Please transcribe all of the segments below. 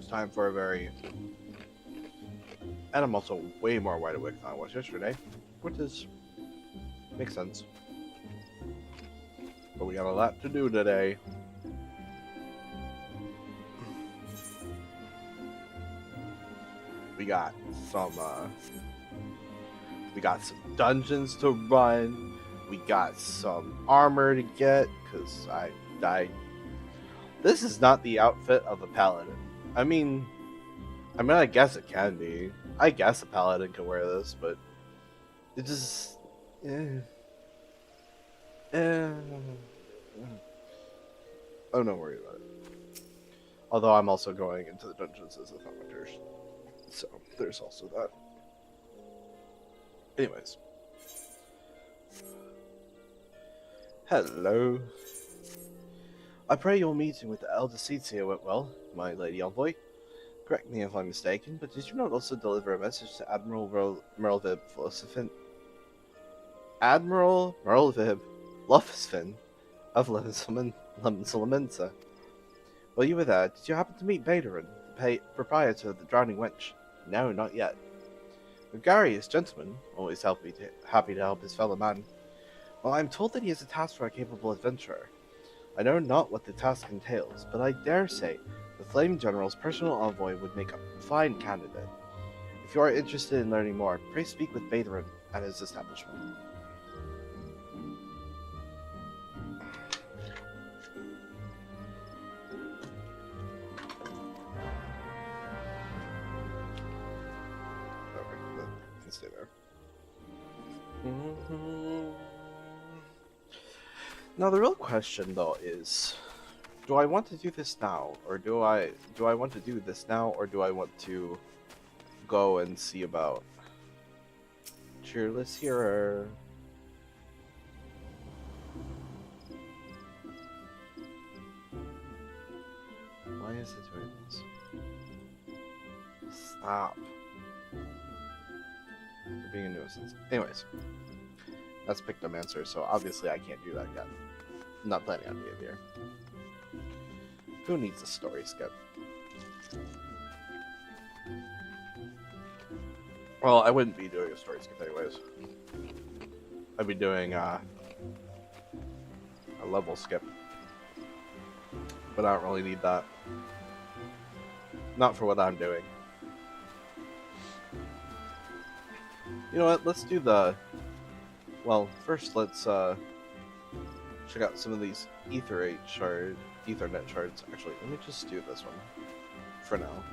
it's time for a very... And I'm also way more wide awake than I was yesterday, which is... makes sense. But we got a lot to do today. We got some dungeons to run. We got some armor to get, because this is not the outfit of a paladin. I mean, I guess it can be. I guess a paladin can wear this, but it just... I'm not worried about it. Although I'm also going into the dungeons as a thaumaturge. So, there's also that. Anyways. Hello. I pray your meeting with the Elder Seats went well, my lady envoy. Correct me if I'm mistaken, but did you not also deliver a message to Admiral Merlvib Philosophin? Admiral Merlvib Lofsfin of Limsa. While you were there, did you happen to meet Baderin, the proprietor of the Drowning Wench? No, not yet. Gregarious gentleman, always happy to help his fellow man. Well, I'm told that he has a task for a capable adventurer. I know not what the task entails, but I dare say the Flame General's personal envoy would make a fine candidate. If you are interested in learning more, pray speak with Baderin at his establishment. Stay there. Now the real question though is, do I want to do this now, or do I want to do this now, or do I want to go and see about Cheerless Hero? Why is it doing this? Stop. You're being a nuisance. Anyways, that's picked up answer, so obviously I can't do that yet. I'm not planning on being here. Who needs a story skip? Well, I wouldn't be doing a story skip anyways. I'd be doing a level skip. But I don't really need that. Not for what I'm doing. You know what, let's do the... Well, first let's check out some of these Ethernet shards. Actually, let me just do this one for now.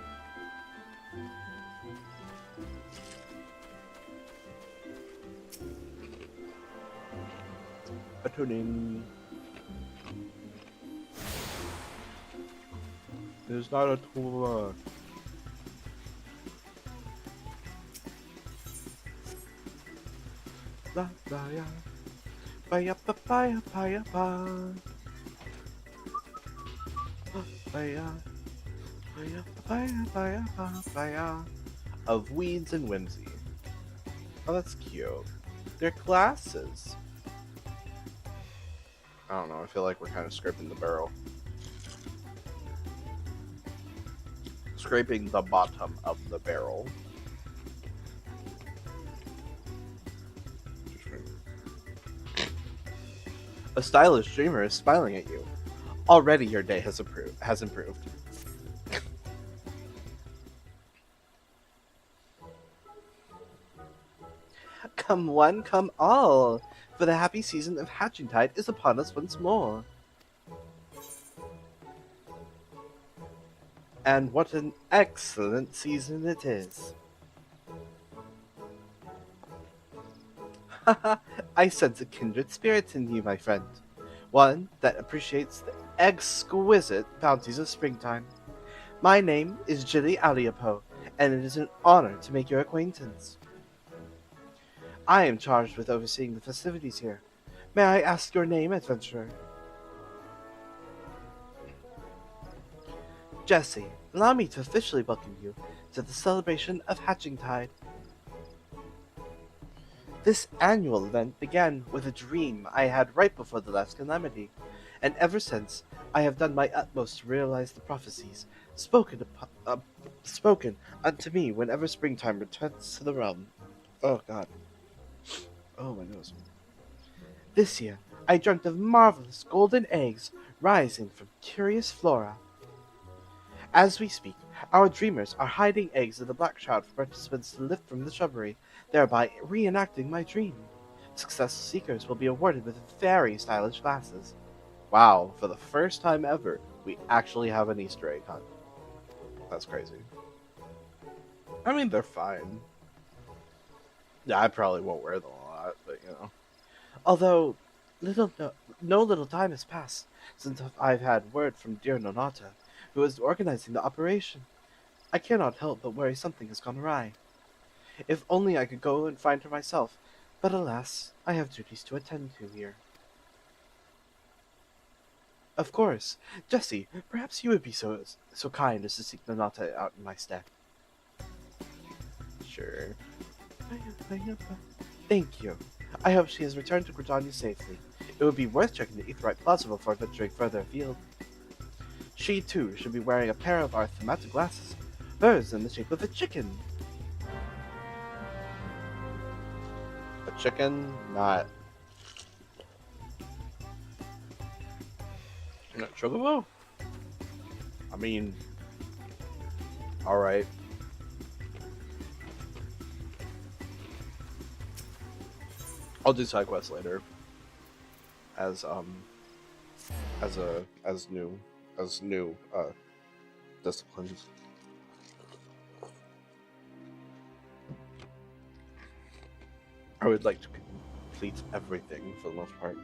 Attuning. There's not a tool. La la ya, baya papaya paya pa, baya papaya paya of weeds and whimsy. Oh, that's cute. They're glasses. I don't know. I feel like we're kind of scraping the barrel, scraping the bottom of the barrel. A stylish dreamer is smiling at you. Already your day has improved. Come one, come all, for the happy season of Hatchingtide is upon us once more. And what an excellent season it is. I sense a kindred spirit in you, my friend. One that appreciates the exquisite bounties of springtime. My name is Jilly Aliapo, and it is an honor to make your acquaintance. I am charged with overseeing the festivities here. May I ask your name, adventurer? Jesse, allow me to officially welcome you to the celebration of Hatchingtide. This annual event began with a dream I had right before the last calamity, and ever since I have done my utmost to realize the prophecies spoken unto me whenever springtime returns to the realm. Oh God. Oh my nose. This year, I dreamt of marvelous golden eggs rising from curious flora. As we speak, our dreamers are hiding eggs in the black shroud for participants to lift from the shrubbery, thereby reenacting my dream. Successful seekers will be awarded with very stylish glasses. Wow, for the first time ever, we actually have an Easter egg hunt. That's crazy. I mean, they're fine. Yeah, I probably won't wear them a lot, but you know. Although, no little time has passed since I've had word from dear Nonata, who is organizing the operation. I cannot help but worry something has gone awry. If only I could go and find her myself, but alas, I have duties to attend to here. Of course, Jessie, perhaps you would be so kind as to seek Nonata out in my stead. Sure. Thank you. I hope she has returned to Gridania safely. It would be worth checking the Aetheryte Plaza before venturing further afield. She, too, should be wearing a pair of our thematic glasses, hers in the shape of a chicken. A chicken, not Chocobo? I mean, alright. I'll do side quests later. As new disciplines. I would like to complete everything for the most part.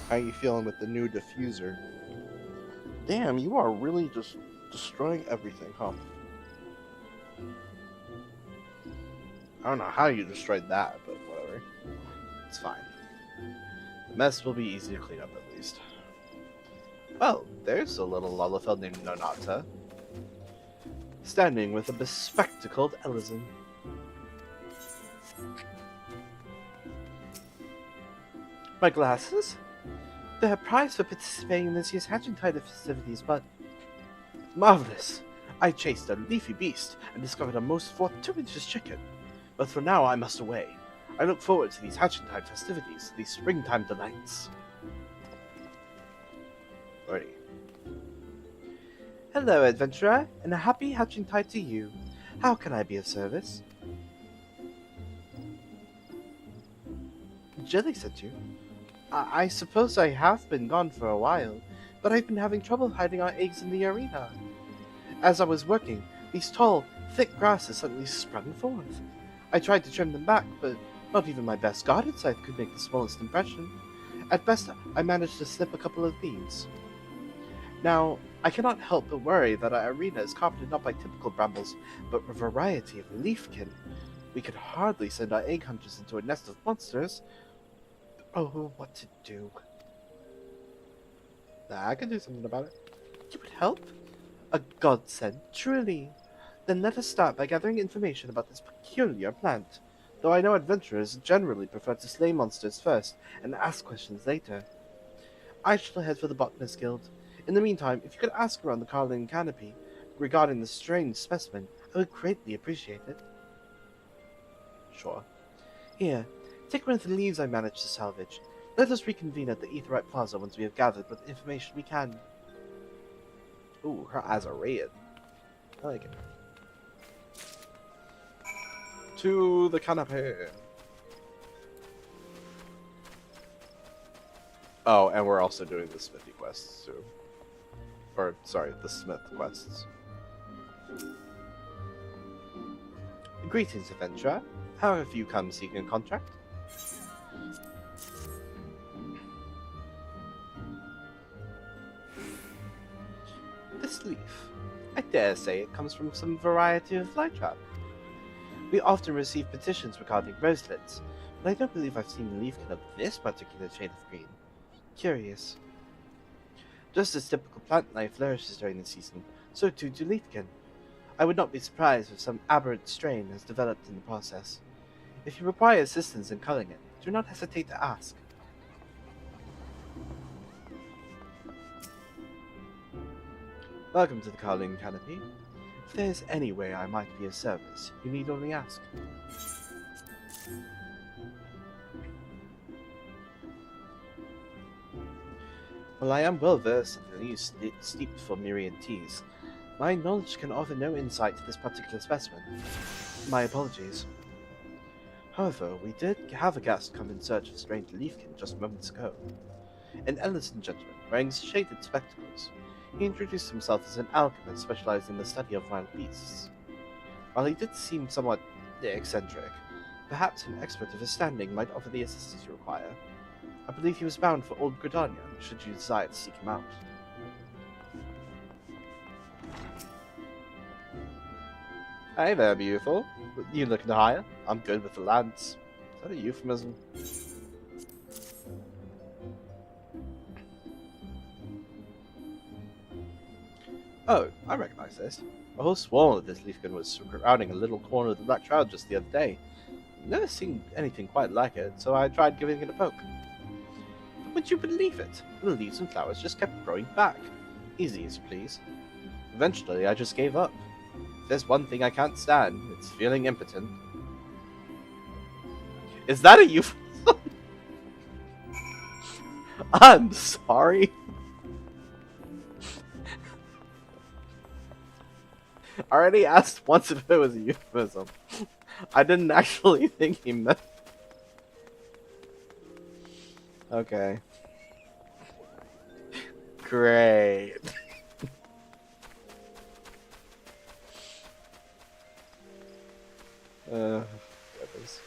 How are you feeling with the new diffuser? Damn, you are really just destroying everything, huh? I don't know how you destroyed that, but whatever. It's fine. The mess will be easy to clean up at least. Well, there's a little Lullafell named Nonata, standing with a bespectacled Ellison. My glasses? They're a prize for participating in this year's Hatchingtide festivities, but marvelous! I chased a leafy beast and discovered a most fortuitous chicken. But for now, I must away. I look forward to these Hatchingtide festivities, these springtime delights. Alrighty. Hello, adventurer, and a happy Hatchingtide to you. How can I be of service? Jelly sent you? I suppose I have been gone for a while, but I've been having trouble hiding our eggs in the arena. As I was working, these tall, thick grasses suddenly sprung forth. I tried to trim them back, but not even my best guarded scythe could make the smallest impression. At best, I managed to snip a couple of leaves. Now, I cannot help but worry that our arena is carpeted not by typical brambles, but a variety of leafkin. We could hardly send our egg hunters into a nest of monsters. Oh, what to do? I can do something about it. You would help? A godsend, truly. Then let us start by gathering information about this peculiar plant, though I know adventurers generally prefer to slay monsters first and ask questions later. I shall head for the Botanist Guild. In the meantime, if you could ask around the Carlin Canopy regarding the strange specimen, I would greatly appreciate it. Sure. Here, take one of the leaves I managed to salvage. Let us reconvene at the Aetheryte Plaza once we have gathered what information we can. Ooh, her eyes are red. I like it. To the canopy. Oh, and we're also doing the Smithy quests too. Or, sorry, the Smith quests. Greetings, adventurer. How have you come seeking a contract? This leaf. I dare say it comes from some variety of flytrap. We often receive petitions regarding roselets, but I don't believe I've seen a leafkin of this particular shade of green. Curious. Just as typical plant life flourishes during the season, so too do leafkin. I would not be surprised if some aberrant strain has developed in the process. If you require assistance in culling it, do not hesitate to ask. Welcome to the culling canopy. If there is any way I might be of service, you need only ask. While I am well versed in the news steeped for Mirian teas, my knowledge can offer no insight to this particular specimen. My apologies. However, we did have a guest come in search of strange leafkin just moments ago. An Ellison gentleman wearing shaded spectacles. He introduced himself as an alchemist specializing in the study of wild beasts. While he did seem somewhat eccentric, perhaps an expert of his standing might offer the assistance you require. I believe he was bound for old Gridania, should you desire to seek him out. Hey there, beautiful. You looking to hire? I'm good with the lads. Is that a euphemism? Oh, I recognize this. I was sworn that this leafkin was surrounding a little corner of the Black Shroud just the other day. Never seen anything quite like it, so I tried giving it a poke. But would you believe it? The leaves and flowers just kept growing back. Easy as you please. Eventually, I just gave up. If there's one thing I can't stand, it's feeling impotent. Is that a euphemism? I'm sorry. I already asked once if it was a euphemism. I didn't actually think he meant. Okay. Great. Goodness.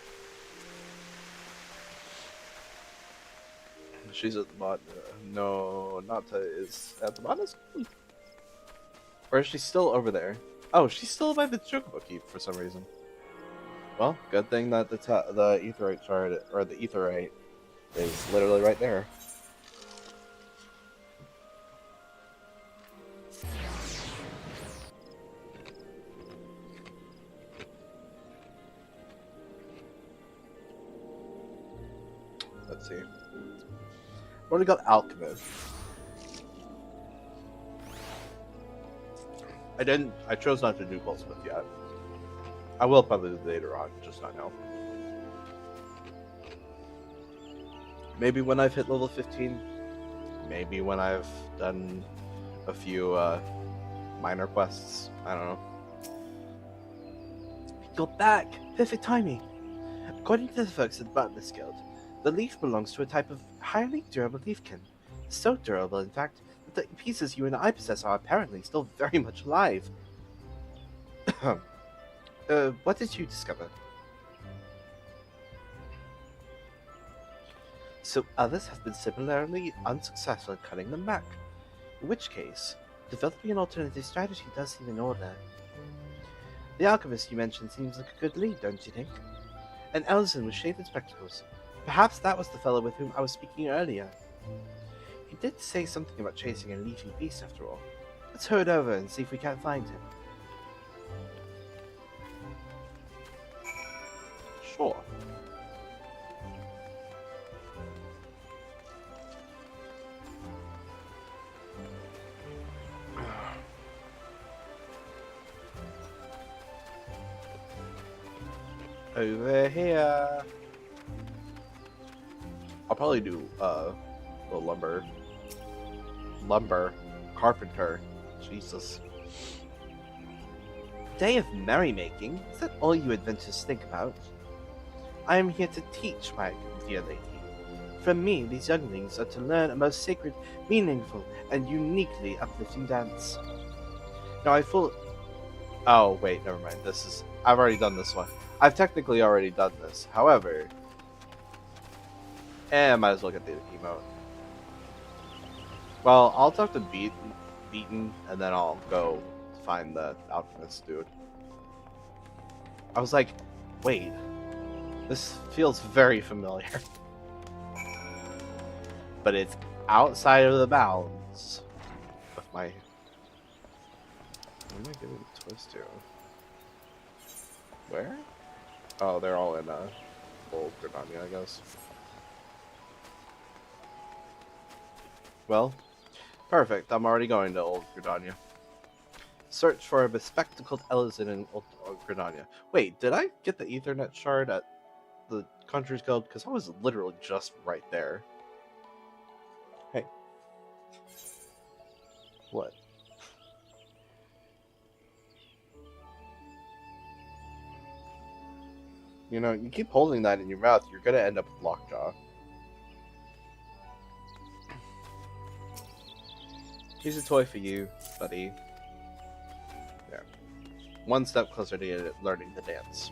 She's at the bottom. No, not is at the bottom. Or is she still over there? Oh, she's still by the Chocobo Keep for some reason. Well, good thing that the Aetheryte shard, or the Aetheryte, is literally right there. Let's see. What do we got? Alchemist. I chose not to do Goldsmith yet. I will probably do later on, just not now. Maybe when I've hit level 15. Maybe when I've done a few minor quests. I don't know. You're back! Perfect timing! According to the folks at the Butler's Guild, the leaf belongs to a type of highly durable leafkin. So durable, in fact, that the pieces you and I possess are apparently still very much alive. What did you discover? So others have been similarly unsuccessful in cutting them back. In which case, developing an alternative strategy does seem in order. The alchemist you mentioned seems like a good lead, don't you think? And Ellison with shaded spectacles. Perhaps that was the fellow with whom I was speaking earlier. He did say something about chasing a leafy beast after all. Let's hurry over and see if we can't find him. Sure. Over here. I'll probably do the lumber carpenter. Jesus. Day of merrymaking? Is that all you adventurers think about? I am here to teach, my dear lady. From me, these younglings are to learn a most sacred, meaningful, and uniquely uplifting dance. Now Oh, wait, never mind. I've already done this one. I've technically already done this. However... I might as well get the emote. Well, I'll talk to Beaten, and then I'll go find the alchemist dude. I was like, wait. This feels very familiar. But it's outside of the bounds of my... What am I giving toys do? Where? Oh, they're all in old Gridania, I guess. Well, perfect. I'm already going to old Gridania. Search for a bespectacled Ellison in old Gridania. Wait, did I get the Ethernet shard at the Country's Guild? Because I was literally just right there. Hey. What? You know, you keep holding that in your mouth, you're gonna end up with lockjaw. Here's a toy for you, buddy. There. One step closer to learning the dance.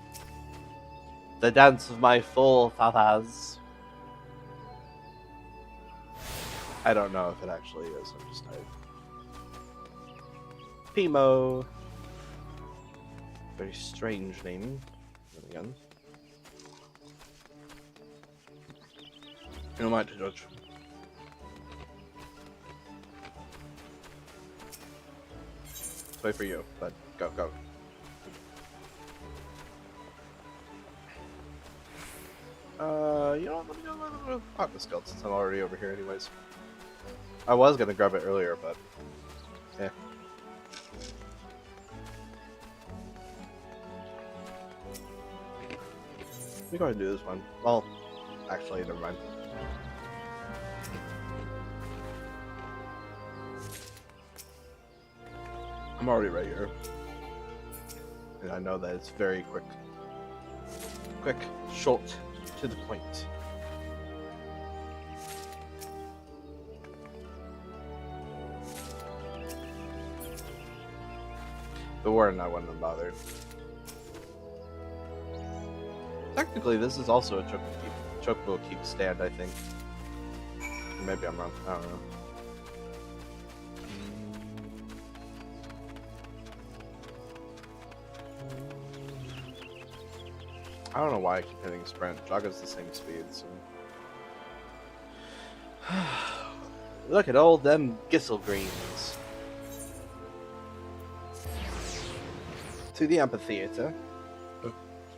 The dance of my forefathers. I don't know if it actually is. I'm just typing. Pimo. Very strange name. Again. You don't mind to judge. Wait for you, but go, go. You know what? Let me pop this guild since I'm already over here, anyways. I was gonna grab it earlier, but yeah. We gotta do this one. Well, actually, never mind. I'm already right here. And I know that it's very quick. Quick, short, to the point. The warden, I wouldn't have bothered. Technically, this is also a chocobo keep stand, I think. Maybe I'm wrong. I don't know. I don't know why I keep hitting sprint. Jogga's the same speed, so... Look at all them Gissel greens. To the amphitheater.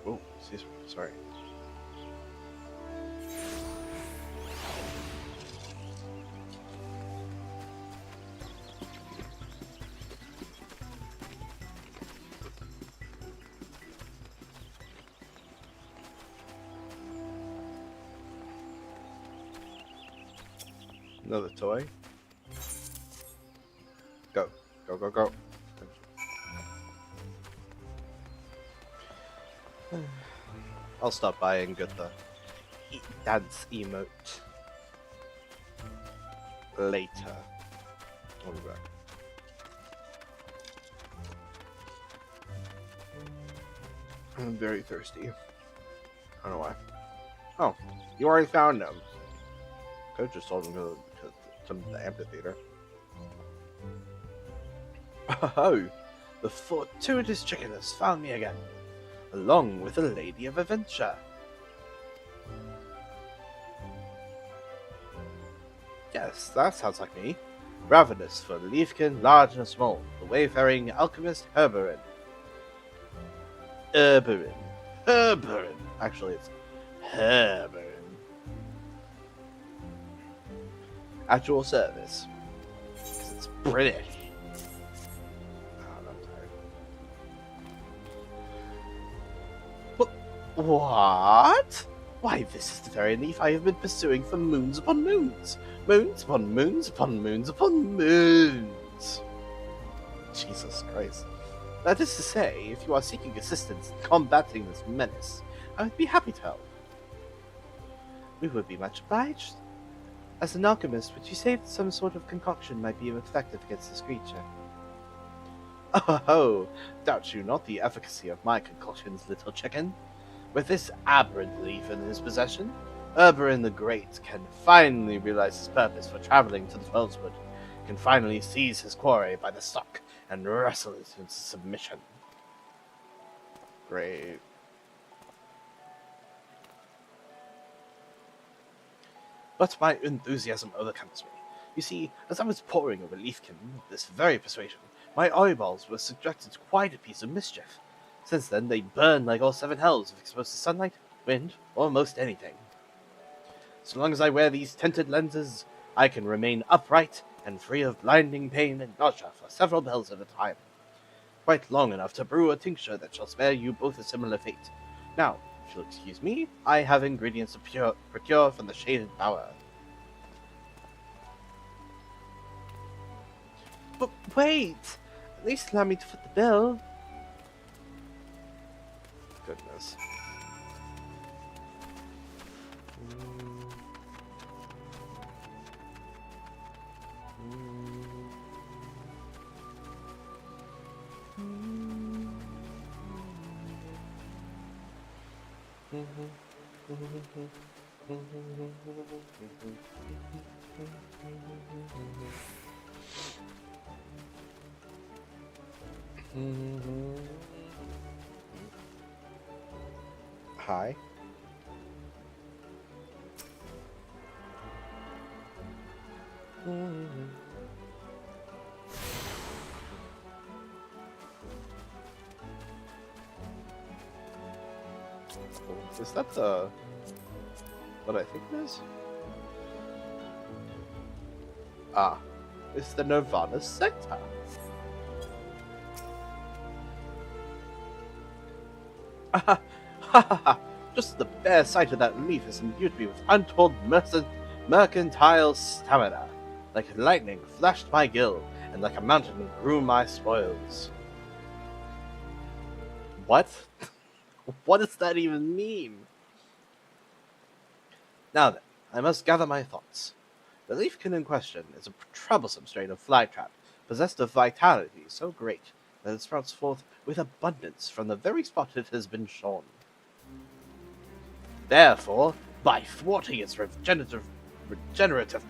Oh, excuse me. Sorry. Another toy. Go. Go, go, go. I'll stop by and get the dance emote later. I'll be back. I'm very thirsty. I don't know why. Oh, you already found them. Could just told them to the amphitheater. Oh, the fortuitous chicken has found me again, along with a lady of adventure. Yes, that sounds like me. Ravenous for leafkin, large and small, the wayfaring alchemist Herberin. Herberin. Actually, it's Herberin. At your service. Because it's British. Oh, I'm tired. What? Why, this is the very leaf I have been pursuing for moons upon moons. Moons upon moons upon moons upon moons. Jesus Christ. That is to say, if you are seeking assistance in combating this menace, I would be happy to help. We would be much obliged. As an alchemist, would you say that some sort of concoction might be effective against this creature? Oh, doubt you not the efficacy of my concoctions, little chicken. With this aberrant leaf in his possession, Herberin the Great can finally realize his purpose for traveling to the Fellswood, can finally seize his quarry by the stalk and wrestle it into submission. Great. But my enthusiasm overcomes me. You see, as I was poring over Leafkin, this very persuasion, My eyeballs were subjected to quite a piece of mischief. Since then, they burn like all seven hells if exposed to sunlight, wind, or almost anything. So long as I wear these tinted lenses, I can remain upright and free of blinding pain and nausea for several bells at a time. Quite long enough to brew a tincture that shall spare you both a similar fate. Now, if you'll excuse me, I have ingredients to procure from the Shaded Bower. But wait! At least allow me to foot the bill. Goodness. Hi. Is that the... what I think it is? Ah, it's the Nirvana sector. Just the bare sight of that leaf has imbued me with untold mercantile stamina. Like lightning flashed my gill, and like a mountain grew my spoils. What? What does that even mean? Now then, I must gather my thoughts. The leafkin in question is a troublesome strain of flytrap, possessed of vitality so great that it sprouts forth with abundance from the very spot it has been shorn. Therefore, by thwarting its regenerative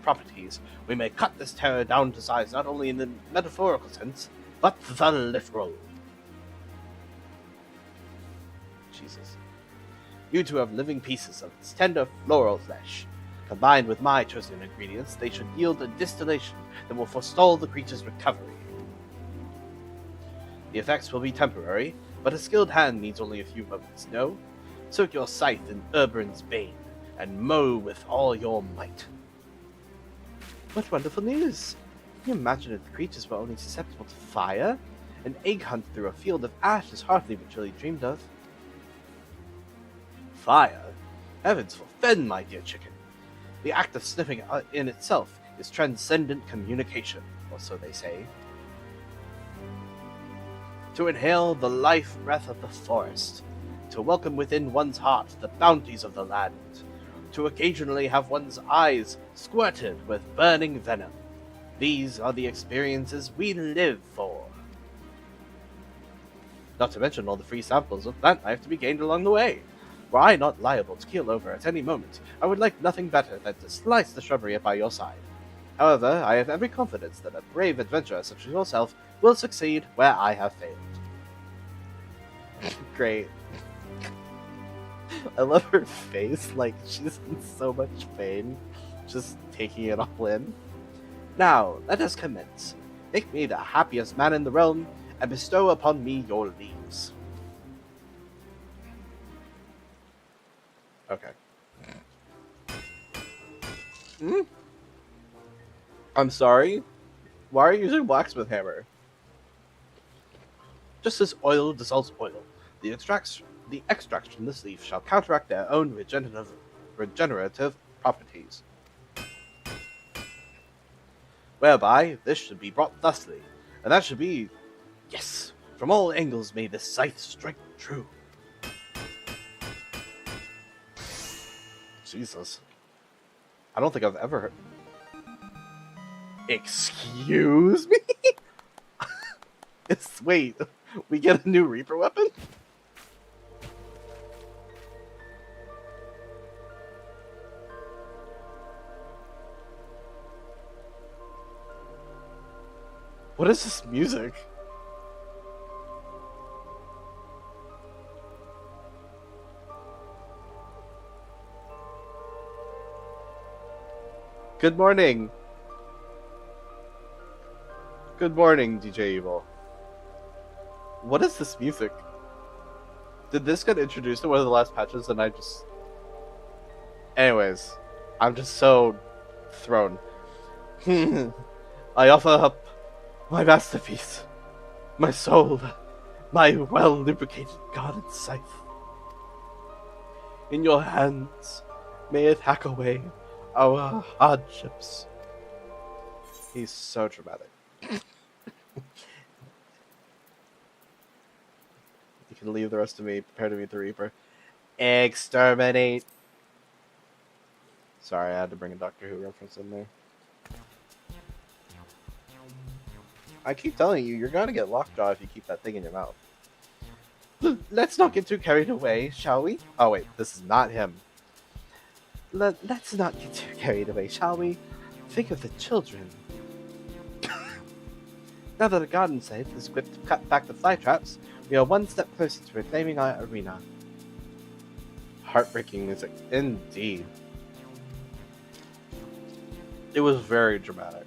properties, we may cut this terror down to size not only in the metaphorical sense, but the literal. Jesus. You two have living pieces of its tender floral flesh. Combined with my chosen ingredients, they should yield a distillation that will forestall the creature's recovery. The effects will be temporary, but a skilled hand needs only a few moments, no? Soak your scythe in Urbran's bane, and mow with all your might. What wonderful news! Can you imagine if the creatures were only susceptible to fire? An egg hunt through a field of ash is hardly what Chili dreamed of. Fire? Heavens forfend, my dear chicken. The act of sniffing in itself is transcendent communication, or so they say. To inhale the life breath of the forest, to welcome within one's heart the bounties of the land, to occasionally have one's eyes squirted with burning venom. These are the experiences we live for. Not to mention all the free samples of plant life to be gained along the way. Were I not liable to keel over at any moment, I would like nothing better than to slice the shrubbery by your side. However, I have every confidence that a brave adventurer such as yourself will succeed where I have failed. Great. I love her face, like she's in so much pain, just taking it all in. Now, let us commence. Make me the happiest man in the realm, and bestow upon me your leaves. Okay. I'm sorry? Why are you using blacksmith hammer? Just as oil dissolves oil, the extracts from this leaf shall counteract their own regenerative properties. Whereby, this should be brought thusly, and that should be... Yes! From all angles may this scythe strike true. Jesus. I don't think I've ever heard... Excuse me? Wait, we get a new Reaper weapon? What is this music? Good morning. Good morning, DJ Evil. What is this music? Did this get introduced in one of the last patches and I just... Anyways, I'm just so thrown. I offer up my masterpiece, my soul, my well-lubricated garden scythe. In your hands, may it hack away our hardships. He's so dramatic. You can leave the rest of me, prepare to meet the Reaper. Exterminate! Sorry, I had to bring a Doctor Who reference in there. I keep telling you, you're gonna get lockjaw if you keep that thing in your mouth. Let's not get too carried away, shall we? Oh wait, this is not him. Let's not get too carried away, shall we? Think of the children. Now that the garden scythe is equipped to cut back the fly traps, we are one step closer to reclaiming our arena. Heartbreaking music, indeed. It was very dramatic.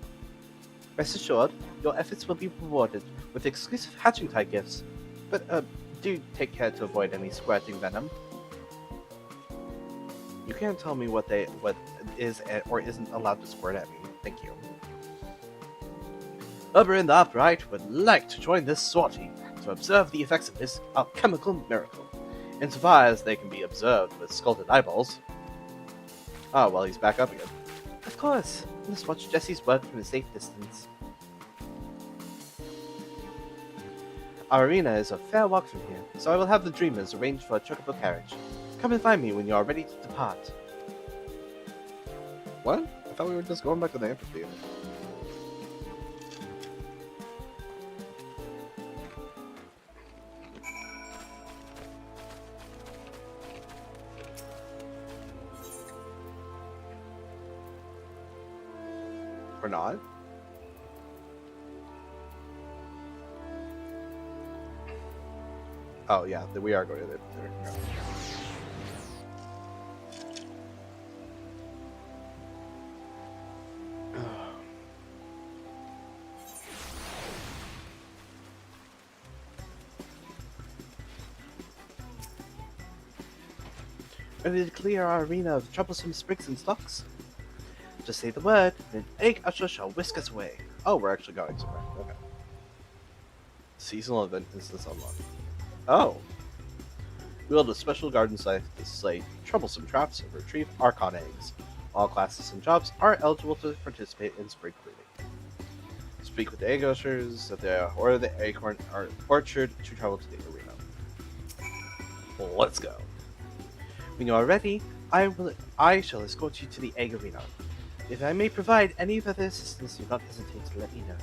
Rest assured, your efforts will be rewarded with exclusive Hatchingtide gifts, but do take care to avoid any squirting venom. You can't tell me what is or isn't allowed to squirt at me. Thank you. Umbra and the Upright would like to join this sortie to observe the effects of this alchemical miracle, insofar as they can be observed with scalded eyeballs. Oh, well, he's back up again. Of course, let's watch Jesse's work from a safe distance. Our arena is a fair walk from here, so I will have the Dreamers arrange for a chocobo carriage. Come and find me when you are ready to depart. What? I thought we were just going back to the amphitheater. Or not? Oh yeah, we are going to there. Ready to clear our arena of troublesome sprigs and stalks? Just say the word, and an egg usher shall whisk us away. Oh, we're actually going somewhere. Okay. Seasonal event instance unlocked. Oh. Wield a special garden scythe to slay troublesome traps and retrieve Archon eggs. All classes and jobs are eligible to participate in spring cleaning. Speak with the egg ushers at the or the acorn orchard to travel to the arena. Let's go. When you are ready, I shall escort you to the egg arena. If I may provide any further assistance, do not hesitate to let me know.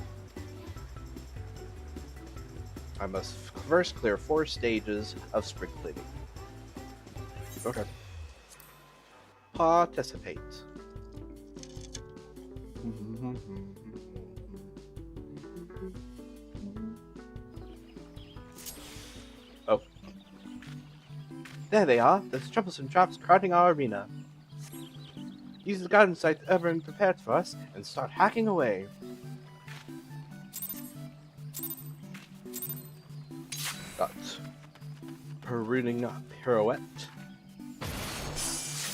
I must first clear 4 stages of spring cleaning. Okay. Participate. Oh. There they are, those troublesome traps crowding our arena. Use the garden site everyone prepared for us and start hacking away. Got pruning pirouette.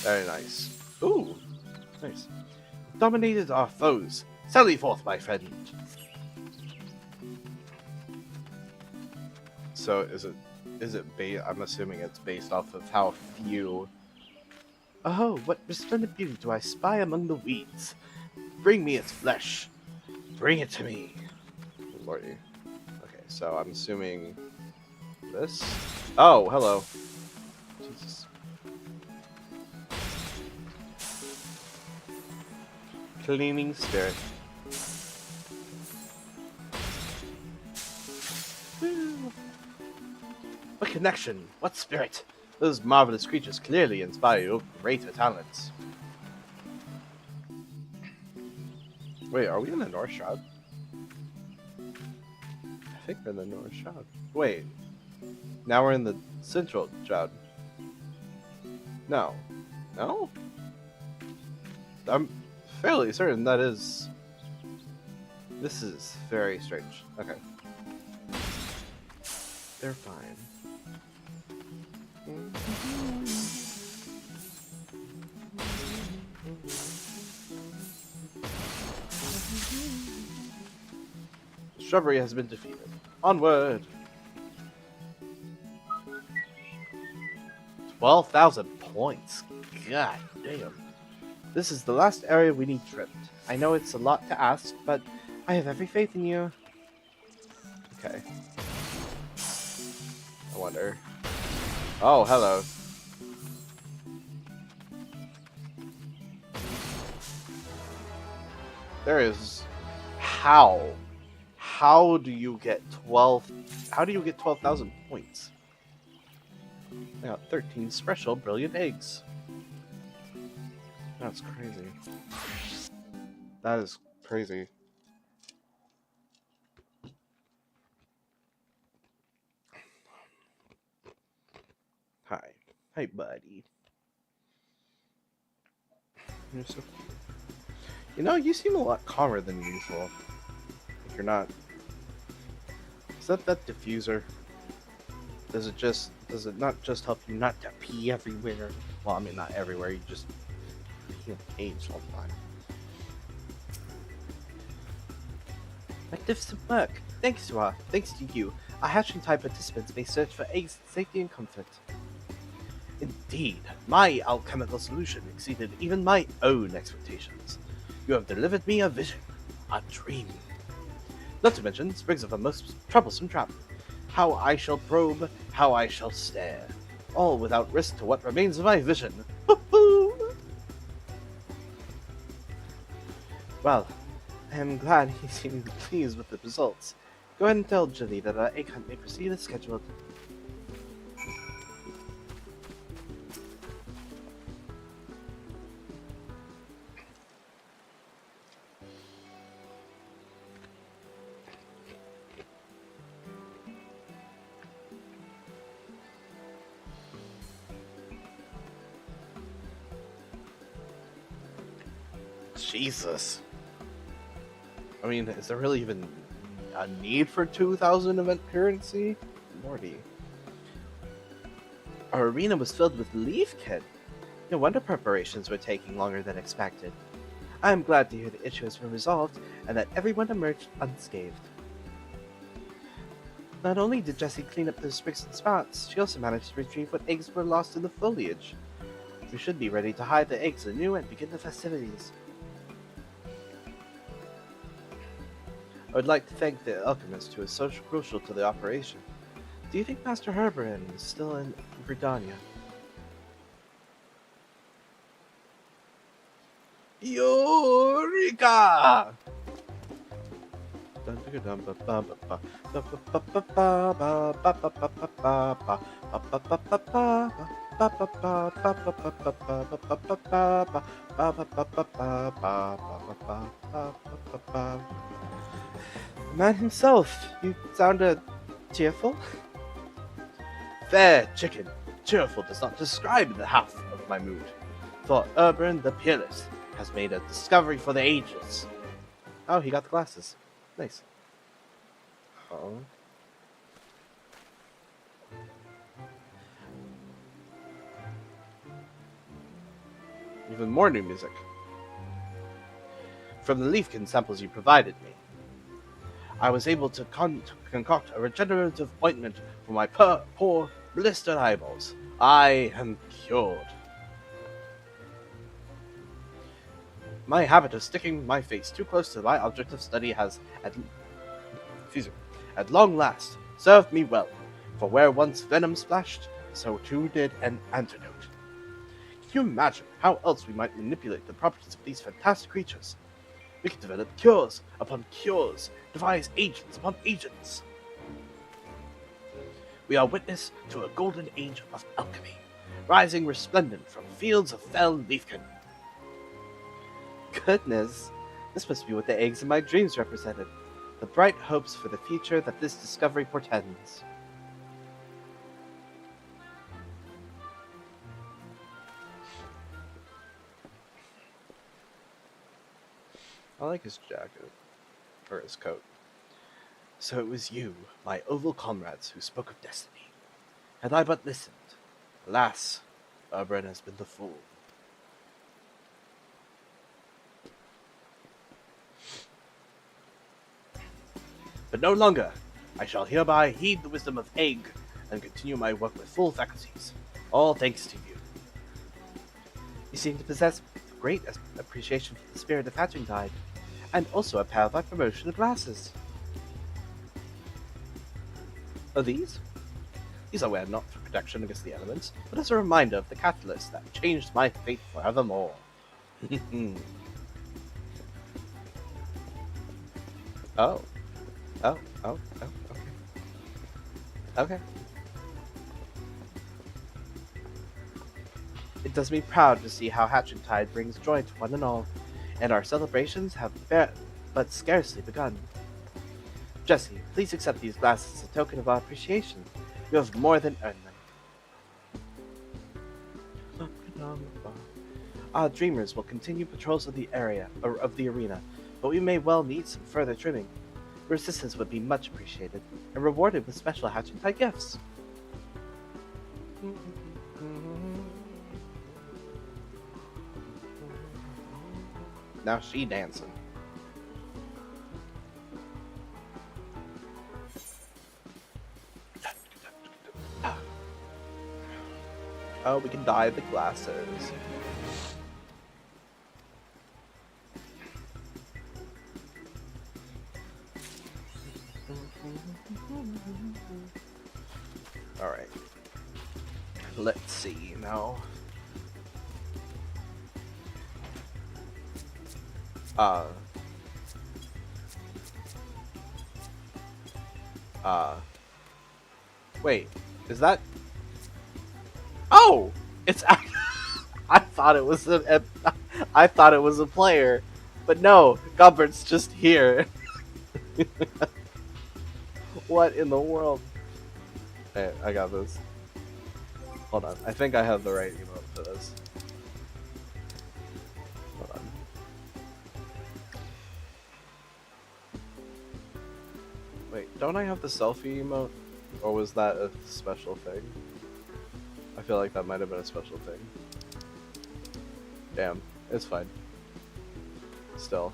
Very nice. Ooh, nice. Dominated our foes. Sally forth, my friend. So is it I'm assuming it's based off of how few. Oh, what resplendent beauty do I spy among the weeds? Bring me its flesh. Bring it to me. Lordy. Okay, so I'm assuming this. Oh, hello. Jesus. Cleaning spirit. Woo. What connection? What spirit? Those marvelous creatures clearly inspire your greater talents. Wait, are we in the North Shroud? I think we're in the North Shroud. Wait. Now we're in the Central Shroud. No. No? I'm fairly certain that is... This is very strange. Okay. they're fine. The shrubbery has been defeated. Onward! 12,000 points. God damn. This is the last area we need tripped. I know it's a lot to ask, but I have every faith in you. Okay. I wonder. Oh, hello. There is... How? How do you get 12... How do you get 12,000 points? I got 13 special brilliant eggs. That's crazy. That is crazy. Hi. Hey, buddy. You're so cute. You know, you seem a lot calmer than usual. Like you're not... Is that diffuser? Does it not just help you not to pee everywhere? Well, I mean, not everywhere, you just pee in the cage all the time. Magnificent work! Thanks to you, our Hatchingtide participants may search for eggs in safety and comfort. Indeed, my alchemical solution exceeded even my own expectations. You have delivered me a vision, a dream. Not to mention sprigs of a most troublesome trap. How I shall probe, how I shall stare. All without risk to what remains of my vision. Well, I am glad he seemed pleased with the results. Go ahead and tell Jilly that our egg hunt may proceed as scheduled. Jesus. I mean, is there really even a need for 2,000 event currency? Lordy. Our arena was filled with leafkin. No wonder preparations were taking longer than expected. I am glad to hear the issue has been resolved and that everyone emerged unscathed. Not only did Jessie clean up those sprigs and spots, she also managed to retrieve what eggs were lost in the foliage. We should be ready to hide the eggs anew and begin the festivities. I would like to thank the alchemist who is so crucial to the operation. Do you think Master Herberin is still in Gridania? Eureka! Man himself, you sounded cheerful? Fair chicken. Cheerful does not describe the half of my mood. For Urban the Peerless has made a discovery for the ages. Oh, he got the glasses. Nice. Oh. Even more new music. From the leafkin samples you provided me, I was able to concoct a regenerative ointment for my poor, blistered eyeballs. I am cured. My habit of sticking my face too close to my object of study has, at long last, served me well, for where once venom splashed, so too did an antidote. Can you imagine how else we might manipulate the properties of these fantastic creatures? We could develop cures upon cures, devise agents upon agents. We are witness to a golden age of alchemy, rising resplendent from fields of fell leafkin. Goodness, this must be what the eggs in my dreams represented. The bright hopes for the future that this discovery portends. I like his jacket. Or his coat. So it was you, my oval comrades, who spoke of destiny. Had I but listened. Alas, Oberon has been the fool. But no longer. I shall hereby heed the wisdom of Egg and continue my work with full faculties. All thanks to you. You seem to possess great appreciation for the spirit of Hatchingtide, and also a pair of promotional glasses. Are these? These I wear not for protection against the elements, but as a reminder of the catalyst that changed my fate forevermore. Oh. Oh, okay. Okay. It does me proud to see how Hatchingtide brings joy to one and all, and our celebrations have but scarcely begun. Jesse, please accept these glasses as a token of our appreciation. You have more than earned them. Our dreamers will continue patrols of the area, or of the arena, but we may well need some further trimming. Your assistance would be much appreciated, and rewarded with special Hatchingtide gifts. Now she dancing. Oh, we can dye the glasses. Alright. Let's see now. Wait, is that? Oh, it's. I thought it was I thought it was a player, but no, Gumbert's just here. What in the world? Hey, I got this. Hold on, I think I have the right emote for this. Hold on. Wait, don't I have the selfie emote? Or was that a special thing? I feel like that might have been a special thing. Damn, it's fine. Still.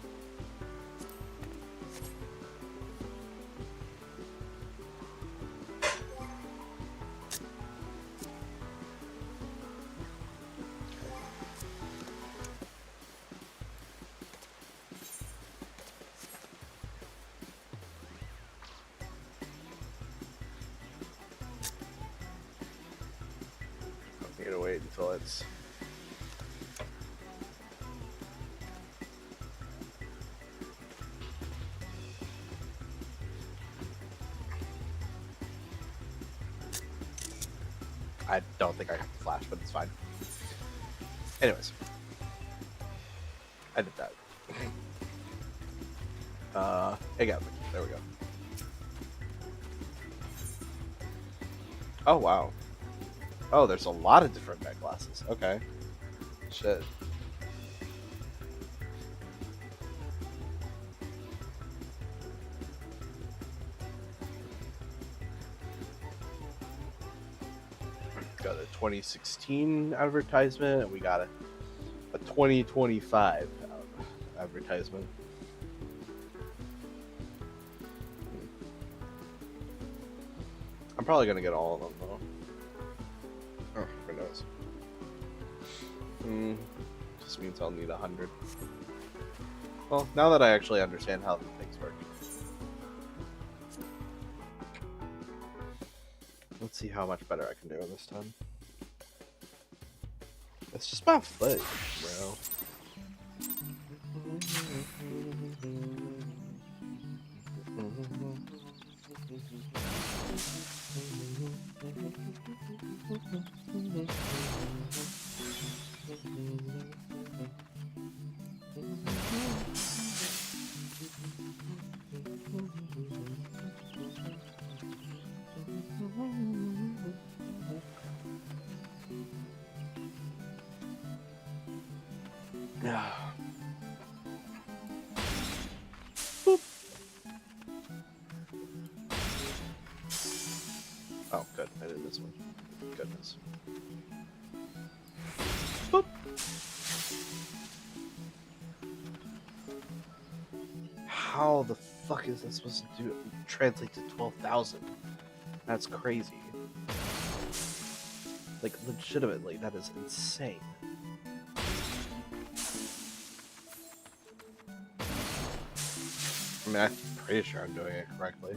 I'm gonna wait until it's... I don't think I have to flash, but it's fine. Anyways. I did that. Again, there we go. Oh, wow. Oh, there's a lot of different net glasses. Okay. Shit. Got a 2016 advertisement, and we got a 2025 advertisement. I'm probably gonna get all of them though. Oh, who knows? Just means I'll need 100. Well, now that I actually understand how the things work. Let's see how much better I can do this time. It's just my foot, bro. is. Boop. How the fuck is that supposed to translate to 12,000? That's crazy. Like, legitimately, that is insane. I mean, I'm pretty sure I'm doing it correctly.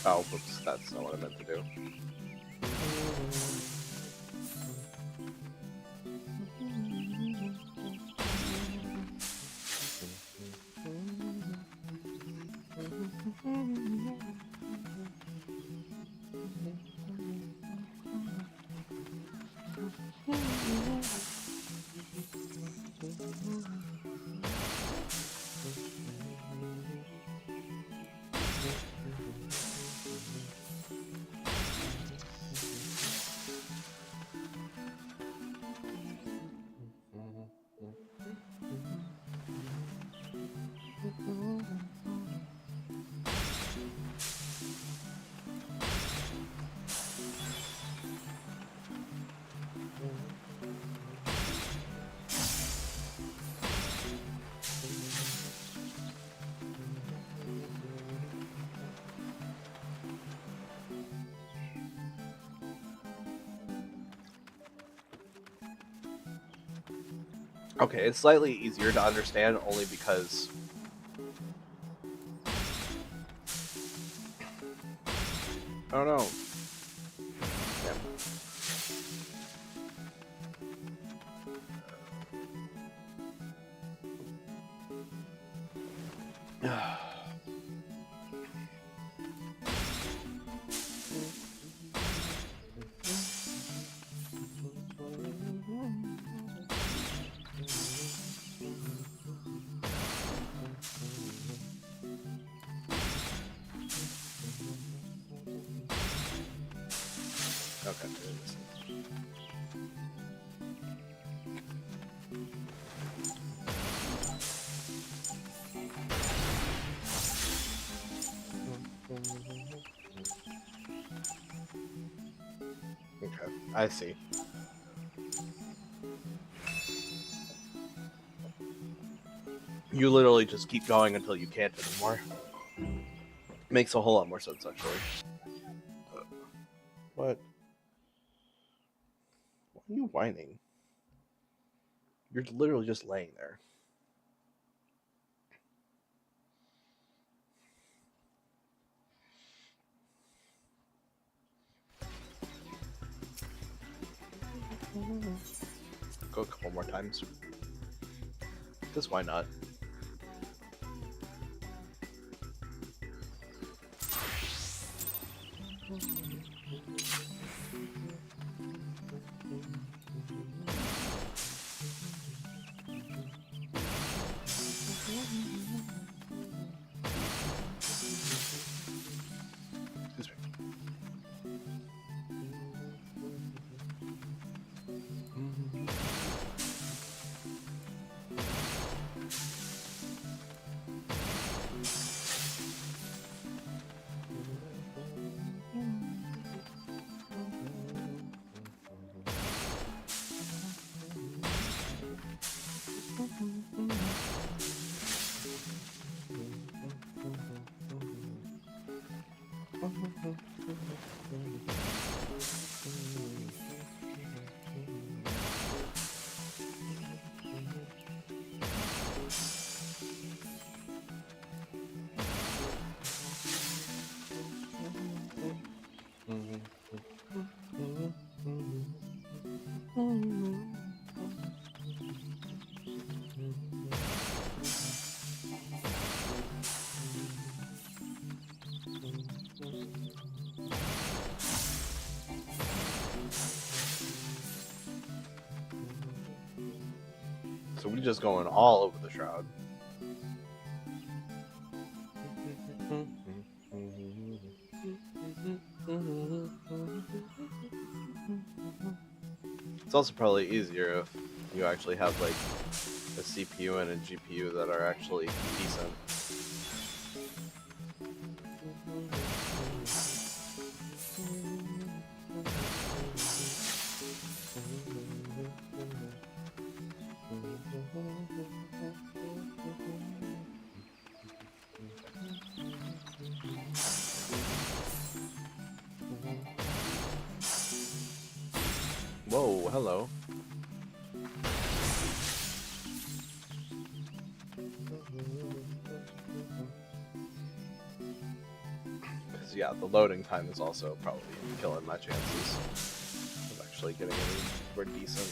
Oh, whoops, that's not what I meant to do. Okay, it's slightly easier to understand only because I don't know. Yeah. Okay. Okay, I see. You literally just keep going until you can't anymore. Makes a whole lot more sense, actually. What? Why are you whining? You're literally just laying there. Go a couple more times. Because why not? Excuse me. So we're just going all over the shroud. It's also probably easier if you actually have like a CPU and a GPU that are actually decent. Whoa, hello. Because, yeah, the loading time is also probably killing my chances of actually getting anywhere decent.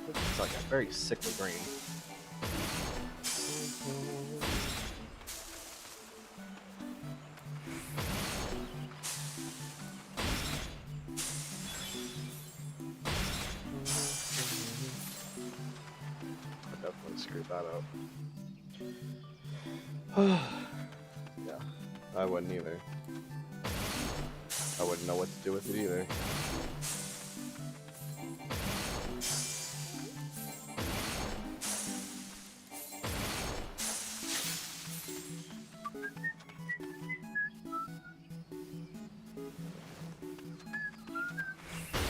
It's like a very sickly green. I definitely screwed that up. Yeah, I wouldn't either. I wouldn't know what to do with it either.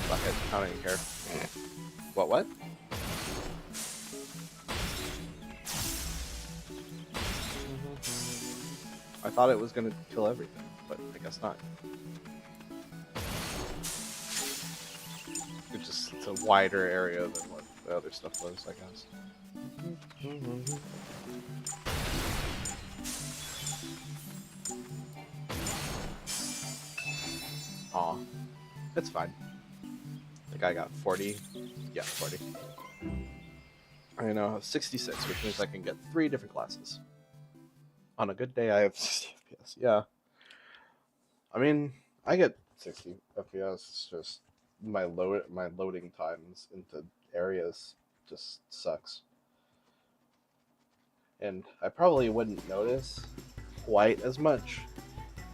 Fuck it, I don't even care. What? I thought it was gonna kill everything, but I guess not. It's a wider area than what the other stuff was, I guess. Aw. It's fine. I think I got 40. Yeah, 40. I now have 66, which means I can get 3 different classes. On a good day, I have 60 FPS. Yeah. I mean, I get 60 FPS. It's just my loading times into areas just sucks. And I probably wouldn't notice quite as much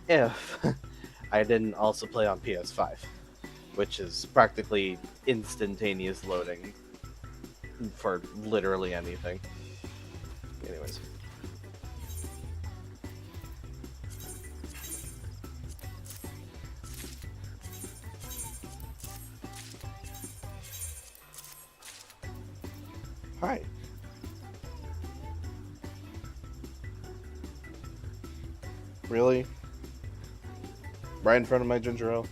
if I didn't also play on PS5, which is practically instantaneous loading for literally anything. Anyways. Hi. Really? Right in front of my ginger ale?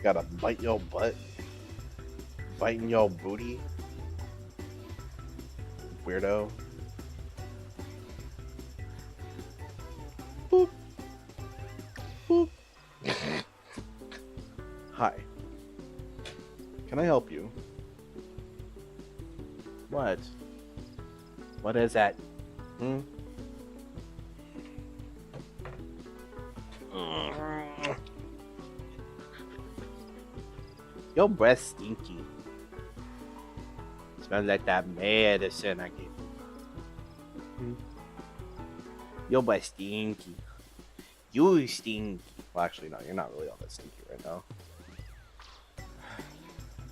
Gotta bite your butt? Biting your booty? Weirdo. Boop. Boop. Hi. Can I help you? What? What is that? Your breath stinky. Smells like that medicine I gave you. Your breath stinky. You stinky. Well, actually, no, you're not really all that stinky right now.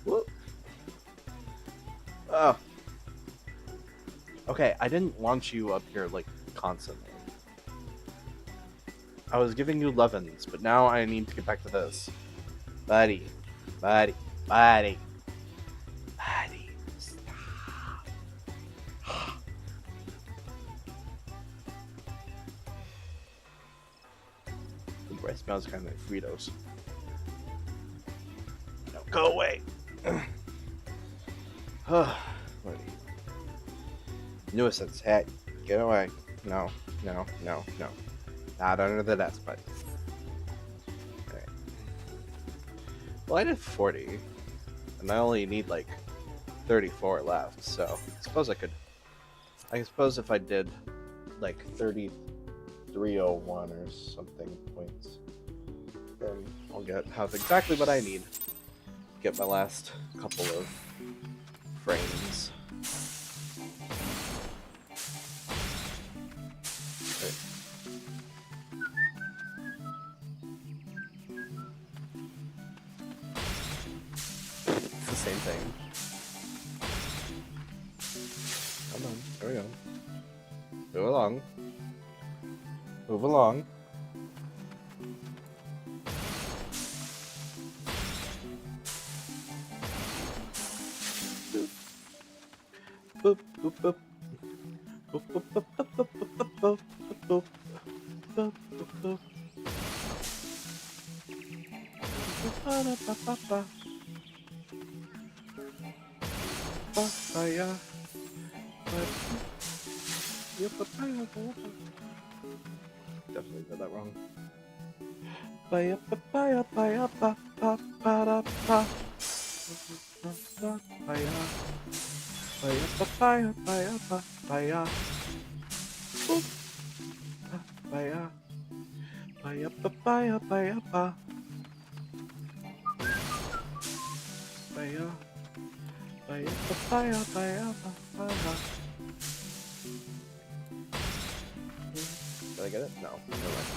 Whoop. Oh. Okay, I didn't want you up here, like, constantly. I was giving you 11s, but now I need to get back to this. Buddy. Buddy. Buddy. Buddy. Stop. The breath smells kind of like Fritos. No, go away. Buddy. Nuisance. Hey, get away. No, no, no, no. Not under the desk, buddy. Okay. Well, I did 40, and I only need like 34 left, so I suppose I could. I suppose if I did like 3301 or something points, then I'll have exactly what I need. Get my last couple of frames. Okay. It's the same thing. Come on, there we go. Move along. Move along. Boop, boop, boop. Boop, boop, boop, boop, boop, boop, boop, boop, boop, boop, boop. Ba-da-ba-ba-ba. Ba-ba-ya. Ba-ba-ya. Definitely got that wrong. Ba-ya-ba-ba-ya-ba-ya-ba-ba-ba-da-ba. Ba-ba-ya. Ba-ya-ba-ba-ya-ba-ya-ba-ba-ya. Boop. Ba-ba-ya. Ba-ya-ba-ba-ya-ba-ya-ba. Ba-ya. Ba-ya-ba-ba-ya-ba-ya-ba-ba-ya. Did I get it? No. Never mind.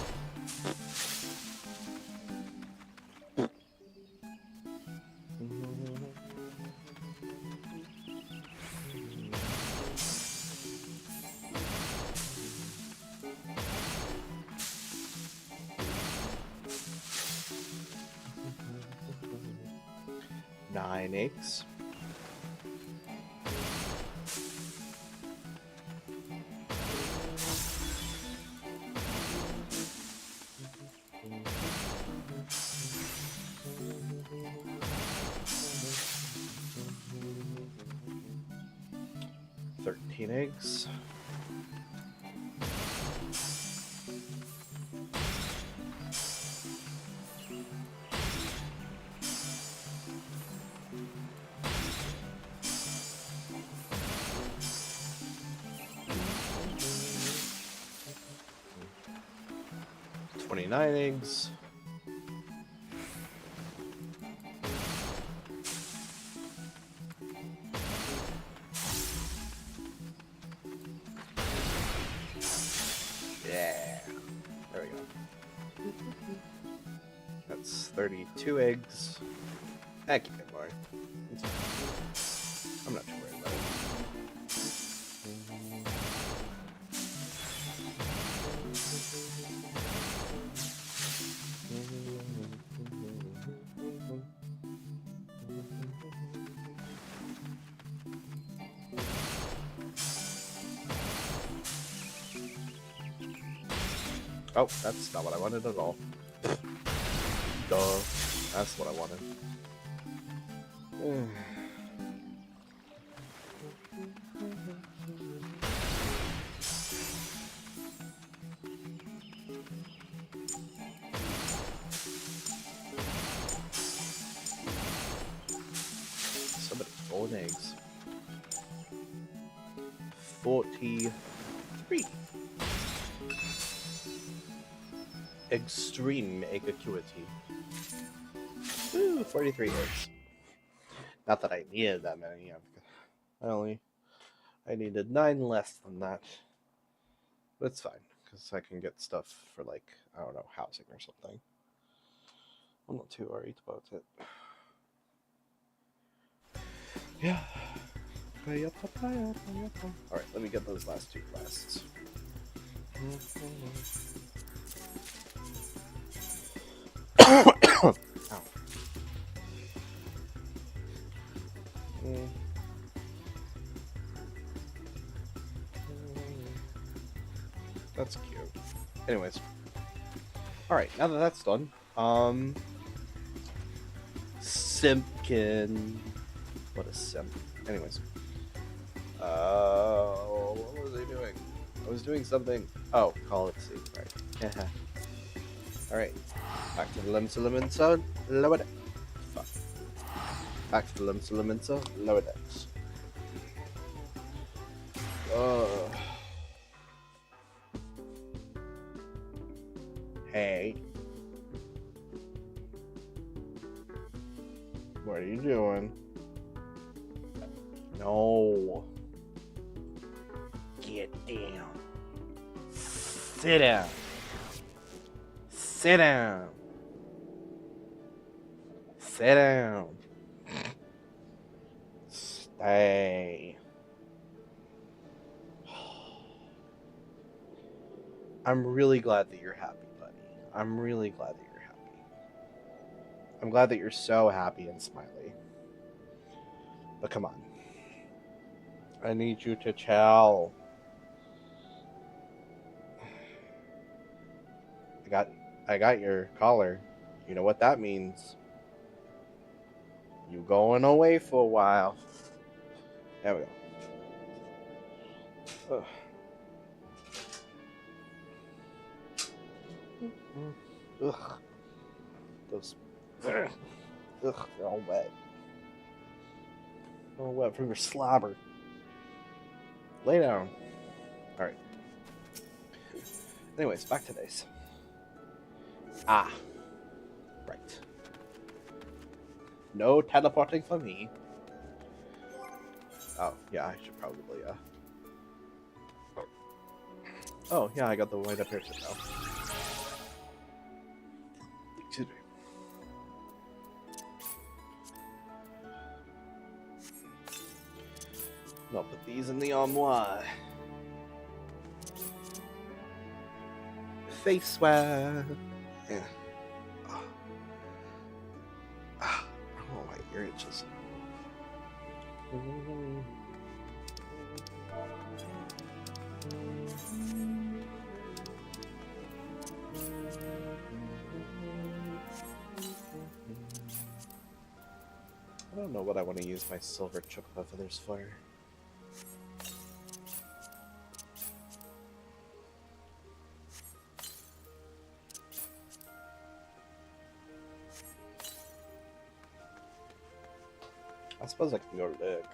9 eggs. Eggs. Nine eggs. Yeah. There we go. That's 32 eggs. I can get more. I'm not too worried about it. Oh, that's not what I wanted at all. Duh. That's what I wanted. Somebody's golden eggs. 43. Extreme egg acuity. Ooh, 43 eggs. Not that I needed that many. I needed 9 less than that. But it's fine, because I can get stuff for, like, I don't know, housing or something. I'm not too worried about it. Yeah. Alright, let me get those last 2 quests. Ow. That's cute. Anyways. Alright, now that that's done, Simpkin. What a simp. Anyways. What was I doing? I was doing something. Oh, call it C. Right. Alright. Back to the Limsa, lower decks. Fuck. Back to the Limsa, lower decks. Hey. What are you doing? No. Get down. Sit down. Sit down. Sit down. Stay. I'm really glad that you're happy, buddy. I'm really glad that you're happy. I'm glad that you're so happy and smiley. But come on. I need you to chill. I got your collar. You know what that means. You going away for a while. There we go. Ugh. Ugh. Those. Ugh. They're all wet. All wet from your slobber. Lay down. Alright. Anyways, back to this. Ah. Right. No teleporting for me. Oh, yeah, I should probably, Oh, yeah, I got the white up here too now. Excuse me. I'll put these in the armoire. Face swab. Yeah. Oh, my ear itches. I don't know what I want to use my silver chocobo feathers for. I suppose I can go to look.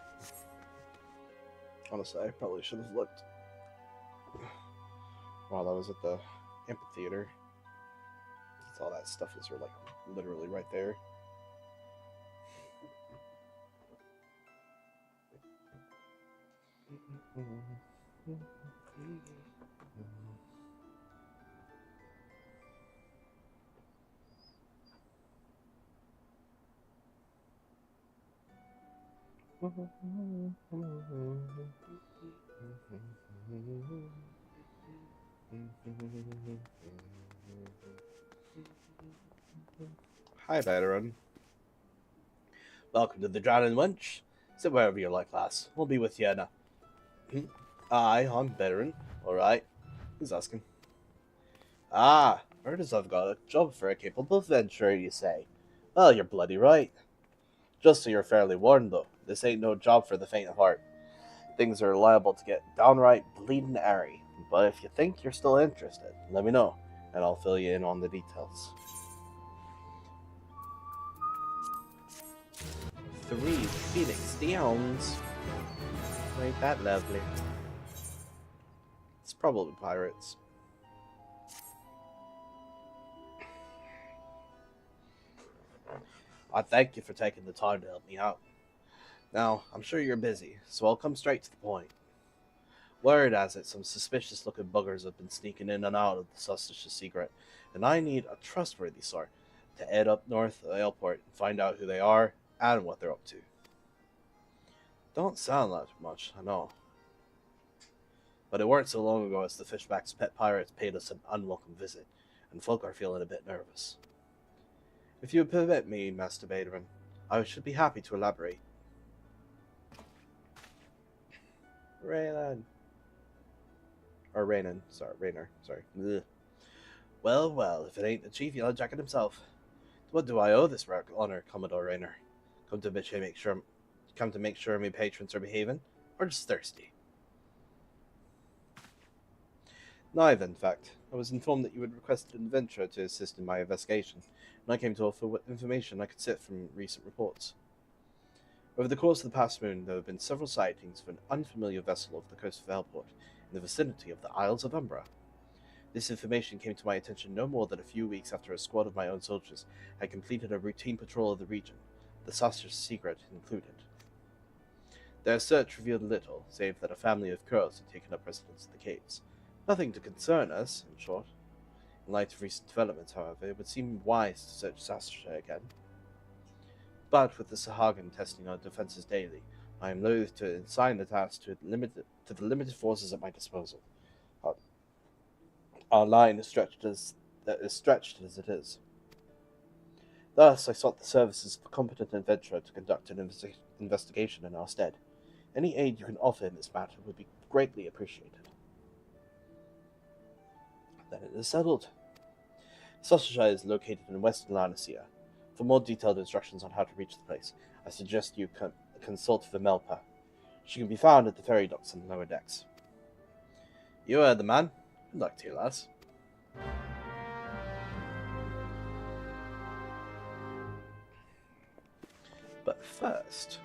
Honestly, I probably should have looked while I was at the amphitheater. All that stuff is like literally right there. Hi, veteran. Welcome to the Drowning Wench. Sit wherever you like, lass. We'll be with you in a... Aye, I'm veteran. Alright. Who's asking? Ah, heard as I've got a job for a capable adventurer, you say. Well, you're bloody right. Just so you're fairly warned, though, this ain't no job for the faint of heart. Things are liable to get downright bleeding airy. But if you think you're still interested, let me know, and I'll fill you in on the details. 3 Phoenix Downs. Ain't that lovely? It's probably pirates. I thank you for taking the time to help me out. Now, I'm sure you're busy, so I'll come straight to the point. Word has it some suspicious-looking buggers have been sneaking in and out of the Sastasha secret, and I need a trustworthy sort to head up north of the airport and find out who they are and what they're up to. Don't sound like much, I know. But it weren't so long ago as the Fishback's pet pirates paid us an unwelcome visit, and folk are feeling a bit nervous. If you would permit me, Master Baderin, I should be happy to elaborate. Raylan. Or Raynan, sorry, Rayner, sorry. Ugh. Well, if it ain't the Chief Yellow Jacket himself. What do I owe this rare honor, Commodore Rayner? Come to make sure my patrons are behaving, or just thirsty? Neither, in fact. I was informed that you had requested an adventurer to assist in my investigation, and I came to offer what information I could sift from recent reports. Over the course of the past moon, there have been several sightings of an unfamiliar vessel off the coast of Elport, in the vicinity of the Isles of Umbra. This information came to my attention no more than a few weeks after a squad of my own soldiers had completed a routine patrol of the region, the Sastasha secret included. Their search revealed little, save that a family of crows had taken up residence in the caves. Nothing to concern us, in short. In light of recent developments, however, it would seem wise to search Sastasha again. But with the Sahagin testing our defenses daily, I am loath to assign the task to the limited forces at my disposal. Our line is stretched as it is. Thus, I sought the services of a competent adventurer to conduct an investigation in our stead. Any aid you can offer in this matter would be greatly appreciated. Then it is settled. Sastasha is located in Western La Noscea. For more detailed instructions on how to reach the place, I suggest you consult Vimelpa. She can be found at the ferry docks on the lower decks. You heard the man. Good luck to you, lads. But first...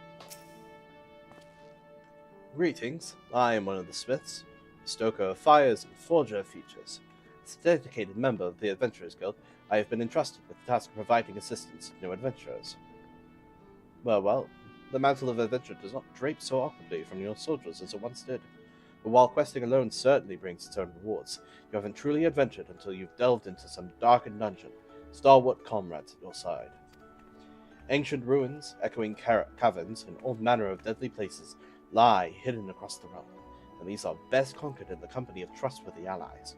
Greetings. I am one of the smiths, stoker of fires and forger of futures. As a dedicated member of the Adventurers Guild, I have been entrusted with the task of providing assistance to new adventurers. Well, the mantle of adventure does not drape so awkwardly from your soldiers as it once did. But while questing alone certainly brings its own rewards, you haven't truly adventured until you've delved into some darkened dungeon, stalwart comrades at your side. Ancient ruins, echoing caverns, and all manner of deadly places lie hidden across the realm, and these are best conquered in the company of trustworthy allies.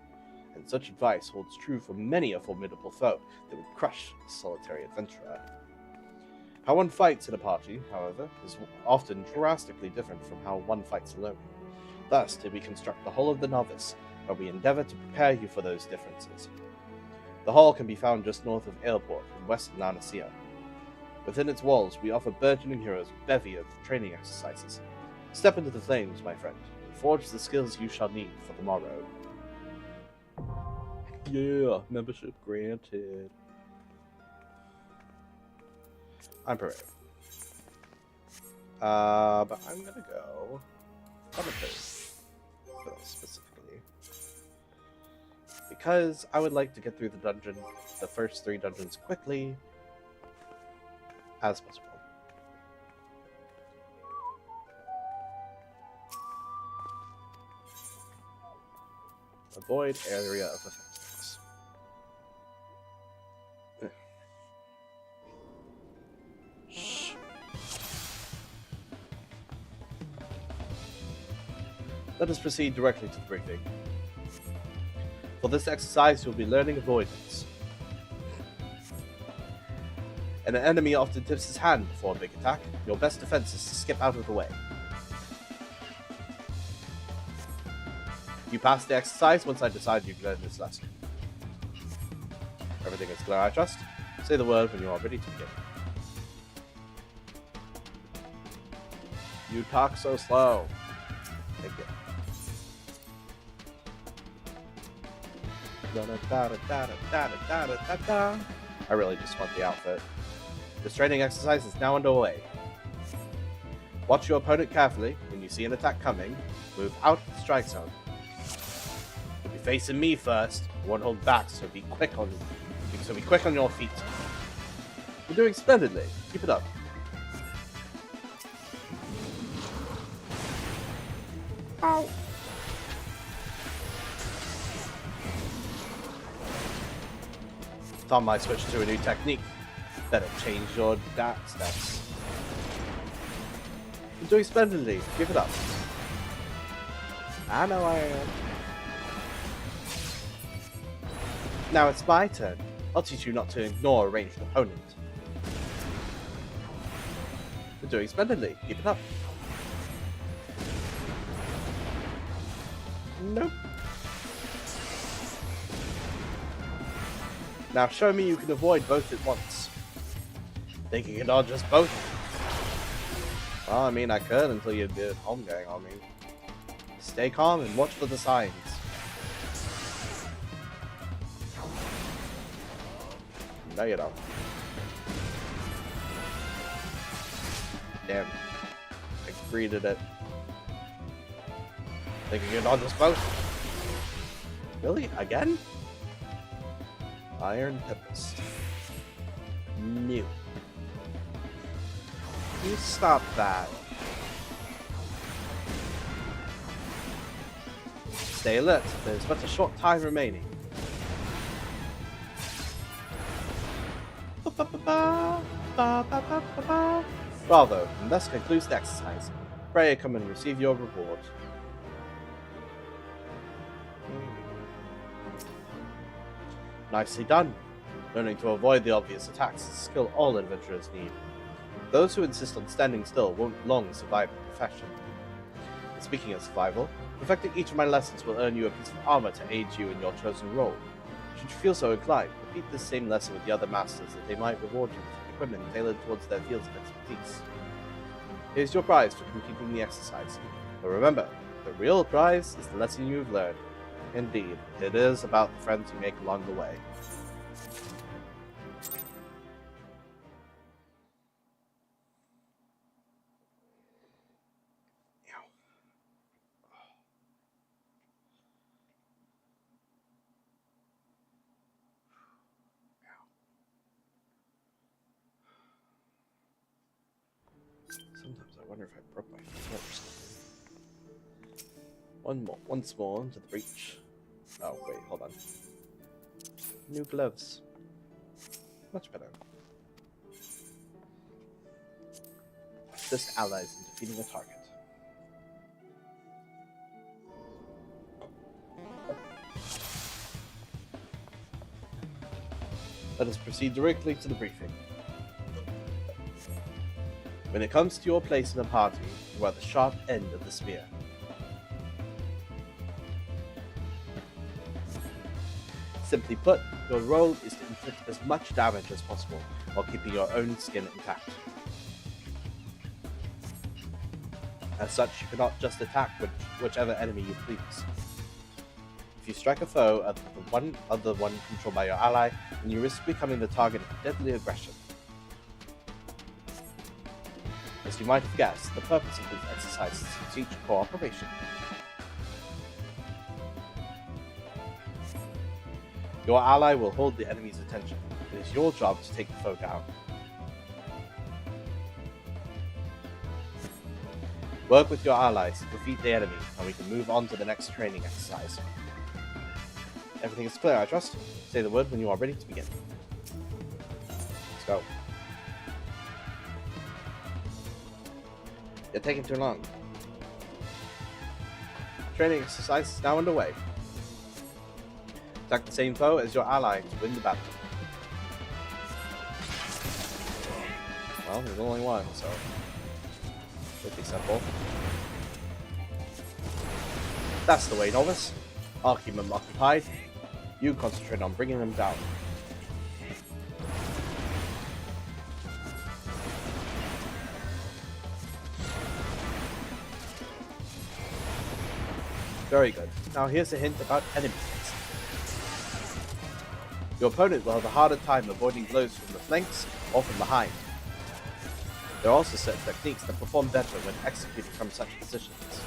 And such advice holds true for many a formidable foe that would crush a solitary adventurer. How one fights in a party, however, is often drastically different from how one fights alone. Thus did we construct the Hall of the Novice, where we endeavor to prepare you for those differences. The hall can be found just north of Airport in Western La Noscea. Within its walls, we offer burgeoning heroes a bevy of training exercises. Step into the flames, my friend, and forge the skills you shall need for the morrow. Yeah, membership granted. I'm prepared. But I'm gonna go specifically because I would like to get through the first 3 dungeons quickly as possible. Avoid area of effectiveness. Shh. Let us proceed directly to the briefing. For this exercise, you'll be learning avoidance. An enemy often tips his hand before a big attack. Your best defense is to skip out of the way. You pass the exercise once I decide you've learned this lesson. Everything is clear, I trust. Say the word when you are ready to begin. You talk so slow. Thank you. I really just want the outfit. This training exercise is now underway. Watch your opponent carefully. When you see an attack coming, move out of the strike zone. You'll be facing me first. You won't hold back, so be quick on your feet. You're doing splendidly. Keep it up. Ow. Tom might switch to a new technique. Better change your stats. You're doing splendidly. Give it up. I know I am. Now it's my turn. I'll teach you not to ignore a ranged opponent. You're doing splendidly. Keep it up. Nope. Now show me you can avoid both at once. Think you can dodge us both? Well, I mean, I could until you get home gang on me. Stay calm and watch for the signs. No, you don't. Damn. I greeted it. Think you can dodge us both? Really? Again? Iron Tempest. New. You stop that. Stay alert. There's but a short time remaining. Bravo, and thus concludes the exercise. Pray come and receive your reward. Nicely done. Learning to avoid the obvious attacks is a skill all adventurers need. Those who insist on standing still won't long survive the profession. And speaking of survival, perfecting each of my lessons will earn you a piece of armor to aid you in your chosen role. Should you feel so inclined, repeat this same lesson with the other masters that they might reward you with equipment tailored towards their fields of expertise. Here's your prize for completing the exercise. But remember, the real prize is the lesson you've learned. Indeed, it is about the friends you make along the way. Sometimes I wonder if I broke my foot or something. Once more into the breach. Oh, wait, hold on. New gloves. Much better. Assist allies in defeating a target. Let us proceed directly to the briefing. When it comes to your place in a party, you are the sharp end of the spear. Simply put, your role is to inflict as much damage as possible while keeping your own skin intact. As such, you cannot just attack whichever enemy you please. If you strike a foe other one controlled by your ally, then you risk becoming the target of deadly aggression. As you might have guessed, the purpose of this exercise is to teach cooperation. Your ally will hold the enemy's attention. It is your job to take the foe down. Work with your allies to defeat the enemy, and we can move on to the next training exercise. Everything is clear, I trust? Say the word when you are ready to begin. Let's go. You're taking too long. Training exercise is now underway. Attack the same foe as your ally to win the battle. Well, there's only one, so it'll be simple. That's the way, novice. I'll keep them occupied. You concentrate on bringing them down. Very good. Now here's a hint about enemy hits. Your opponent will have a harder time avoiding blows from the flanks or from behind. There are also certain techniques that perform better when executed from such positions.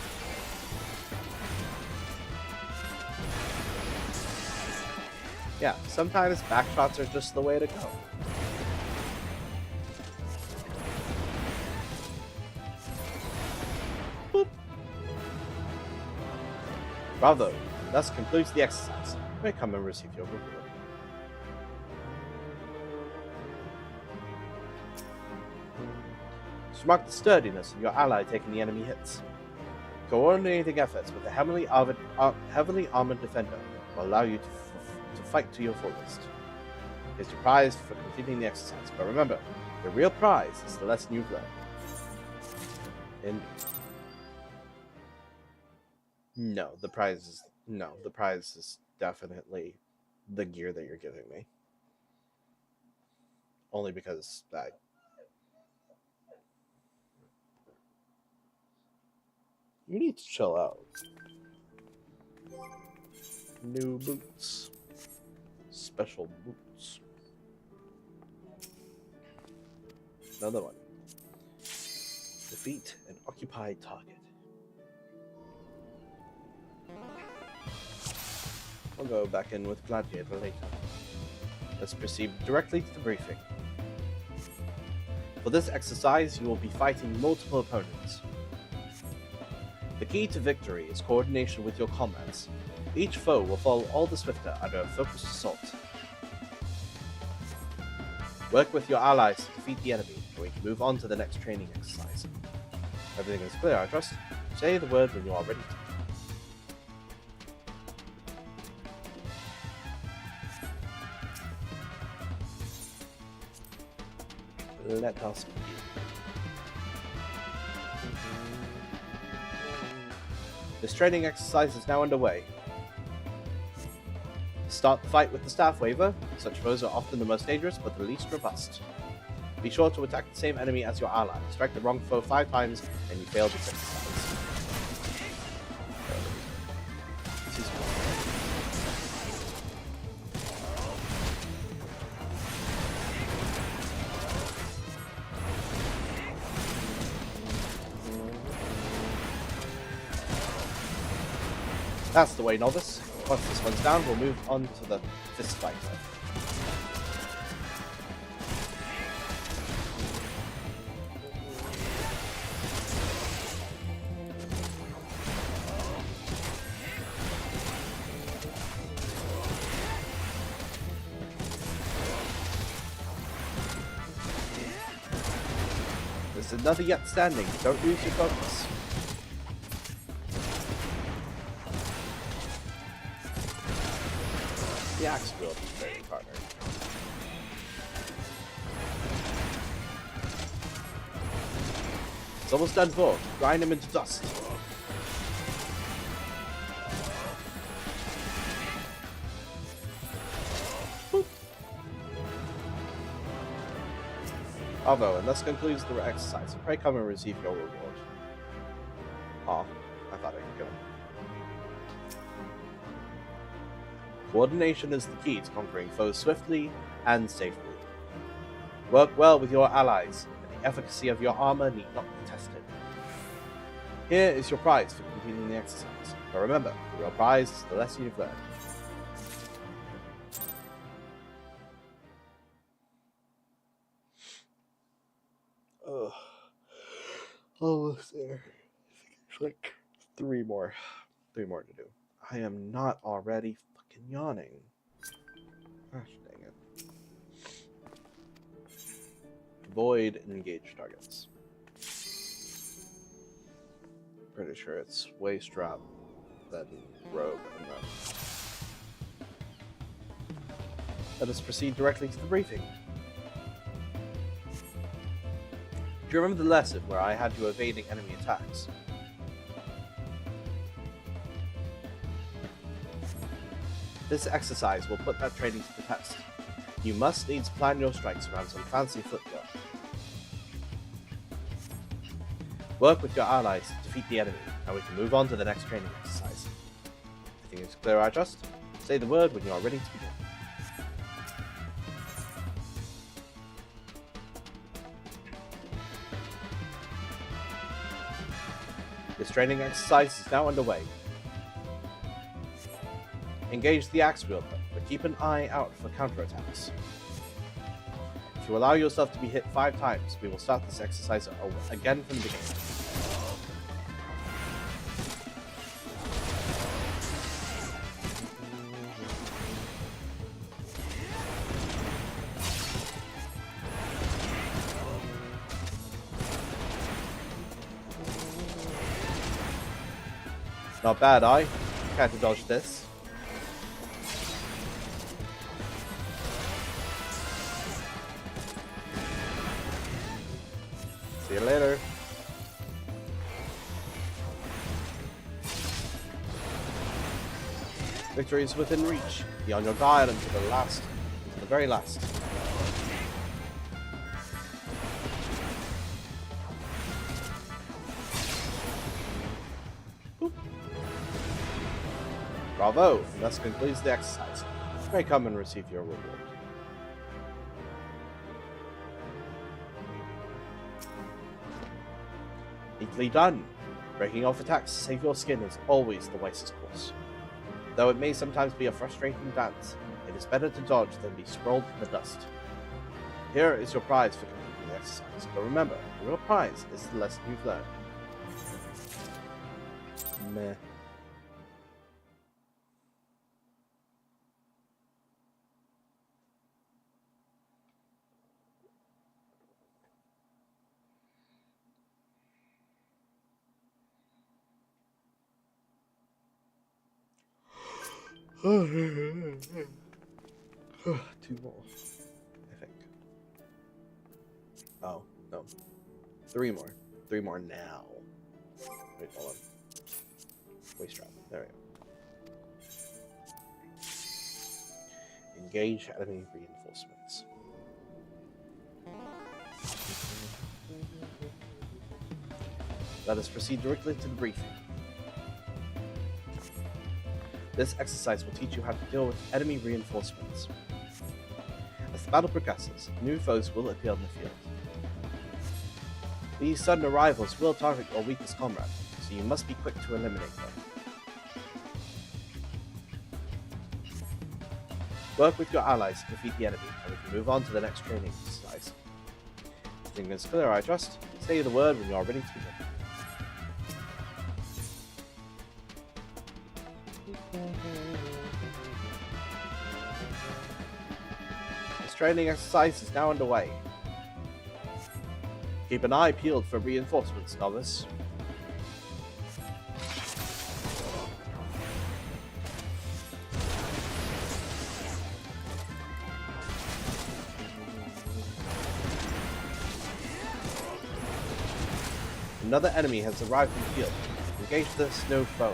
Yeah, sometimes backshots are just the way to go. Boop. Bravo, thus concludes the exercise. You may come and receive your reward. To mark the sturdiness of your ally taking the enemy hits. Coordinating efforts with a heavily armored defender will allow you to fight to your fullest. Here's your prize for completing the exercise, but remember, the real prize is the lesson you've learned. Indeed. No, the prize is definitely the gear that you're giving me. Only because you need to chill out. New boots. Special boots. Another one. Defeat an occupied target. I'll go back in with Gladiator later. Let's proceed directly to the briefing. For this exercise, you will be fighting multiple opponents. The key to victory is coordination with your comrades. Each foe will fall all the swifter under a focused assault. Work with your allies to defeat the enemy, and we can move on to the next training exercise. Everything is clear, I trust? Say the word when you are ready to. Let us begin. This training exercise is now underway. Start the fight with the staff waver. Such foes are often the most dangerous but the least robust. Be sure to attack the same enemy as your ally. Strike the wrong foe 5 times and you fail this exercise. That's the way, novice. Once this one's down, we'll move on to the fist fighter. There's another yet standing. Don't lose your focus. The axe wield is very partner. It's almost done for. Grind him into dust. Boop. Bravo, and thus concludes the exercise. Pray come and receive your reward. Ah, I thought I could go. Coordination is the key to conquering foes swiftly and safely. Work well with your allies, and the efficacy of your armor need not be tested. Here is your prize for completing the exercise. But remember, the real prize is the lesson you've learned. Oh, almost there. It's like three more to do. I am not already fucking yawning. Gosh dang it. Avoid and engage targets. Pretty sure it's waist drop, then robe, and then. Let us proceed directly to the briefing. Do you remember the lesson where I had you evading enemy attacks? This exercise will put that training to the test. You must needs plan your strikes around some fancy footwork. Work with your allies to defeat the enemy, and we can move on to the next training exercise. Everything is clear, I trust? Say the word when you are ready to begin. This training exercise is now underway. Engage the axe wielder, but keep an eye out for counterattacks. If you allow yourself to be hit 5 times, we will start this exercise again from the beginning. Not bad, I can't dodge this. See you later. Victory is within reach. Be on your guard until the very last. Boop. Bravo! And thus concludes the exercise. You may come and receive your reward. Neatly done. Breaking off attacks to save your skin is always the wisest course. Though it may sometimes be a frustrating dance, it is better to dodge than be sprawled in the dust. Here is your prize for completing the exercise, but remember, the real prize is the lesson you've learned. Meh. Two more, I think. Oh, no. Three more. Three more now. Wait, hold on. Waist trap. There we go. Engage enemy reinforcements. Let us proceed directly to the briefing. This exercise will teach you how to deal with enemy reinforcements. As the battle progresses, new foes will appear on the field. These sudden arrivals will target your weakest comrade, so you must be quick to eliminate them. Work with your allies to defeat the enemy, and we can move on to the next training exercise. Everything is clear, I trust. Say the word when you are ready to begin. This training exercise is now underway. Keep an eye peeled for reinforcements, novice. Another enemy has arrived in the field. Engage the snow foe.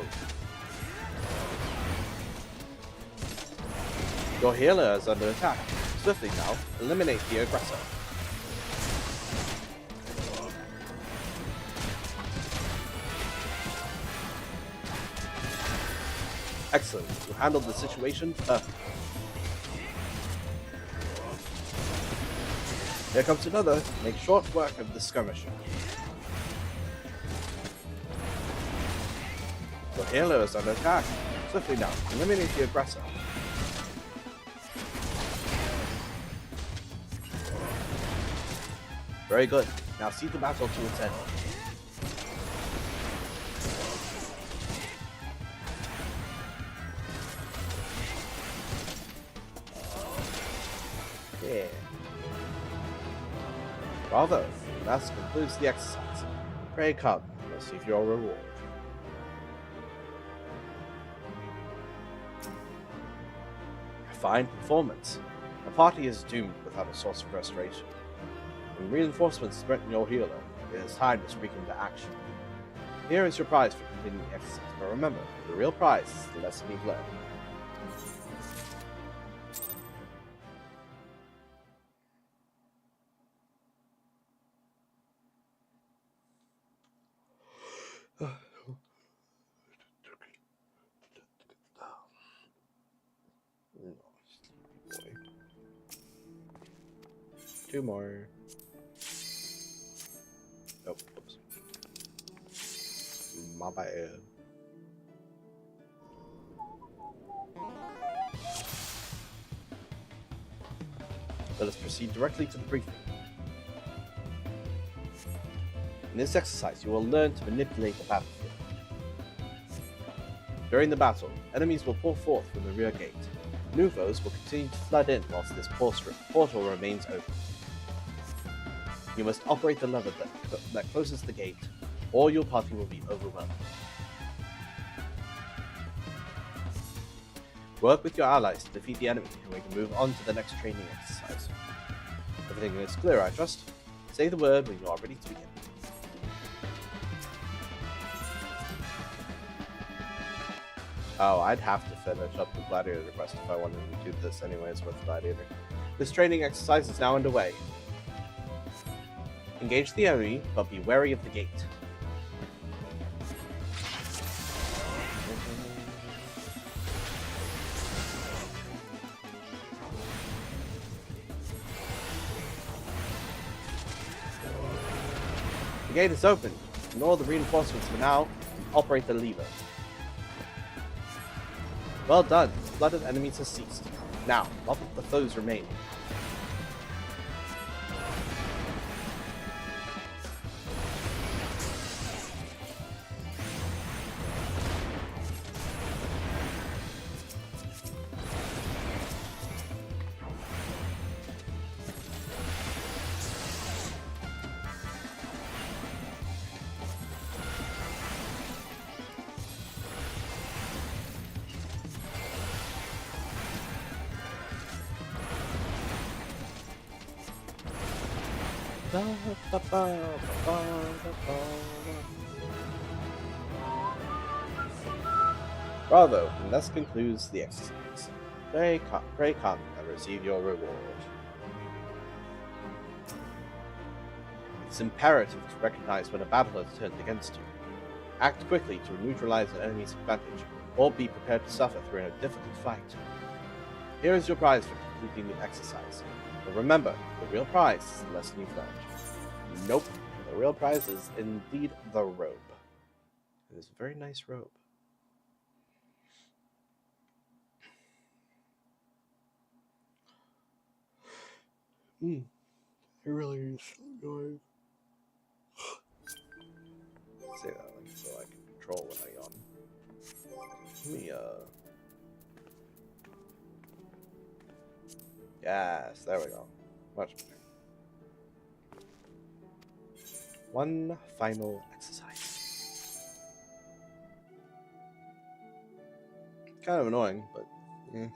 Your healer is under attack. Swiftly now, eliminate the aggressor. Excellent, you handled the situation perfectly. Here comes another. Make short work of the skirmisher. Your healer is under attack. Swiftly now, eliminate the aggressor. Very good. Now see the battle to its end. Yeah. Bravo. That concludes the exercise. Pray come and receive your reward. Fine performance. A party is doomed without a source of restoration. When reinforcements threaten your healer, it is time to spring into action. Here is your prize for completing the exercise, but remember, the real prize is the lesson you've learned. Two more. Oh, oops. My bad. Let us proceed directly to the briefing. In this exercise, you will learn to manipulate the battlefield. During the battle, enemies will pour forth from the rear gate. New foes will continue to flood in whilst this portal remains open. You must operate the lever that closes the gate, or your party will be overwhelmed. Work with your allies to defeat the enemy, and we can move on to the next training exercise. Everything is clear, I trust. Say the word when you are ready to begin. Oh, I'd have to finish up the gladiator quest if I wanted to do this anyways with gladiator. This training exercise is now underway. Engage the enemy, but be wary of the gate. The gate is open. Ignore the reinforcements for now and operate the lever. Well done. The flood of enemies has ceased. Now, what of the foes remain? Bravo, and thus concludes the exercise. Pray come and receive your reward. It's imperative to recognize when a battle has turned against you. Act quickly to neutralize an enemy's advantage, or be prepared to suffer through a difficult fight. Here is your prize for completing the exercise. But remember, the real prize is the lesson you've learned. Nope, the real prize is indeed the robe. It is a very nice robe. It really is annoying. Say that so I can control when I yawn. Let me, Yes, there we go. Much better. One final exercise. Kind of annoying, but yeah.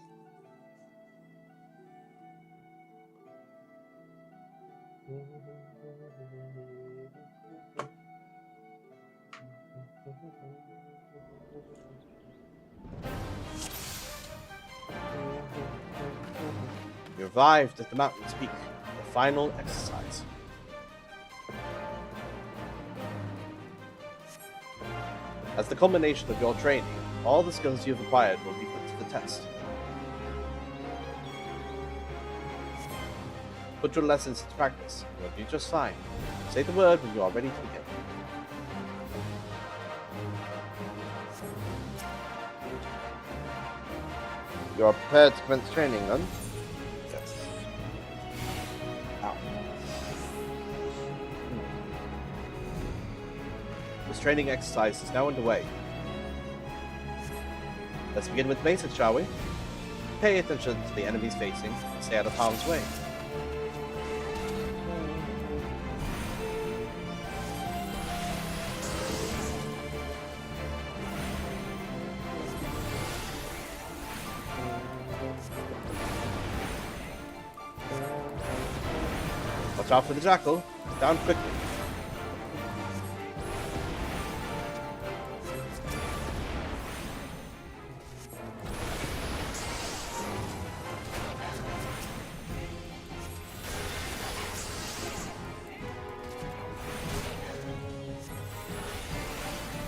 You arrived at the mountain's peak, the final exercise. As the culmination of your training, all the skills you have acquired will be put to the test. Put your lessons into practice, and you'll do just fine. Say the word when you are ready to begin. You are prepared to commence training, then? Yes. Ow. This training exercise is now underway. Let's begin with basics, shall we? Pay attention to the enemies facing and stay out of harm's way. Watch out for the jackal. Down quickly.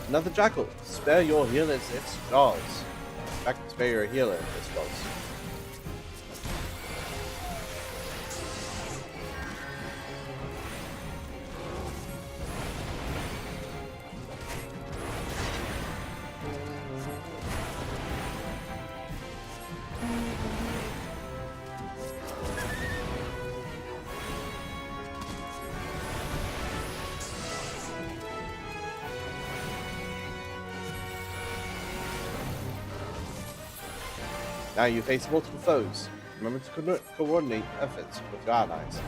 Another jackal. Spare your healers its jaws. In fact, spare your healer its jaws. Now you face multiple foes. Remember to coordinate efforts with your allies.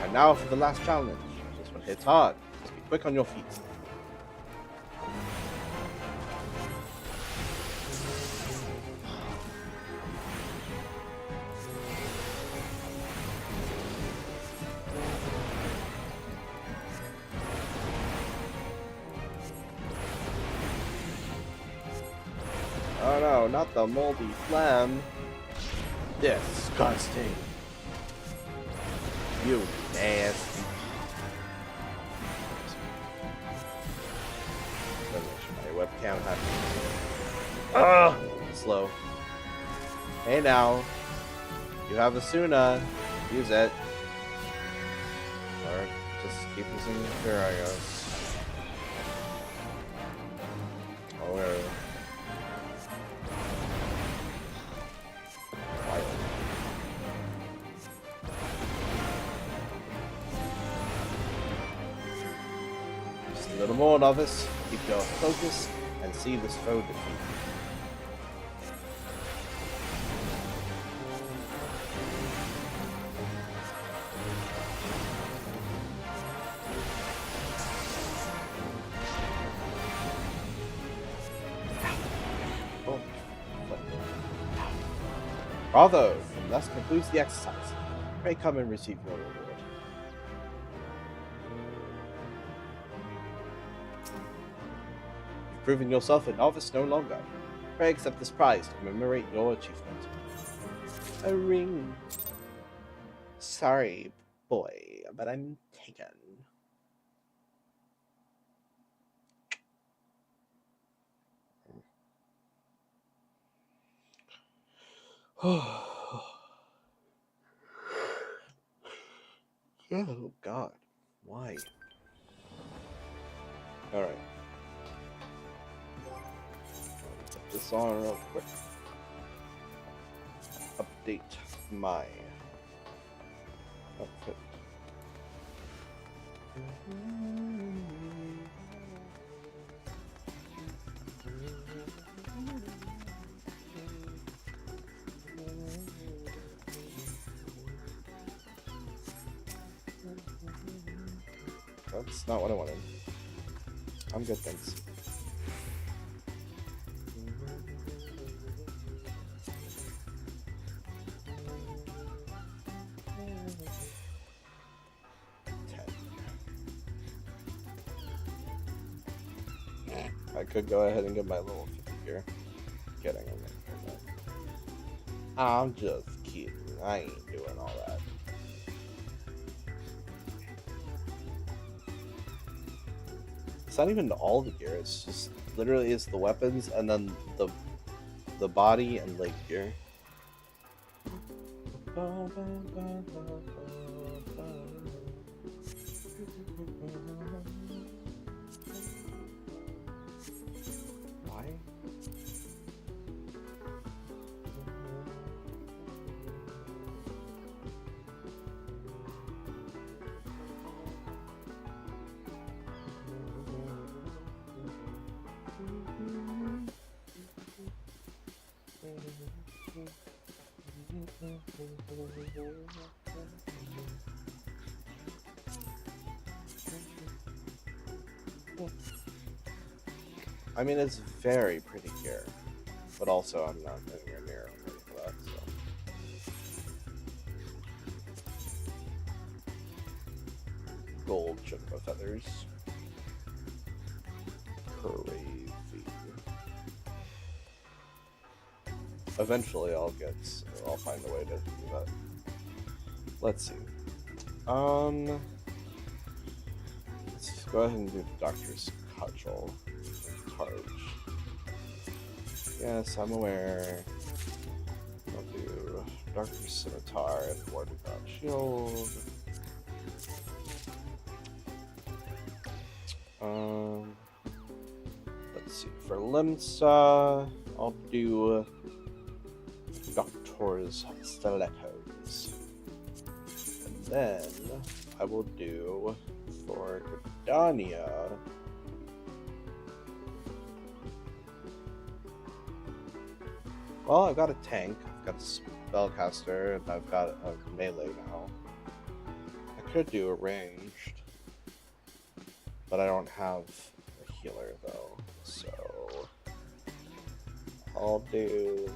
And now for the last challenge. This one hits hard. Just be quick on your feet. Oh no, not the moldy phlegm. Disgusting. You nasty. My webcam slow. Hey now. You have a Suna. Use it. Or just keep using it here, I guess. Oh, where? Just a little more, novice. Keep your focus and see this foe defeat. Bravo! And thus concludes the exercise. Pray come and receive your reward. You've proven yourself a novice no longer. Pray accept this prize to commemorate your achievement. A ring. Sorry, boy, but I'm taken. Oh God, why? Alright. Put this on real quick. Update my outfit. That's not what I wanted. I'm good, thanks. I could go ahead and get my level 50 here. Kidding, I'm just kidding. I ain't doing all that. It's not even all the gear, it's just literally is the weapons and then the body and leg gear. Why? I mean, it's very pretty gear, but also I'm not anywhere near ready for that, so. Gold chukka feathers. Crazy. Eventually I'll find a way to do that. Let's see. Let's go ahead and do the Doctor's Cudgel. Charge. Yes, I'm aware. I'll do Doctor's Scimitar and Ward of God Shield. Let's see. For Limsa, I'll do Doctor's Stilettos. And then I will do for Gridania. Well, I've got a tank, I've got a spellcaster, and I've got a melee now. I could do a ranged, but I don't have a healer though, so I'll do.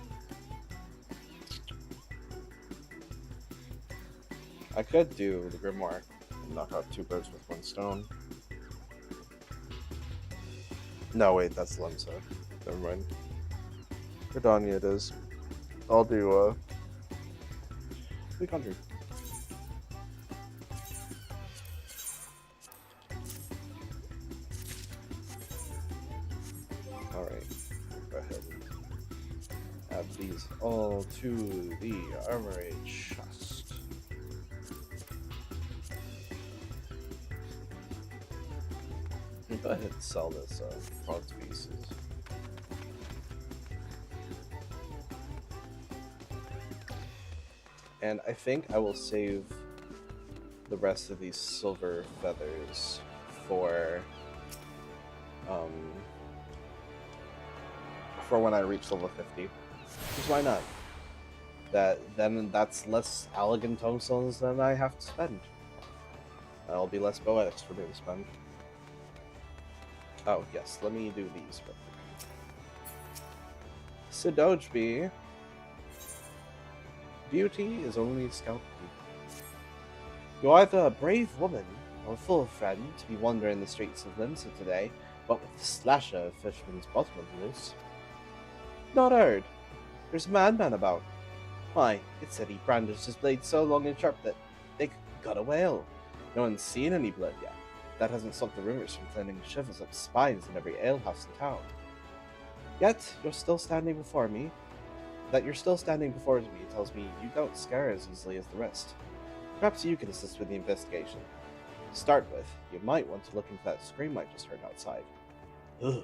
I could do the Grimoire and knock out 2 birds with 1 stone. No, wait, that's Limsa. Never mind. Gridania it is. I'll do, 300. Alright, go ahead and add these all to the armory chest. Go ahead and sell this bronze pieces. And I think I will save the rest of these silver feathers for when I reach level 50. Because why not? That's less elegant tomestones than I have to spend. That'll be less poetics for me to spend. Oh yes, let me do these real quick. Sidojbi. Beauty is only scalp deep. You're either a brave woman or a fool friend to be wandering the streets of Limsa today, but with the slasher of Fishman's bottom of the loose. Not heard. There's a madman about. Why, it said he brandished his blade so long and sharp that they got a whale. No one's seen any blood yet. That hasn't stopped the rumors from sending shivers up spines in every alehouse in town. Yet, you're still standing before me. That you're still standing before me tells me you don't scare as easily as the rest. Perhaps you can assist with the investigation. To start with, you might want to look into that scream I just heard outside. Ugh.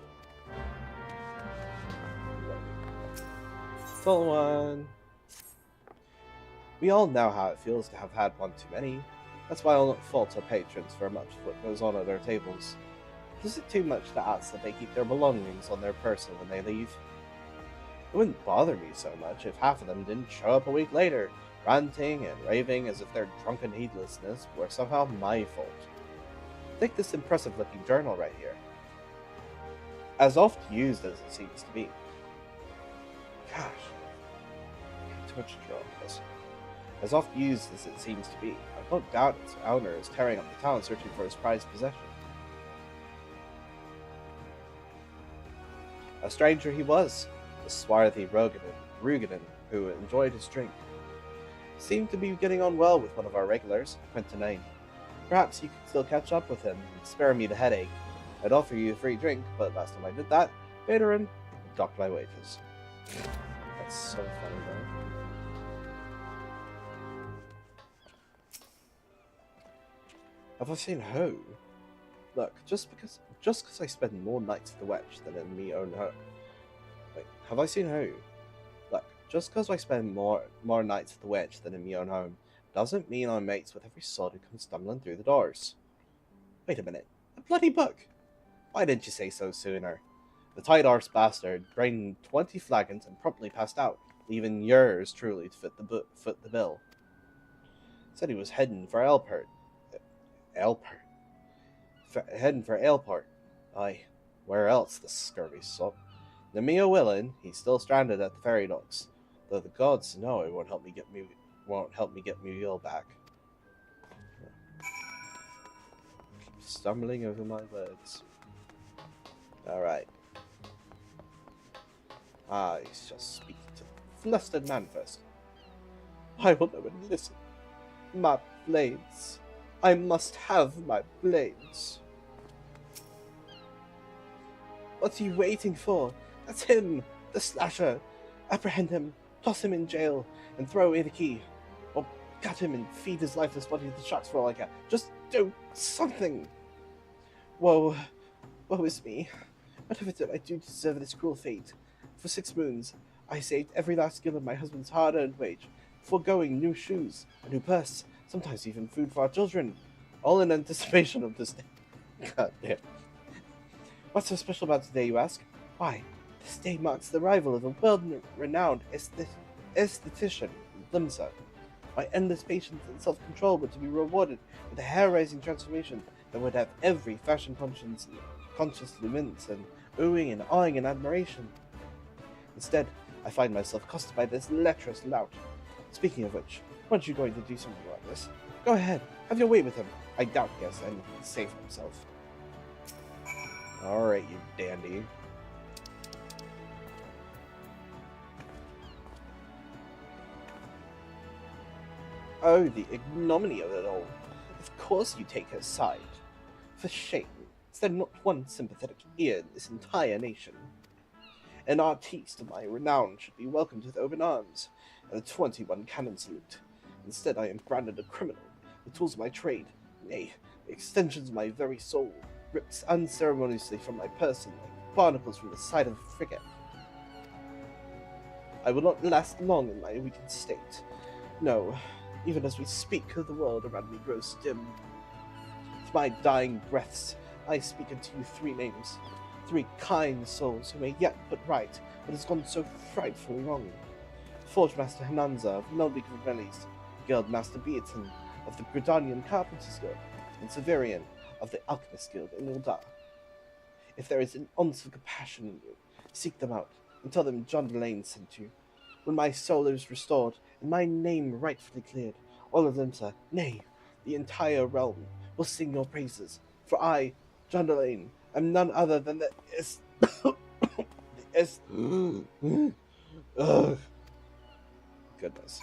Full one. We all know how it feels to have had one too many. That's why I'll not fault our patrons for much of what goes on at their tables. Is it too much to ask that they keep their belongings on their person when they leave? It wouldn't bother me so much if half of them didn't show up a week later, ranting and raving as if their drunken heedlessness were somehow my fault. Take this impressive-looking journal right here. As oft used as it seems to be. Gosh, too much to draw on this. As oft used as it seems to be, I don't doubt its owner is tearing up the town searching for his prized possession. A stranger he was, the swarthy Rugadin, who enjoyed his drink. Seemed to be getting on well with one of our regulars, Quintanine. Perhaps you could still catch up with him and spare me the headache. I'd offer you a free drink, but last time I did that, Veteran docked my wages. That's so funny though. Have I seen who? Look, just because I spend more nights at the Wedge than in me own home. Wait, have I seen who? Look, just because I spend more nights at the Wedge than in me own home, doesn't mean I'm mates with every sod who comes stumbling through the doors. Wait a minute, a bloody book! Why didn't you say so sooner? The tight-arse bastard drained 20 flagons and promptly passed out, leaving yours truly to foot the bill. Said he was heading for Elport. Heading for Aleport. Aye, where else, the scurvy sot? The Mio Willin, he's still stranded at the ferry docks, though the gods know it won't help me get Muriel back. Keep stumbling over my words. Alright. I shall speak to the flustered man first. I will know and listen. My blades. I must have my blades. What are you waiting for? That's him, the slasher. Apprehend him, toss him in jail, and throw away the key. Or cut him and feed his lifeless body to the sharks for all I care. Just do something. Woe is me. Whatever did I do to deserve this cruel fate? For 6 moons, I saved every last gill of my husband's hard-earned wage, foregoing new shoes, a new purse, sometimes even food for our children, all in anticipation of this day. God damn. What's so special about today, you ask? Why, this day marks the arrival of a world-renowned aesthetician, Limsa. My endless patience and self-control were to be rewarded with a hair-raising transformation that would have every fashion-conscious Limsa oohing and awing in admiration. Instead, I find myself accosted by this lecherous lout. Speaking of which, aren't you going to do something like this? Go ahead, have your way with him. I doubt he has anything to say for himself. Alright, you dandy. Oh, the ignominy of it all. Of course you take her side. For shame, is there not one sympathetic ear in this entire nation? An artiste of my renown should be welcomed with open arms, and a 21 cannon salute. Instead, I am branded a criminal. The tools of my trade, nay, the extensions of my very soul, ripped unceremoniously from my person like barnacles from the side of a frigate. I will not last long in my weakened state. No, even as we speak, the world around me grows dim. With my dying breaths, I speak unto you three names, three kind souls who may yet put right what has gone so frightfully wrong. Forge Master Hananza of Melby Gravellis, Guild Master Beaton of the Gridanian Carpenters Guild, and Severian of the Alchemist Guild in Ulda. If there is an ounce of compassion in you, seek them out and tell them John Delane sent you. When my soul is restored and my name rightfully cleared, all of Limsa, nay, the entire realm, will sing your praises. For I, John Delane, am none other than the Ugh. Goodness.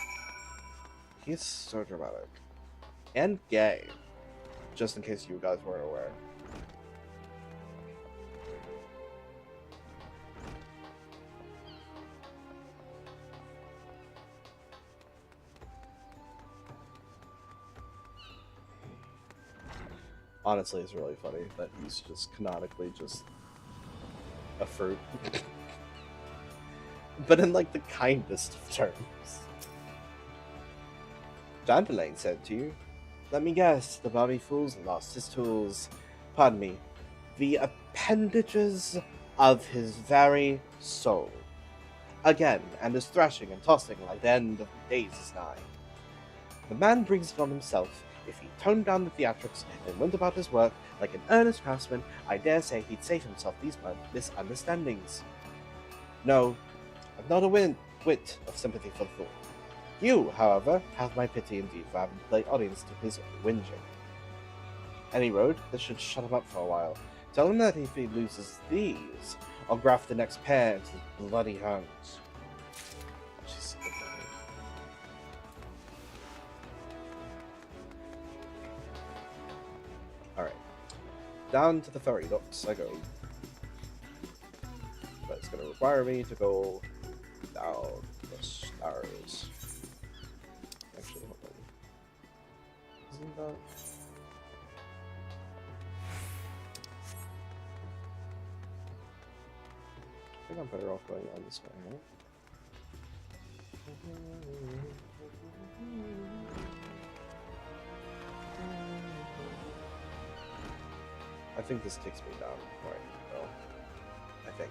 He's so dramatic. And gay. Just in case you guys weren't aware. Honestly, it's really funny that he's just canonically just a fruit. But in, like, the kindest of terms. John Delane said to you, let me guess, the Bobby Fool's lost his tools. Pardon me, the appendages of his very soul. Again, and is thrashing and tossing like the end of the days is nigh. The man brings it on himself. If he toned down the theatrics and went about his work like an earnest craftsman, I dare say he'd save himself these misunderstandings. No, I've not a whit of sympathy for the fool. You, however, have my pity indeed for having to play audience to his whinging. Any road, this should shut him up for a while. Tell him that if he loses these, I'll graft the next pair into his bloody hands. Jeez. Alright. Down to the ferry docks I go. But it's going to require me to go down the stairs. Actually, hold on. Isn't that... I think I'm better off going on this way, right? I think this takes me down where I need to go. I think.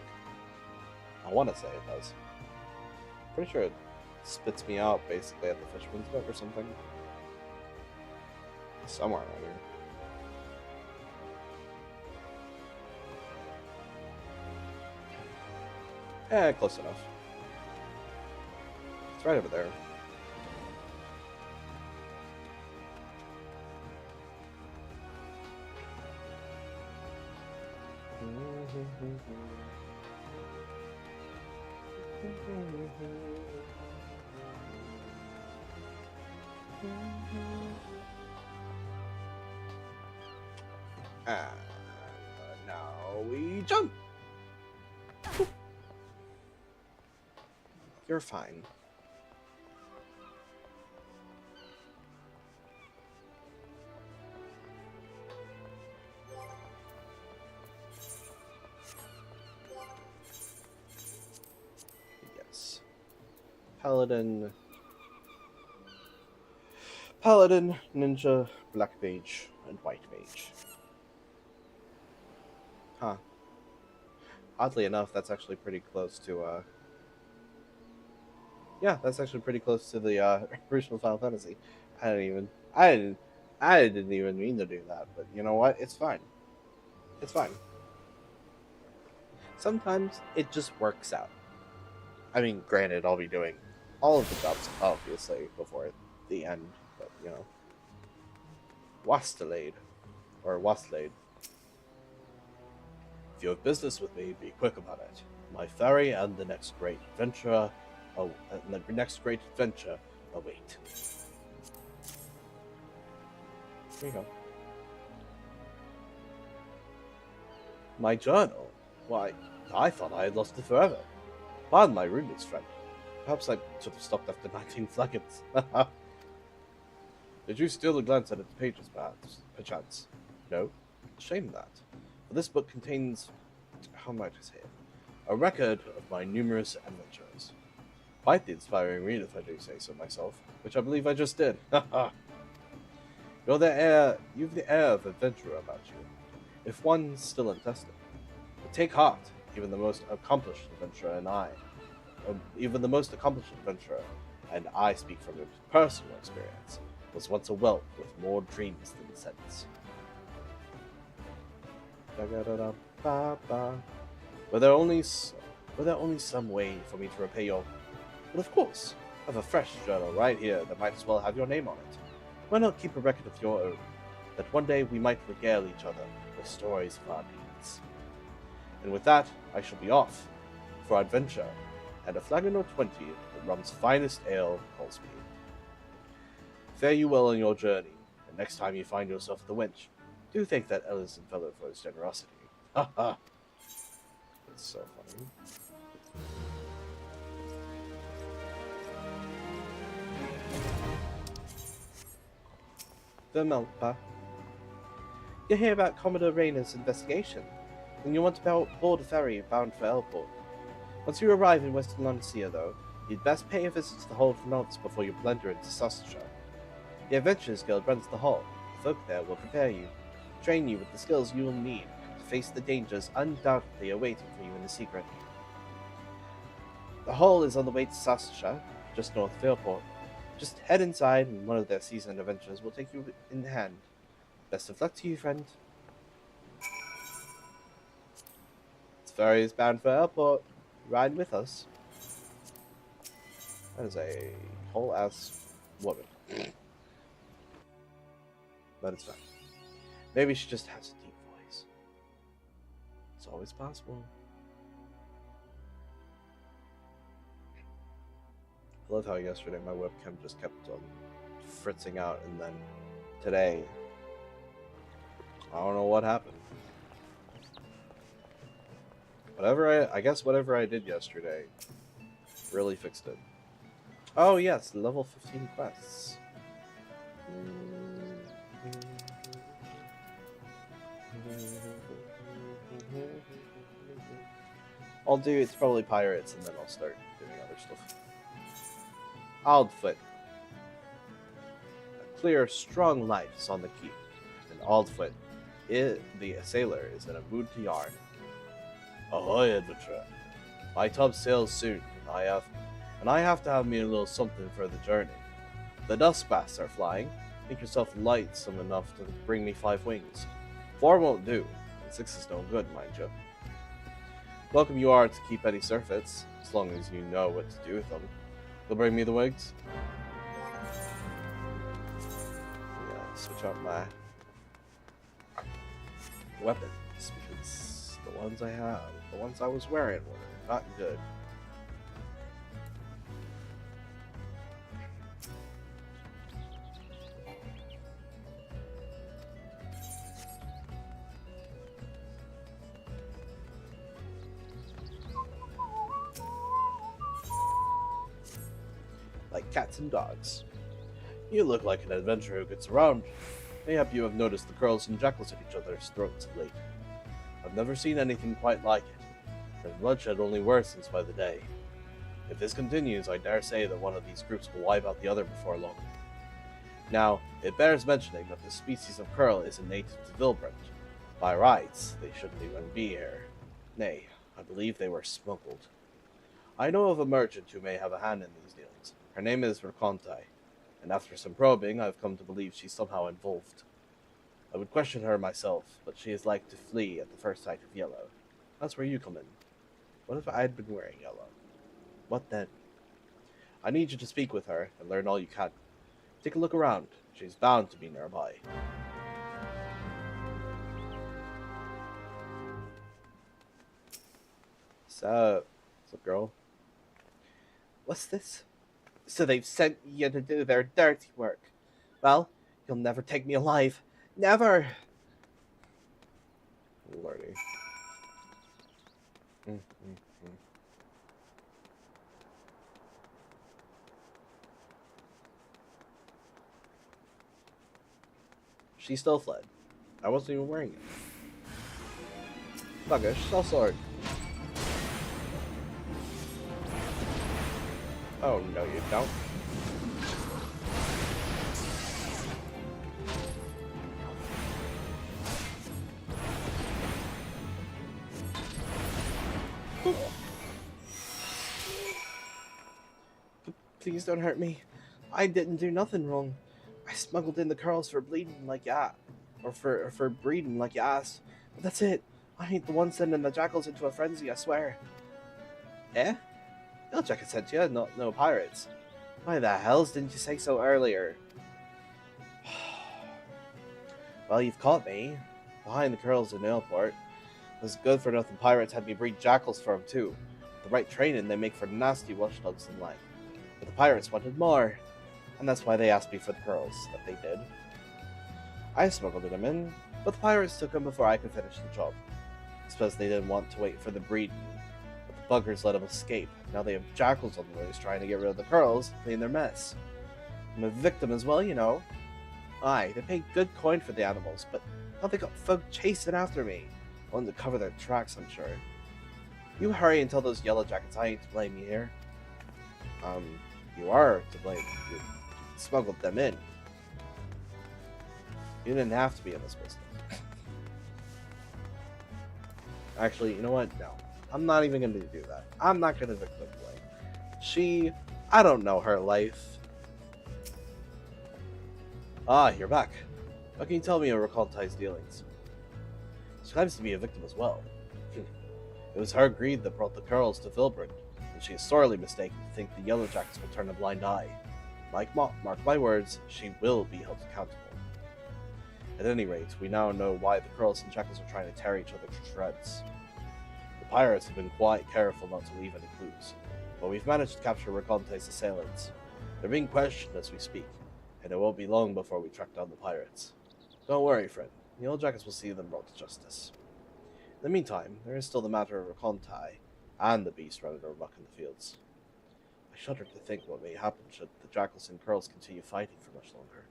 I want to say it does. Pretty sure it spits me out basically at the Fisherman's Boat or something. Somewhere around here. Close enough. It's right over there. And now we jump. You're fine. Yes. Paladin, Ninja, Black Mage, and White Mage. Huh. Oddly enough, that's actually pretty close to, Yeah, that's actually pretty close to the original Final Fantasy. I didn't even, I didn't, I didn't even mean to do that, but you know what? It's fine. It's fine. Sometimes it just works out. I mean, granted, I'll be doing all of the jobs, obviously, before the end, but you know. Wastelade. Or Wastlade. If you have business with me, be quick about it. My ferry and the next great adventure, await. There you go. My journal? Why, I thought I had lost it forever. Pardon my rudeness, friend. Perhaps I should have stopped after 19 flagons. Did you steal a glance at its pages, perchance? No? Shame that. For this book contains, how might I say it, a record of my numerous adventures. Quite the inspiring read, if I do say so myself, which I believe I just did. You've the air of adventurer about you, if one still untested. But take heart, even the most accomplished adventurer, and I speak from personal experience, was once a whelp with more dreams than sense. Were there only some way for me to repay your... But of course, I have a fresh journal right here that might as well have your name on it. Why not keep a record of your own, that one day we might regale each other with stories of our deeds. And with that, I shall be off, for adventure, and a flagon or 20 that rum's finest ale calls me. Fare you well on your journey, and next time you find yourself at the Wench, do thank that Ellison fellow for his generosity. Ha ha! It's so funny. The Melpa. You hear about Commodore Rayner's investigation, and you want to board a ferry bound for Elport. Once you arrive in Western La Noscea, though, you'd best pay a visit to the Hall of Nods before you blunder into Sastasha. The Adventurers Guild runs the hall. The folk there will prepare you, train you with the skills you will need to face the dangers undoubtedly awaiting for you in the secret. The hall is on the way to Sastasha, just north of Elport. Just head inside, and one of their seasoned adventurers will take you in hand. Best of luck to you, friend. This ferry is bound for Elport. Ride with us. That is a whole-ass woman. But it's fine. Maybe she just has a deep voice. It's always possible. I love how yesterday my webcam just kept on fritzing out, and then today, I don't know what happened. I guess whatever I did yesterday really fixed it. Oh yes, level 15 quests. I'll do, it's probably pirates, and then I'll start doing other stuff. Aldfoot. A clear, strong light is on the keep, and Aldfoot, the sailor, is in a mood to yarn. Ahoy, adventurer! My tub sails soon, and I have to have me a little something for the journey. The dust baths are flying. Make yourself lightsome enough to bring me 5 wings. 4 won't do, and 6 is no good, mind you. Welcome you are to keep any surfeits, as long as you know what to do with them. You'll bring me the wigs? Yeah, switch out my weapons, because the ones I was wearing were not good. Like cats and dogs. You look like an adventurer who gets around. Mayhap you have noticed the curls and jackals at each other's throats of late. I've never seen anything quite like it, and bloodshed only worsens by the day. If this continues, I dare say that one of these groups will wipe out the other before long. Now, it bears mentioning that this species of curl is a native to Vilbrand. By rights, they shouldn't even be here. Nay, I believe they were smuggled. I know of a merchant who may have a hand in these dealings. Her name is Racontai, and after some probing, I've come to believe she's somehow involved. I would question her myself, but she is like to flee at the first sight of yellow. That's where you come in. What if I had been wearing yellow? What then? I need you to speak with her and learn all you can. Take a look around. She's bound to be nearby. So, what's up, girl? What's this? So they've sent you to do their dirty work. Well, you'll never take me alive. Never! Lordy. She still fled. I wasn't even wearing it. Buggish, sell sword. Oh, no you don't. Please don't hurt me. I didn't do nothing wrong. I smuggled in the curls for bleeding like ya, or for breeding like ya asked. But that's it. I ain't the one sending the jackals into a frenzy, I swear. Eh? Yellow Jacket sent you, not no pirates. Why the hells didn't you say so earlier? Well, you've caught me. Behind the curls in Ailport. Those good-for-nothing pirates had me breed jackals for them, too. With the right training, they make for nasty watchdogs and like. But the pirates wanted more. And that's why they asked me for the pearls, that they did. I smuggled them in, but the pirates took them before I could finish the job. I suppose they didn't want to wait for the breeding, but the buggers let them escape. Now they have jackals on the loose trying to get rid of the pearls, clean their mess. I'm a victim as well, you know. Aye, they paid good coin for the animals, but now they got folk chasing after me, wanting to cover their tracks, I'm sure. You hurry and tell those yellow jackets I ain't to blame you here. You are to blame. You smuggled them in. You didn't have to be in this business. Actually, you know what? No. I'm not even going to do that. I'm not going to victim blame. I don't know her life. Ah, you're back. What can you tell me of Racontai's dealings? She claims to be a victim as well. It was her greed that brought the curls to Vilbrin, and she is sorely mistaken to think the Yellow Jackets will turn a blind eye. Mark my words, she will be held accountable. At any rate, we now know why the Curls and Jackals are trying to tear each other to shreds. The pirates have been quite careful not to leave any clues, but we've managed to capture Racontai's assailants. They're being questioned as we speak, and it won't be long before we track down the pirates. Don't worry, friend. The Yellow Jackets will see them brought to justice. In the meantime, there is still the matter of Racontai and the beast running amok in the fields. I shudder to think what may happen should the Jackals and Curls continue fighting for much longer.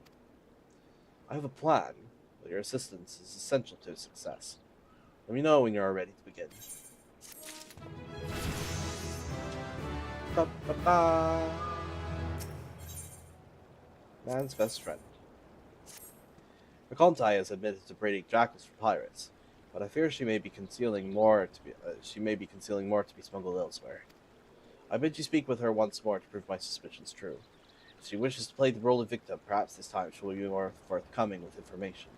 I have a plan, but your assistance is essential to success. Let me know when you are ready to begin. Ba-ba-ba. Man's best friend. Racontai has admitted to breeding jackals for pirates, but I fear she may be concealing more to be smuggled elsewhere. I bid you speak with her once more to prove my suspicions true. If she wishes to play the role of victim, perhaps this time she will be more forthcoming with information.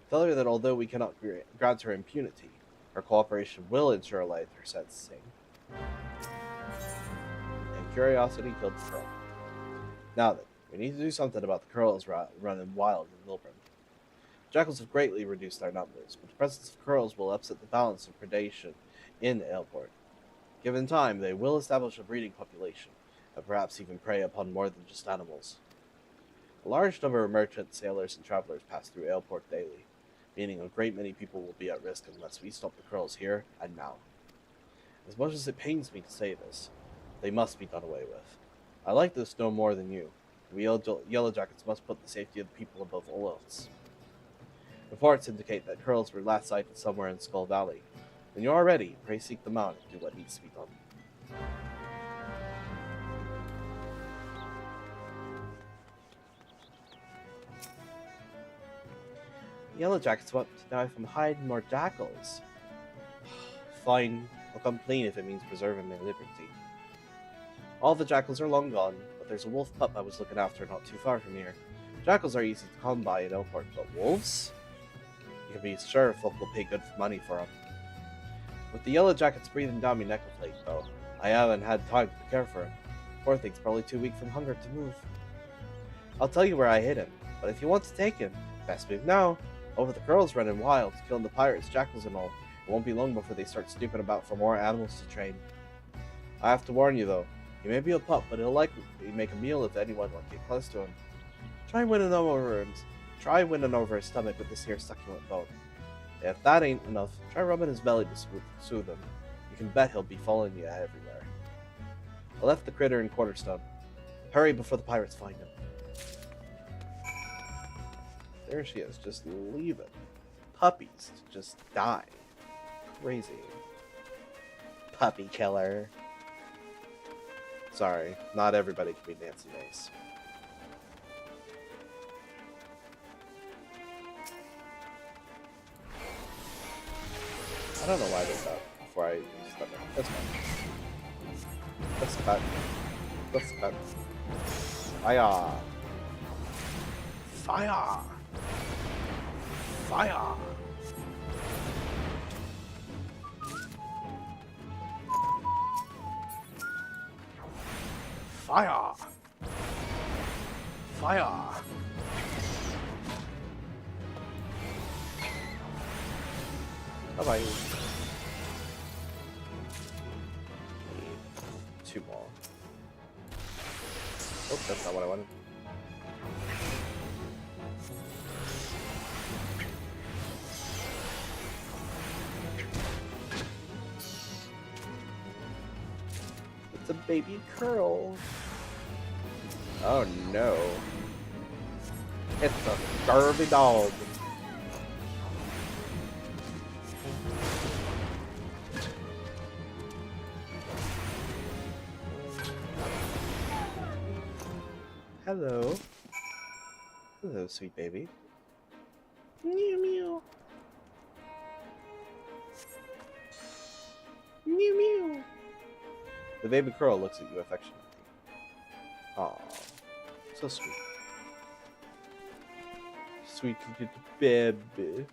Tell her that although we cannot grant her impunity, her cooperation will ensure a lighter sentencing. And curiosity killed the curl. Now then, we need to do something about the curls running wild in Vilbrin. Jackals have greatly reduced their numbers, but the presence of curls will upset the balance of predation in Ailport. Given time, they will establish a breeding population, and perhaps even prey upon more than just animals. A large number of merchants, sailors, and travelers pass through Ailport daily, meaning a great many people will be at risk unless we stop the curls here and now. As much as it pains me to say this, they must be done away with. I like this no more than you. We Yellow Jackets must put the safety of the people above all else. Reports indicate that curls were last sighted somewhere in Skull Valley. When you are ready, pray seek them out and do what needs to be done. The Yellow Jackets want to know if I'm hiding more jackals. Fine, I'll come clean if it means preserving my liberty. All the jackals are long gone, but there's a wolf pup I was looking after not too far from here. Jackals are easy to come by in Elport, but wolves? You can be sure folk will pay good money for them. With the yellow jackets breathing down my neck of late, though, I haven't had time to care for him. Poor thing's probably too weak from hunger to move. I'll tell you where I hid him, but if you want to take him, best move now. Over the girls running wild, killing the pirates, jackals and all. It won't be long before they start snooping about for more animals to train. I have to warn you though, he may be a pup, but he'll likely make a meal if anyone will get close to him. Try winning over his stomach with this here succulent bone. If that ain't enough, try rubbing his belly to soothe him. You can bet he'll be following you everywhere. I left the critter in Quarterstone. Hurry before the pirates find him. There she is, just leaving puppies to just die. Crazy. Puppy killer. Sorry, not everybody can be Nancy Mace. I don't know why I did that before I used that. That's fine. Let's cut. Let's cut. Fire! Fire! Fire! Fire! Fire! Bye-bye. Two more. Oh, that's not what I wanted. It's a baby curl. Oh no. It's a scurvy dog. Hello. Hello, sweet baby. Meow meow. Meow meow. The baby curl looks at you affectionately. Aw, so sweet. Sweet little baby.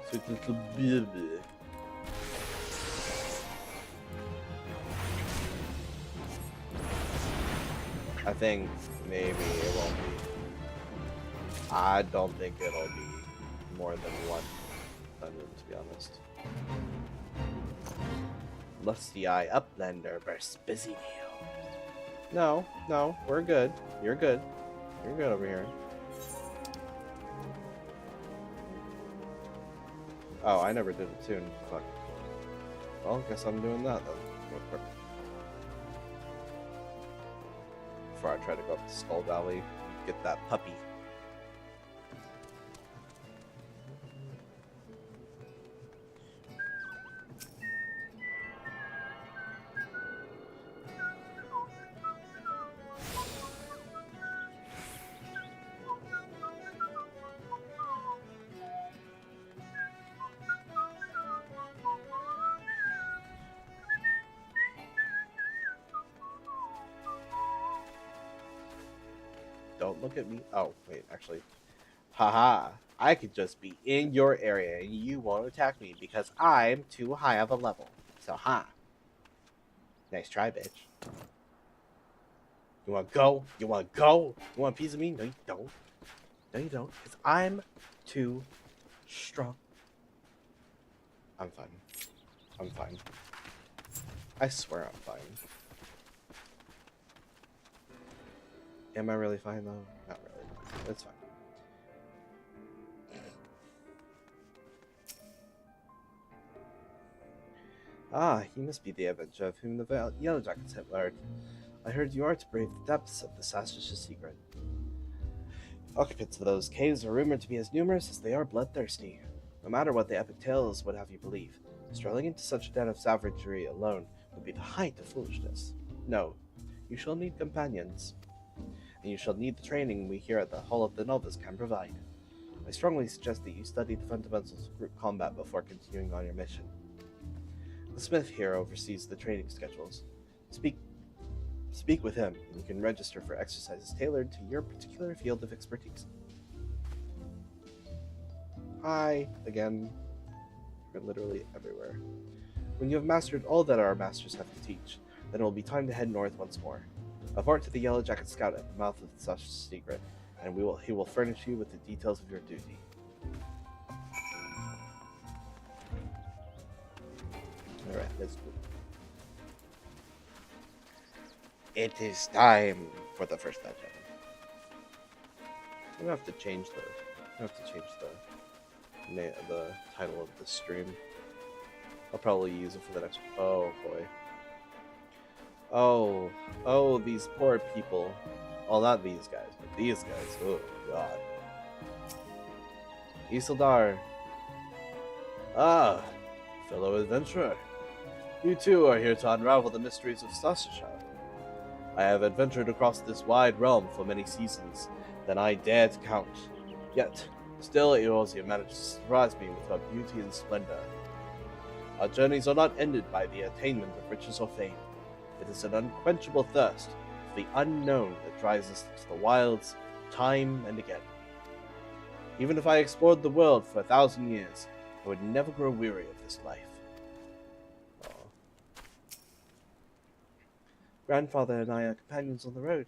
Sweet little baby. I think maybe it won't be. I don't think it'll be more than one dungeon, to be honest. Lusty Eye Uplander versus Busy Nail. No, we're good. You're good. You're good over here. Oh, I never did a tune. Fuck. Well, guess I'm doing that then. Before I try to go up to Skull Valley, get that puppy. Don't look at me. Oh, wait, actually. Haha. I could just be in your area and you won't attack me because I'm too high of a level. So, ha. Nice try, bitch. You wanna go? You wanna go? You want a piece of me? No, you don't. No, you don't. Because I'm too strong. I'm fine. I'm fine. I swear I'm fine. Am I really fine, though? Not really. It's fine. Ah, he must be the avenger of whom the Yellow Jackets have learned. I heard you are to brave the depths of the Sastasha secret. Occupants of those caves are rumored to be as numerous as they are bloodthirsty. No matter what the epic tales would have you believe, strolling into such a den of savagery alone would be the height of foolishness. No, you shall need companions. And you shall need the training we here at the Hall of the Novice can provide. I strongly suggest that you study the fundamentals of group combat before continuing on your mission. The smith here oversees the training schedules. Speak Speak with him, and you can register for exercises tailored to your particular field of expertise. Hi, again. You're literally everywhere. When you have mastered all that our masters have to teach, then it will be time to head north once more. Report to the Yellow Jacket Scout at the mouth of the Sastasha secret, and he will furnish you with the details of your duty. Alright, let's go. It is time for the first dungeon. I'm gonna have to change the title of the stream. I'll probably use it for the next. Oh boy. Oh, these poor people. Well, not these guys, but these guys. Oh god. Isildar. Ah, fellow adventurer. You too are here to unravel the mysteries of Sastasha. I have adventured across this wide realm for many seasons than I dare to count. Yet, still Eorzea managed to surprise me with her beauty and splendor. Our journeys are not ended by the attainment of riches or fame. It is an unquenchable thirst for the unknown that drives us into the wilds time and again. Even if I explored the world for 1,000 years, I would never grow weary of this life. Grandfather and I are companions on the road.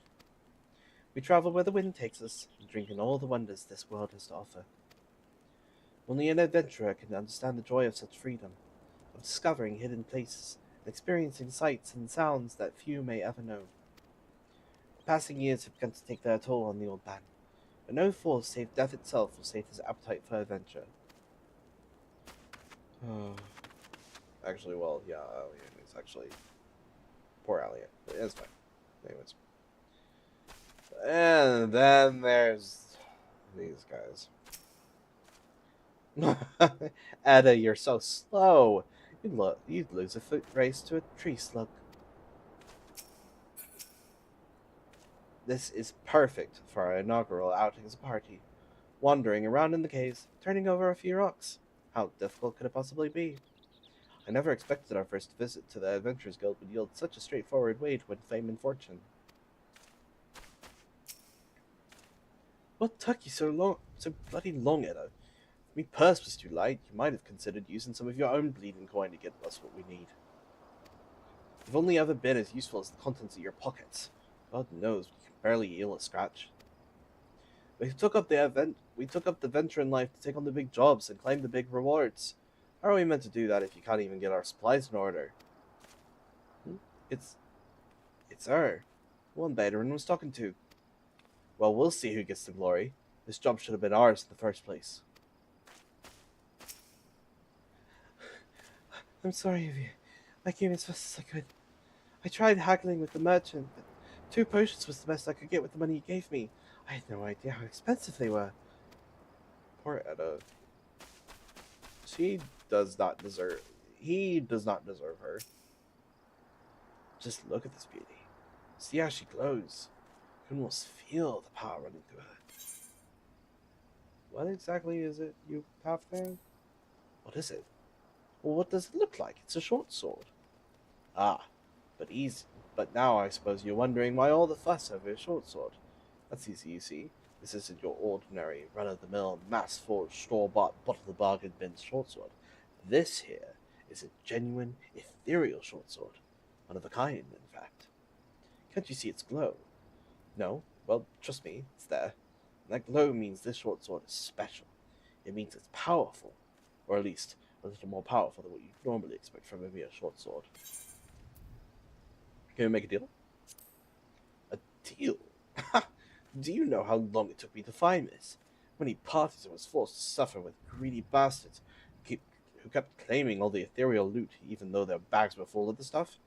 We travel where the wind takes us, and drink in all the wonders this world has to offer. Only an adventurer can understand the joy of such freedom, of discovering hidden places, and experiencing sights and sounds that few may ever know. The passing years have begun to take their toll on the old man, but no force save death itself will save his appetite for adventure. Actually, well, yeah, it's actually... Poor Elliot. It's fine. Anyways. And then there's these guys. Ada, you're so slow. You'd lose a foot race to a tree slug. This is perfect for our inaugural outing as a party. Wandering around in the caves, turning over a few rocks. How difficult could it possibly be? I never expected our first visit to the Adventurers Guild would yield such a straightforward way to win fame and fortune. What took you so bloody long, Edda? If me purse was too light, you might have considered using some of your own bleeding coin to get us what we need. You've only ever been as useful as the contents of your pockets. God knows, we can barely heal a scratch. We took up the venture in life to take on the big jobs and claim the big rewards. How are we meant to do that if you can't even get our supplies in order? It's her. The one Baderin was talking to. Well, we'll see who gets the glory. This job should have been ours in the first place. I'm sorry, Evie. I came as fast as I could. I tried haggling with the merchant, but 2 potions was the best I could get with the money he gave me. I had no idea how expensive they were. Poor Edda. He does not deserve her. Just look at this beauty. See how she glows. You can almost feel the power running through her. What exactly is it you have there? What is it? Well, what does it look like? It's a short sword. Ah, but now I suppose you're wondering why all the fuss over a short sword. That's easy, you see. This isn't your ordinary, run-of-the-mill, mass-forged, store-bought, bottle-of-bargain bin short sword. This here is a genuine, ethereal short sword. One of a kind, in fact. Can't you see its glow? No? Well, trust me, it's there. And that glow means this short sword is special. It means it's powerful. Or at least, a little more powerful than what you normally expect from a mere short sword. Can we make a deal? A deal? Do you know how long it took me to find this? Many parties I was forced to suffer with greedy bastards who kept claiming all the ethereal loot, even though their bags were full of the stuff.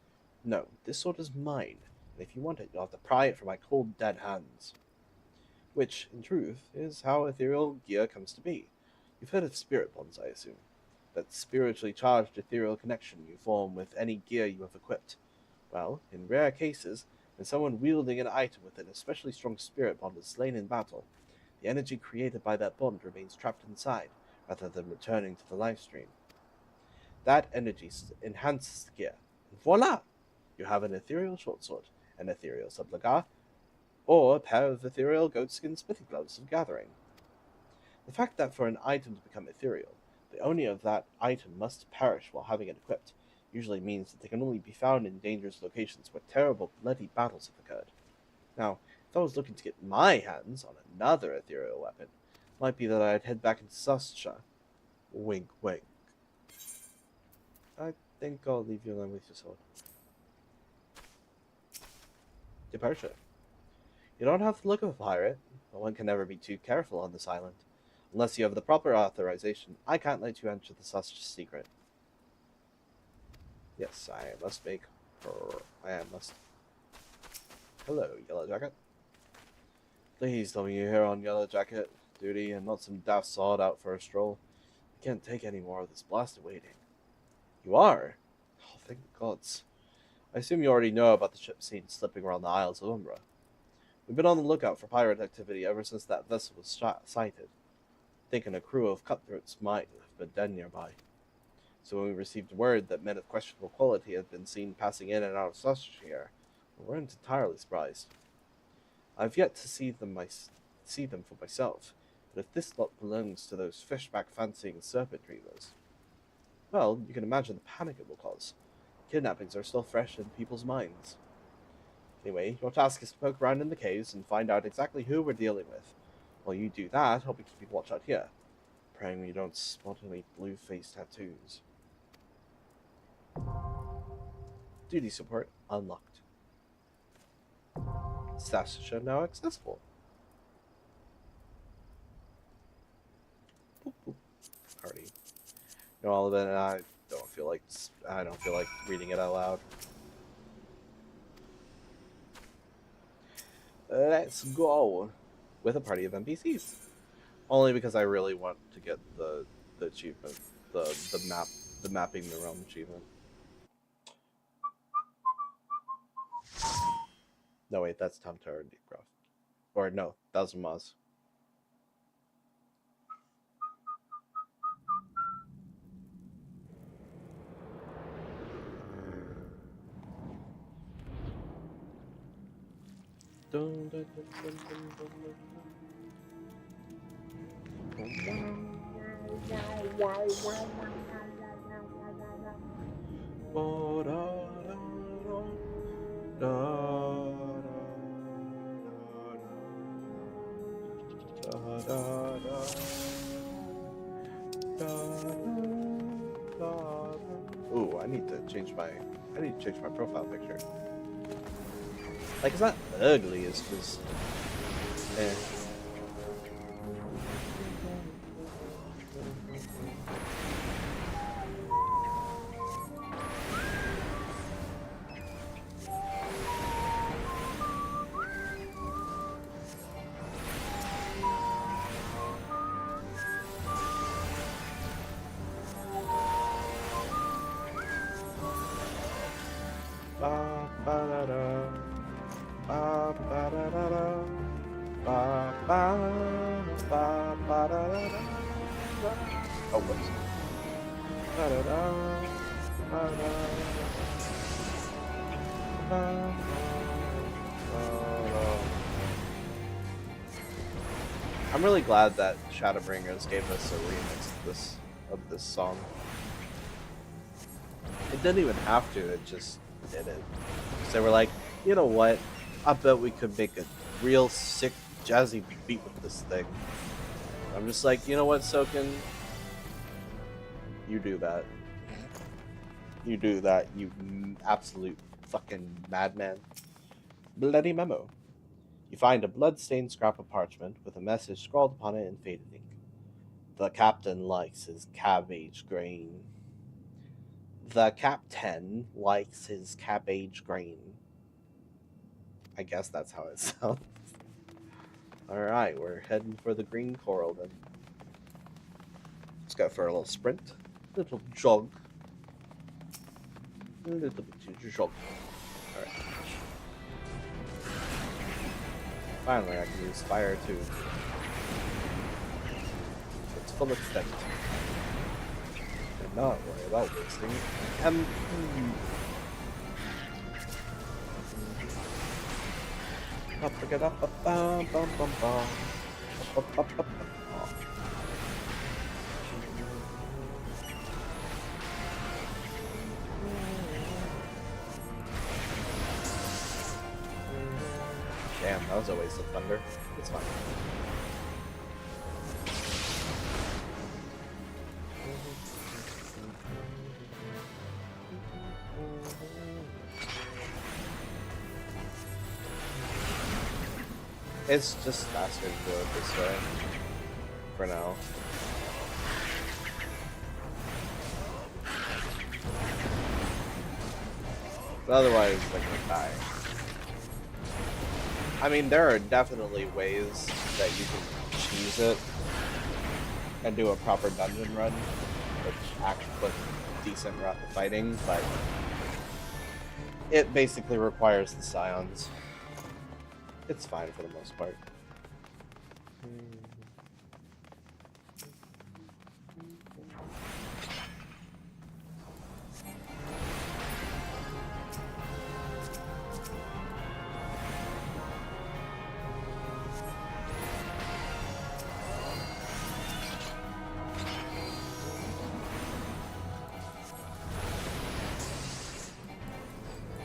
No, this sword is mine, and if you want it, you'll have to pry it from my cold, dead hands. Which, in truth, is how ethereal gear comes to be. You've heard of spirit bonds, I assume. That spiritually charged ethereal connection you form with any gear you have equipped. Well, in rare cases, when someone wielding an item with an especially strong spirit bond is slain in battle, the energy created by that bond remains trapped inside, rather than returning to the life stream. That energy enhances the gear, and voila! You have an ethereal short sword, an ethereal subliga, or a pair of ethereal goatskin smithing gloves of gathering. The fact that for an item to become ethereal, the owner of that item must perish while having it equipped usually means that they can only be found in dangerous locations where terrible bloody battles have occurred. Now, if I was looking to get my hands on another ethereal weapon, it might be that I'd head back into Sastasha. Wink, wink. I think I'll leave you alone with your sword. Departure. You don't have the look of a pirate, but one can never be too careful on this island. Unless you have the proper authorization, I can't let you enter the Sastasha secret. Yes, I must make her. I must. Hello, Yellow Jacket. Please tell me you're here on Yellow Jacket duty and not some daft sod out for a stroll. I can't take any more of this blasted waiting. You are? Oh, thank the gods. I assume you already know about the ship seen slipping around the Isles of Umbra. We've been on the lookout for pirate activity ever since that vessel was sighted. Thinking a crew of cutthroats might have been dead nearby. So when we received word that men of questionable quality had been seen passing in and out of Sastasha here, we weren't entirely surprised. I've yet to see them for myself, but if this lot belongs to those fishback-fancying serpent dreamers, well, you can imagine the panic it will cause. Kidnappings are still fresh in people's minds. Anyway, your task is to poke around in the caves and find out exactly who we're dealing with. While you do that, I'll be keeping watch out here, praying we don't spot any blue-faced tattoos. Duty support unlocked. Sastasha now accessible. Boop, boop. Party. You know, all of it, and I don't feel like reading it out loud. Let's go with a party of NPCs. Only because I really want to get the achievement, the mapping the realm achievement. No wait, that's Tom Tower and Deepcroft. Or no, Thousand Moz. Ooh, I need to change my profile picture. Like, it's not ugly, it's just eh. Oh, whoops. I'm really glad that Shadowbringers gave us a remix of this song. It didn't even have to, it just did it. So we're like, you know what? I bet we could make a real sick jazzy beat with this thing. I'm just like, you know what, Soken? You do that. You do that, you absolute fucking madman. Bloody memo. You find a blood-stained scrap of parchment with a message scrawled upon it in faded ink. The captain likes his cabbage grain. The captain likes his cabbage grain. I guess that's how it sounds. Alright, we're heading for the green coral then. Let's go for a little sprint. Little jog. A little bit too jog. Alright. Finally, I can use fire too. It's full extent. And not worry about wasting MP. Damn, that was a waste of thunder. It's fine. It's just faster to do it this way. For now. But otherwise, they're gonna die. I mean, there are definitely ways that you can cheese it and do a proper dungeon run, which actually with decent fighting, but it basically requires the scions. It's fine for the most part.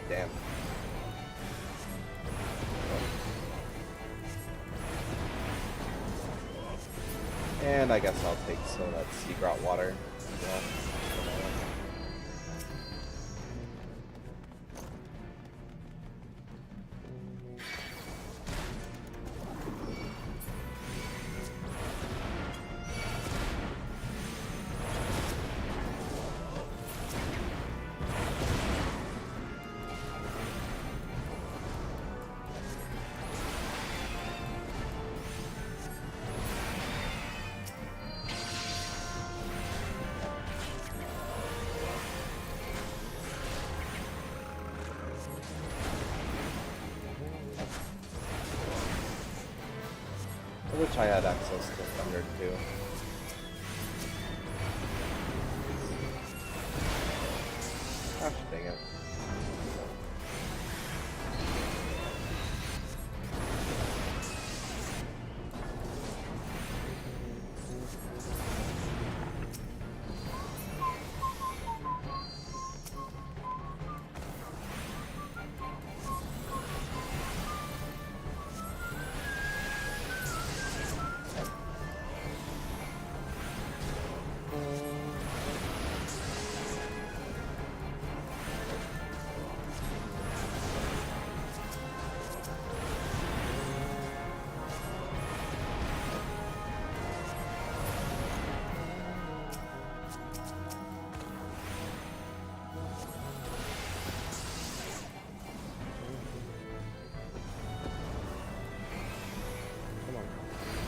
Damn. And I guess I'll take some of that sea grout water as well. I wish I had access to thunder too. Gosh dang it.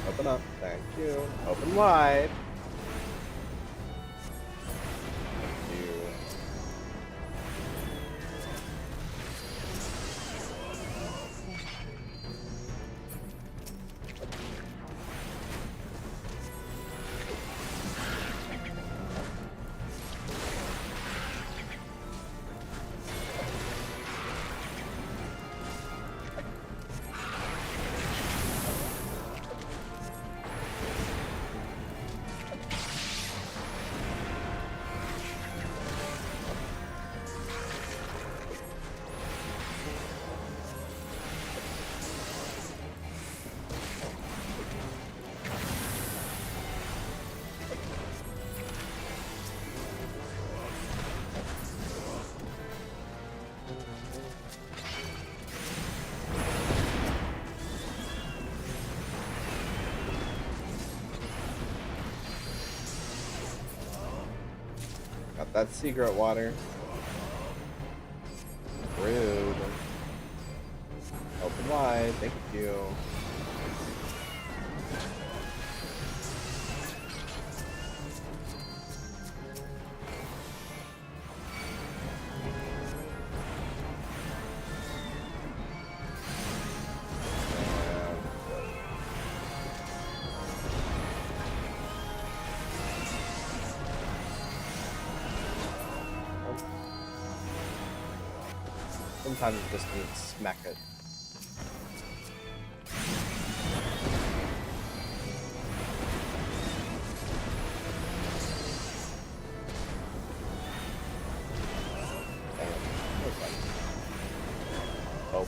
Open up. Thank you. Open wide. Thank you. Got that secret water. Rude. Open wide, thank you. Sometimes you just need to smack it.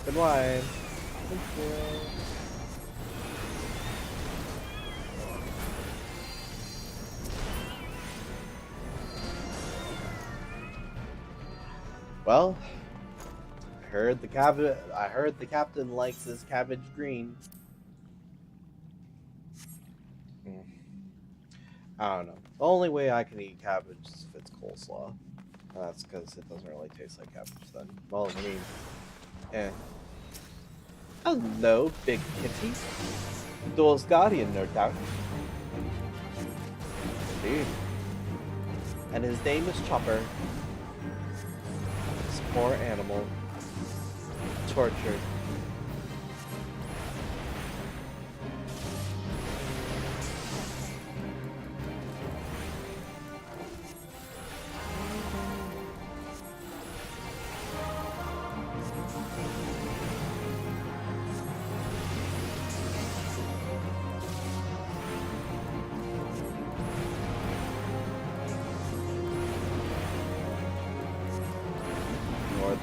Open wide. Thank you. Well, I heard the captain likes his cabbage green. I don't know. The only way I can eat cabbage is if it's coleslaw. That's because it doesn't really taste like cabbage then. Well, I mean, eh. Hello, big kitty. Door's guardian, no doubt. Indeed. And his name is Chopper. This poor animal. Tortured.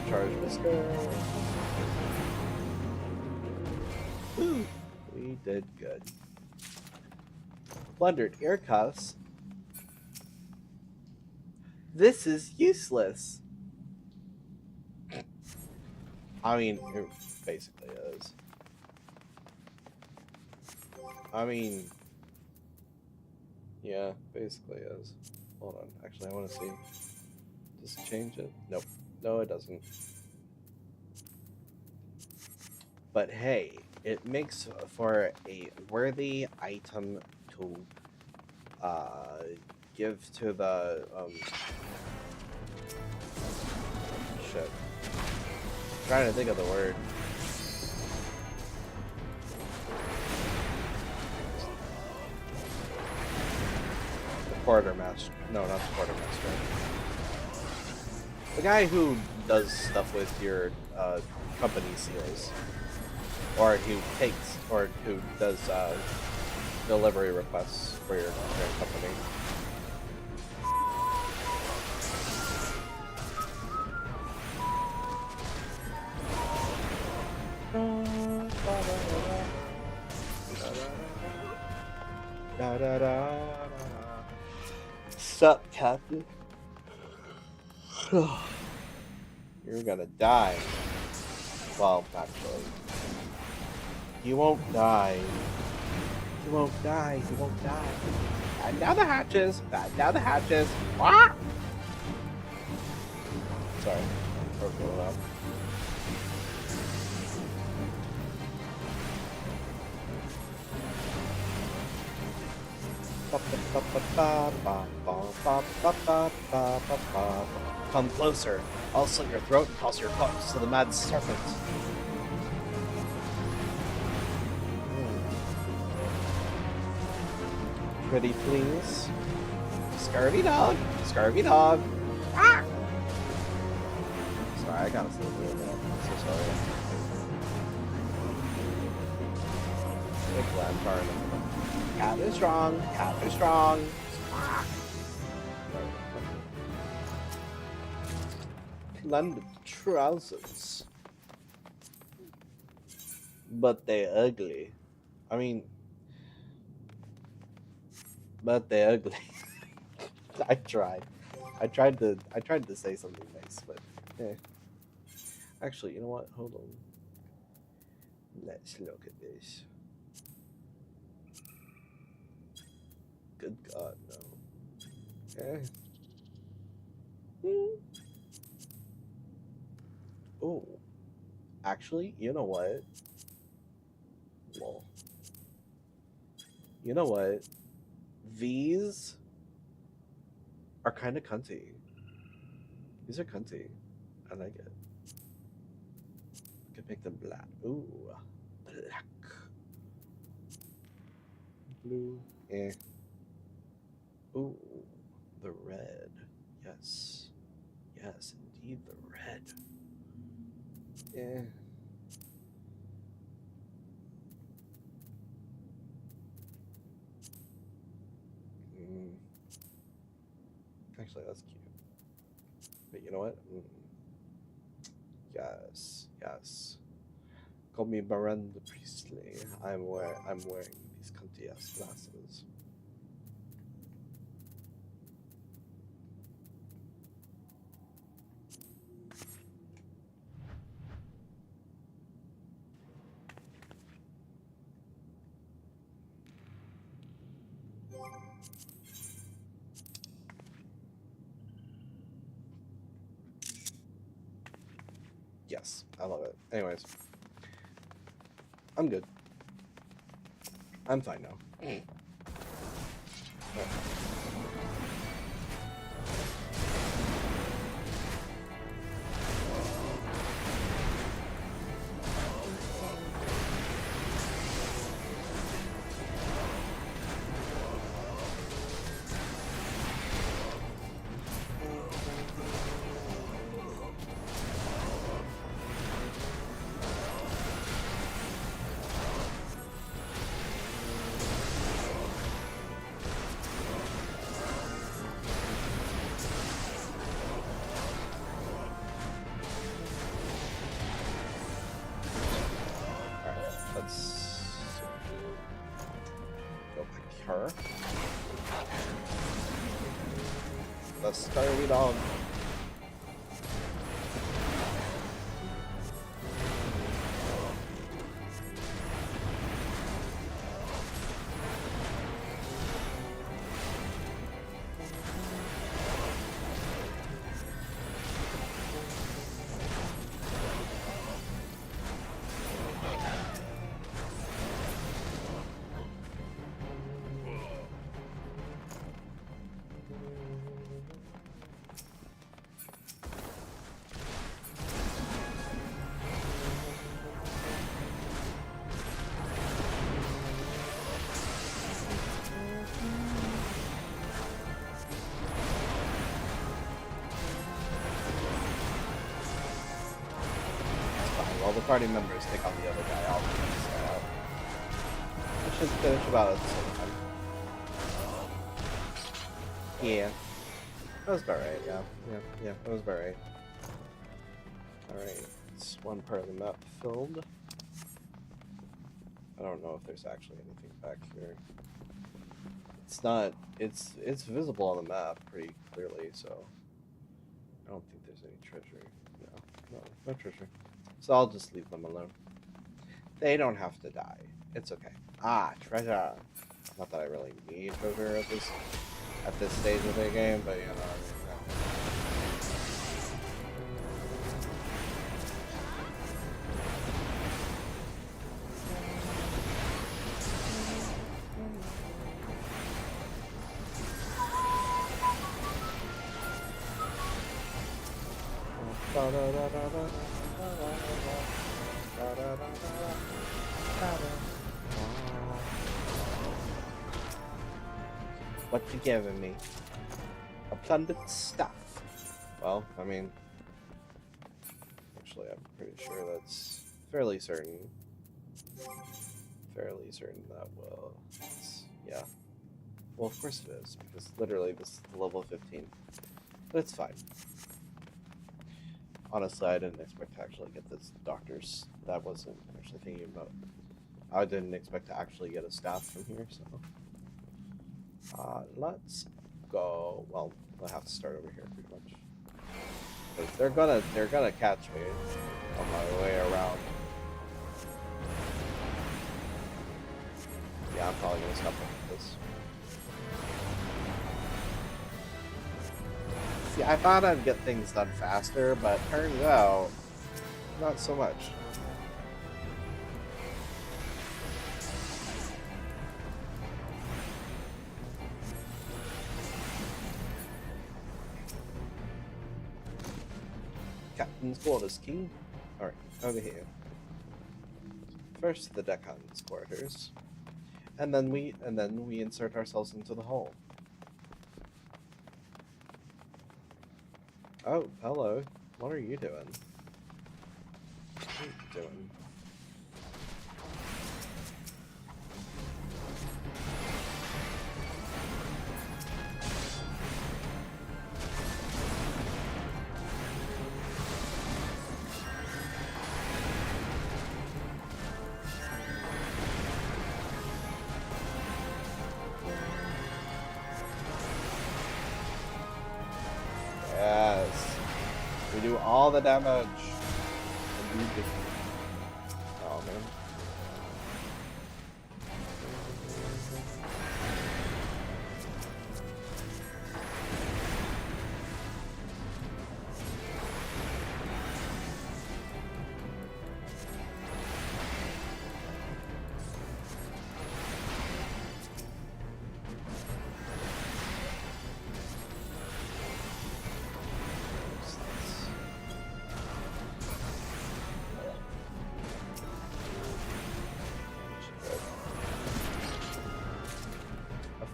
Charge whisker. Woo! We did good. Plundered ear cuffs. This is useless. I mean, it basically is. I mean, yeah, basically is. Hold on. Actually, I want to see. Does it change it? Nope. No, it doesn't. But hey, it makes for a worthy item to give to the shit. I'm trying to think of the word. The quartermaster. No, not the quartermaster. The guy who does stuff with your company seals, or who takes, or who does delivery requests for your company. Sup, Captain? You're gonna die. Well, actually, you won't die. You won't die. You won't die. Batten down the hatches. Batten down the hatches. Ah! Sorry. Broke a little out. Come closer. I'll slit your throat and toss your corpse to the mad serpent. Pretty please. Scurvy dog. Scurvy dog. Ah! Sorry, I gotta still do that. I'm so sorry. Big land card. Cat is strong. Cat is strong. Plundered trousers. But they ugly. I mean, but they ugly. I tried. I tried to say something nice, but eh. Actually, you know what? Hold on. Let's look at this. Good God, no. Eh. Oh. Actually, you know what? Lol. You know what? These are kind of cunty. These are cunty. I like it. Could make them black. Ooh. Black. Blue. Eh. Ooh. The red. Yes. Yes, indeed, the red. Yeah. Actually, that's cute. But you know what? Yes. Yes. Call me Miranda Priestley. I'm wearing these cunty ass glasses. Yes, I love it. Anyways, I'm good. I'm fine now. Yeah. Her. The starry dog. While the party members take on the other guy, I'll finish this guy out. I should finish about at the same time. Yeah. That was about right, yeah, that was about right. Alright, it's one part of the map filled. I don't know if there's actually anything back here. It's not, it's visible on the map pretty clearly, so I don't think there's any treasure. No treasure. So I'll just leave them alone. They don't have to die. It's okay. Ah, treasure. Not that I really need treasure at this stage of the game, but you know. What you giving me? A plundered stuff. Well, I mean, actually, I'm pretty sure that's fairly certain. That yeah. Well, of course it is, because literally this is the level 15. But it's fine. Honestly, I didn't expect to actually get this doctor's. That wasn't actually thinking about. I didn't expect to actually get a staff from here, so. Let's go. Well, I'll have to start over here pretty much. Because they're gonna catch me on my way around. Yeah, I'm probably gonna stop with this. See, I thought I'd get things done faster, but turns out, not so much. Captain's quarters, King. Alright, over here. First the deckhan's quarters. And then we insert ourselves into the hull. Oh, hello. What are you doing? What are you doing? the damage. Oh man.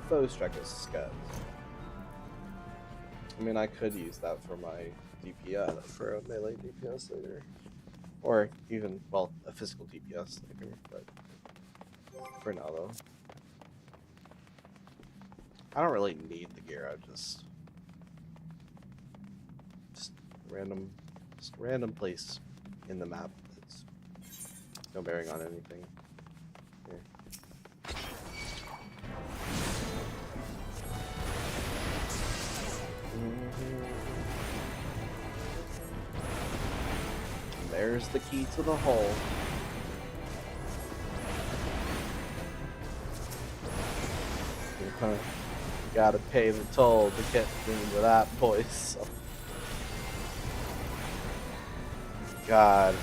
Foe strike is scud. I mean, I could use that for my DPS, for a melee DPS later. Or even, well, a physical DPS later, but for now though. I don't really need the gear, I just random place in the map that's no bearing on anything. Here. There's the key to the hole. You gotta pay the toll to get into that place. So. God,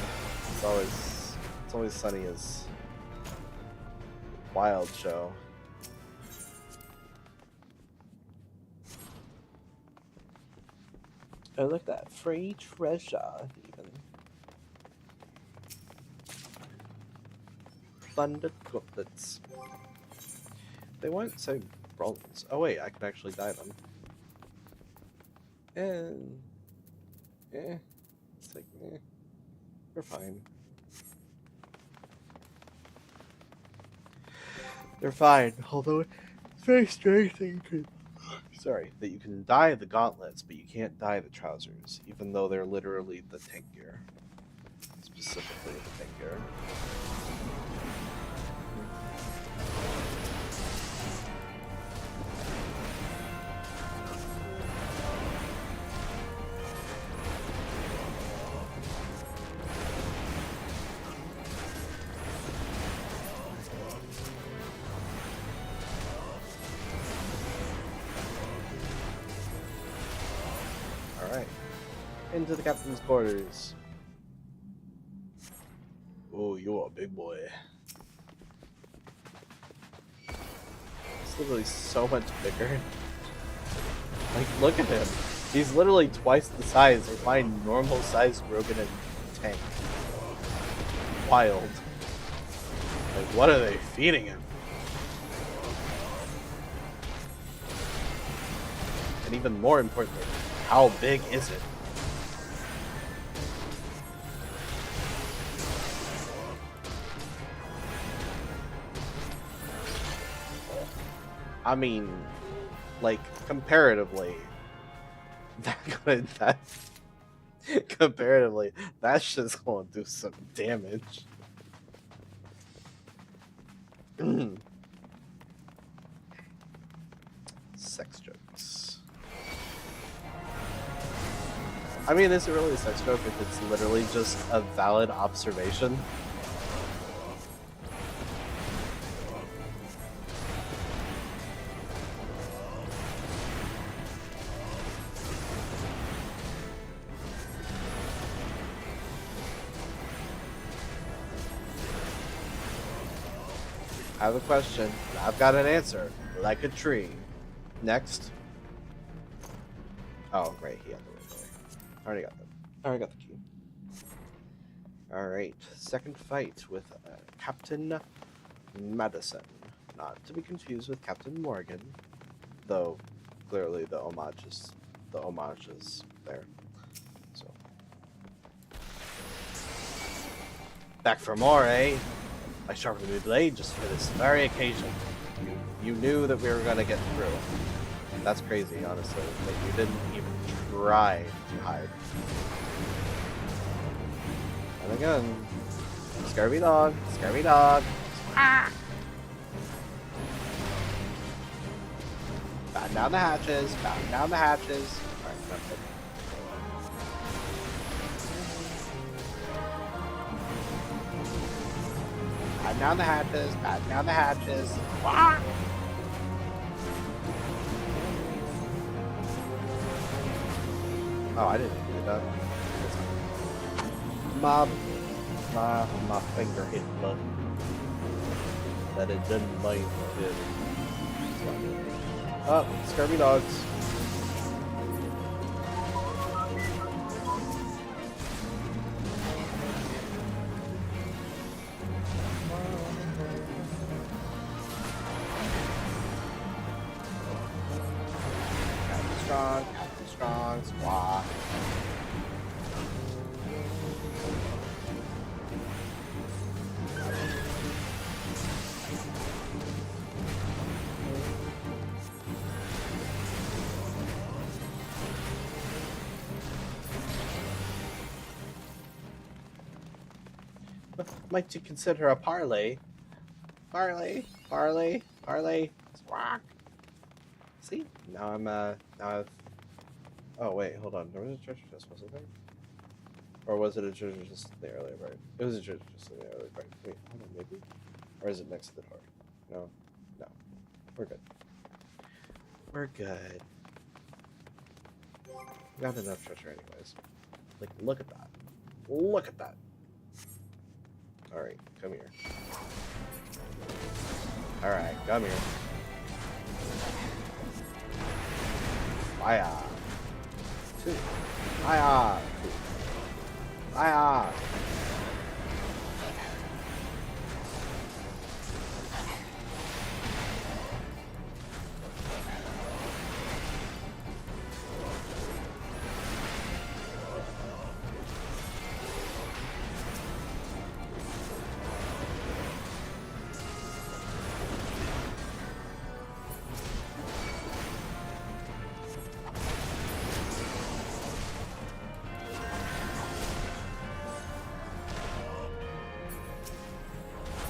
it's always sunny as wild show. Oh, look at that free treasure, even. Thunder couplets. They won't say bronze. Oh wait, I can actually dye them. And it's like, they're fine. They're fine, although it's very strange that you can. Sorry, that you can dye the gauntlets, but you can't dye the trousers, even though they're literally the tank gear. Specifically the tank gear. Into the captain's quarters. Oh, you're a big boy. He's literally so much bigger. Like, look at him. He's literally twice the size of my normal sized Rogan and tank. Wild. Like, what are they feeding him? And even more importantly, how big is it? I mean, like, comparatively, comparatively, that's just gonna do some damage. Sex jokes. I mean, is it really a sex joke if it's literally just a valid observation? I have a question, and I've got an answer, like a tree. Next. Oh, right, he had the right way. Already got the key. Alright, second fight with Captain Madison. Not to be confused with Captain Morgan, though clearly the homage is there. So. Back for more, eh? I sharpened the new blade just for this very occasion. You knew that we were gonna get through. That's crazy, honestly. Like, you didn't even try to hide. And again, scurvy dog, scurvy dog. Ah! Batten down the hatches, batten down the hatches. Alright, that's it. Batten down the hatches. Batten down the hatches. Wah! Oh, I didn't do that. My finger hit the button that it didn't mind to. Oh, scurvy dogs. Captain Strong, squawk. Might you consider a parley? Parley, squawk. See? Now now I've... Oh, wait, hold on. There was a treasure chest, wasn't there? Or was it a treasure chest in the earlier part? It was a treasure chest in the earlier part. Wait, hold on, maybe? Or is it next to the door? No. No. We're good. We're good. Got enough treasure anyways. Like, look at that. Look at that. Alright, come here. Alright, come here. Fire. Two. Fire. Two. Fire.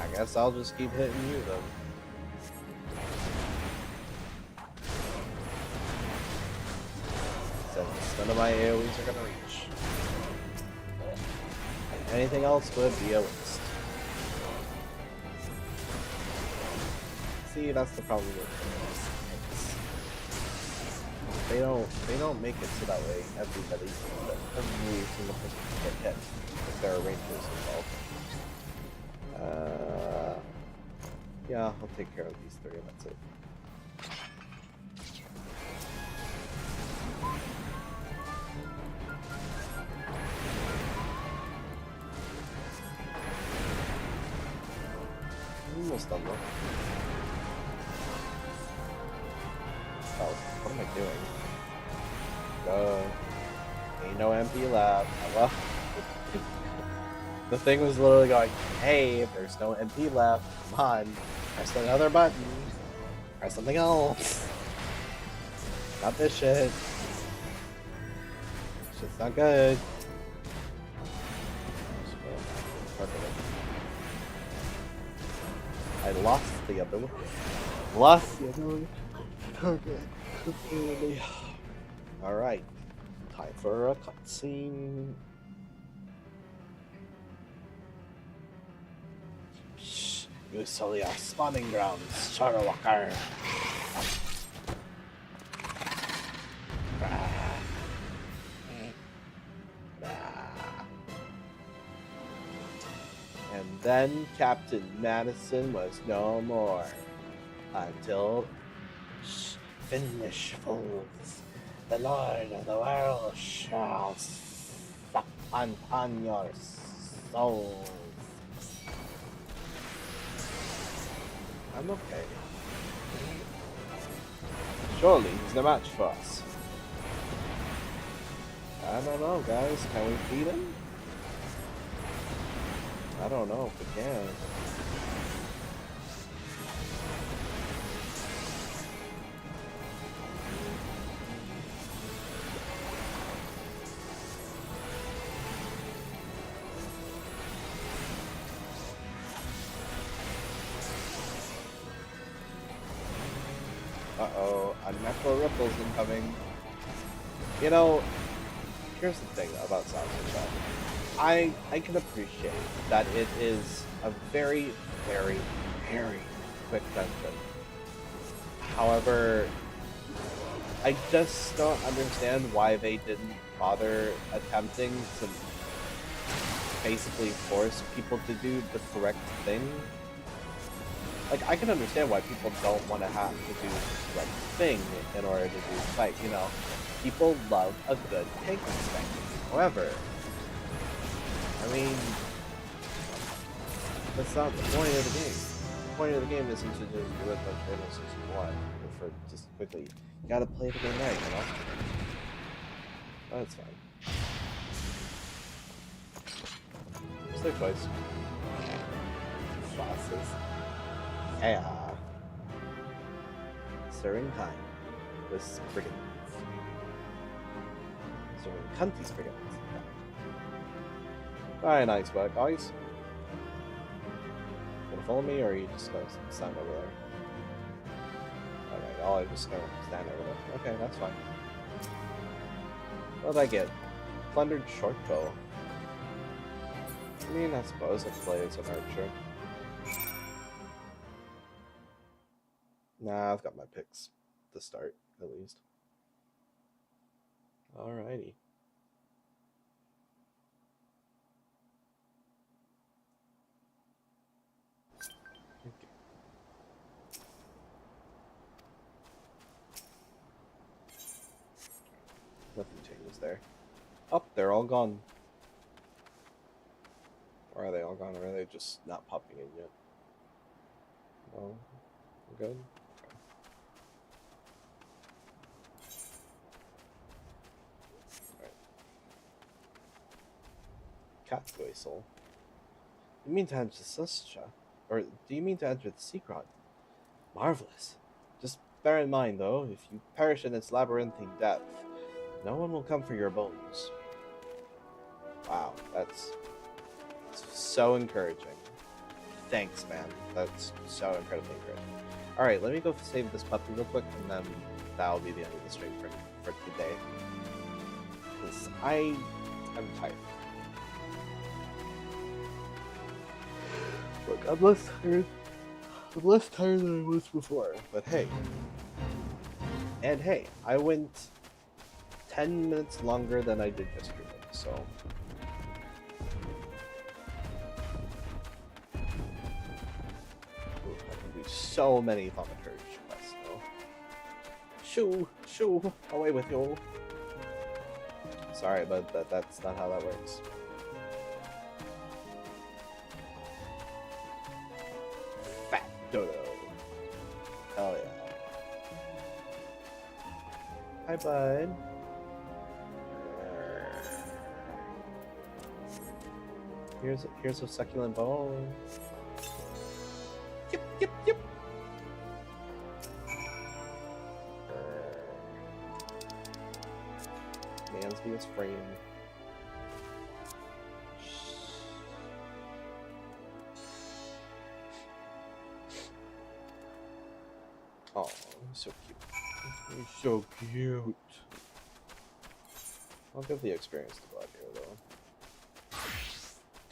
I guess I'll just keep hitting you then. Since none of my AoEs are gonna reach. Anything else would be a waste. See, that's the problem with things. They don't make it so that way every single person can get hit if there are rangers involved. Yeah, I'll take care of these three and that's it. Almost done though. Oh, what am I doing? Ain't no MP left. Well, the thing was literally going, hey, if there's no MP left, come on, press another button. Press something else. Not this shit. This shit's not good. I lost the other one. Lost the other one. Okay. Alright. Time for a cutscene. You sully our spawning grounds, Charwalker. And then Captain Madison was no more until finish fools. The Lord of the world shall suck upon your souls. I'm okay. Surely he's no match for us. I don't know, guys. Can we beat him? I don't know if we can. Uh-oh, unnatural ripples incoming. You know, here's the thing about Sastasha. I can appreciate that it is a very, very, very quick dungeon. However, I just don't understand why they didn't bother attempting to basically force people to do the correct thing. Like, I can understand why people don't want to have to do the correct thing in order to do the fight, you know. People love a good tank spanking. However, I mean, that's not the point of the game. The point of the game isn't to just do as much damage as you want, or for just quickly. You gotta play the game right, you know? That's fine. It's their choice. Bosses. Yeah. Stirring time. With brigands. Stirring cunties brigands. Alright, nice work, guys. Gonna follow me, or are you just gonna stand over there? Alright, I'll just gonna stand over there. Okay, that's fine. What did I get? Plundered short bow. I mean, I suppose I play as an archer. Nah, I've got my picks to start, at least. Alrighty. Okay. Nothing changes there. Oh, they're all gone. Or are they all gone, or are they just not popping in yet? No? We're good? Cat Whistle. You mean to enter the Sastasha? Or do you mean to enter the secret? Marvelous. Just bear in mind, though, if you perish in its labyrinthine depth, no one will come for your bones. Wow, that's so encouraging. Thanks, man. That's so incredibly encouraging. Alright, let me go save this puppy real quick, and then that'll be the end of the stream for today. Because I'm tired. Look, I'm less tired than I was before, but hey. And hey, I went 10 minutes longer than I did yesterday, so... Ooh, I can do so many thaumaturge quests, though. Shoo, away with you. Sorry, but that's not how that works. Dodo. Hell yeah. Hi, bud. Here's a succulent bone. Yep. Mansby's frame. Oh, he's so cute. He's so cute. I'll give the experience to Blood here, though.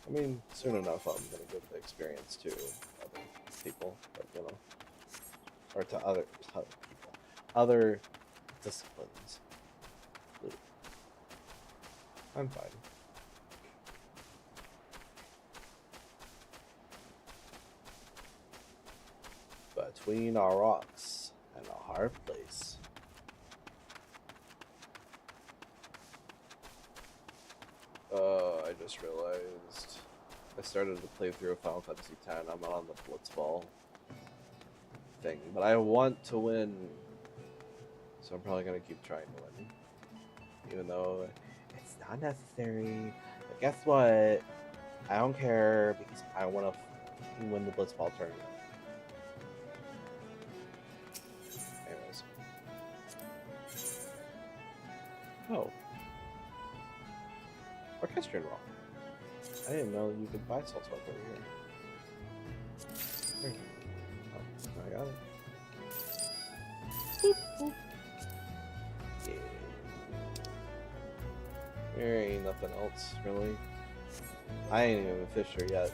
I mean, soon enough I'm gonna give the experience to other people, but you know. Or to other people. Other disciplines. I'm fine. Between our rocks and a hard place. I just realized I started to play through Final Fantasy X. I'm on the Blitzball thing, but I want to win, so I'm probably gonna keep trying to win, even though it's not necessary. But guess what? I don't care because I want to win the Blitzball tournament. Anyways. Oh. Orchestrion Rock. I didn't know you could buy salt smoke over here. There you go. Oh, I got it. Boop, boop. Yeah. There ain't nothing else, really. I ain't even a fisher yet.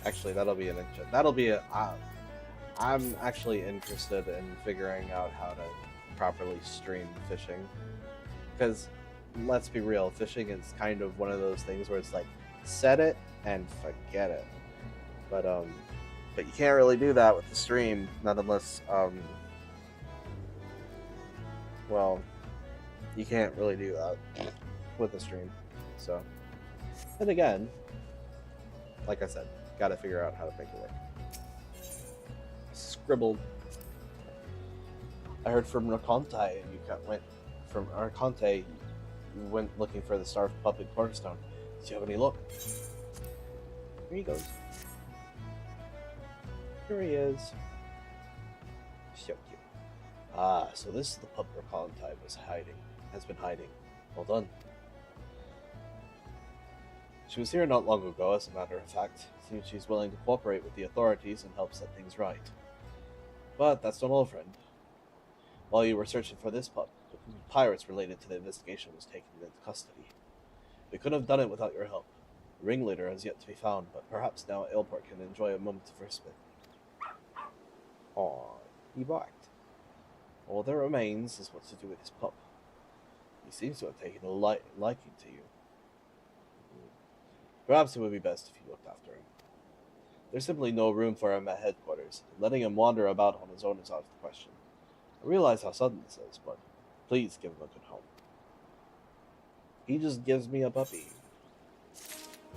Actually, I'm actually interested in figuring out how to properly stream fishing. Because, let's be real, fishing is kind of one of those things where it's like, set it and forget it. But but you can't really do that with the stream, not unless, well, you can't really do that with the stream. So, and again, like I said, gotta figure out how to make it work. Scribbled. I heard from Raconte you went looking for the starved puppet cornerstone. Do you have any luck? Here he goes. Here he is. So cute. Ah, so this is the pup Raconte has been hiding. Well done. She was here not long ago, as a matter of fact. It seems she's willing to cooperate with the authorities and help set things right. But that's not all, friend. While you were searching for this pup, the pirates related to the investigation was taken into custody. We couldn't have done it without your help. The ringleader has yet to be found, but perhaps now Ailport can enjoy a moment of respite. Aw, he barked. All that remains is what to do with his pup. He seems to have taken a liking to you. Perhaps it would be best if you looked after him. There's simply no room for him at headquarters. Letting him wander about on his own is out of the question. I realize how sudden this is, but please give him a good home. He just gives me a puppy.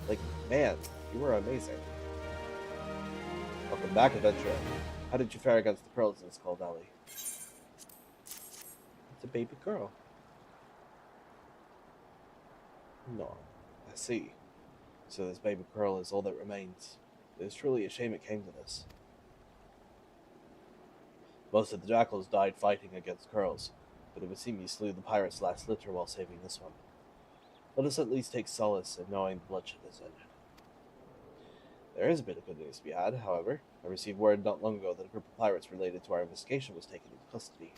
Like, man, you were amazing. Welcome back, adventurer. How did you fare against the pearls in this cold alley? It's a baby girl. No, I see. So this baby pearl is all that remains. It is truly a shame it came to this. Most of the jackals died fighting against Curls, but it would seem you slew the pirate's last litter while saving this one. Let us at least take solace in knowing the bloodshed is ended. There is a bit of good news to be had, however. I received word not long ago that a group of pirates related to our investigation was taken into custody.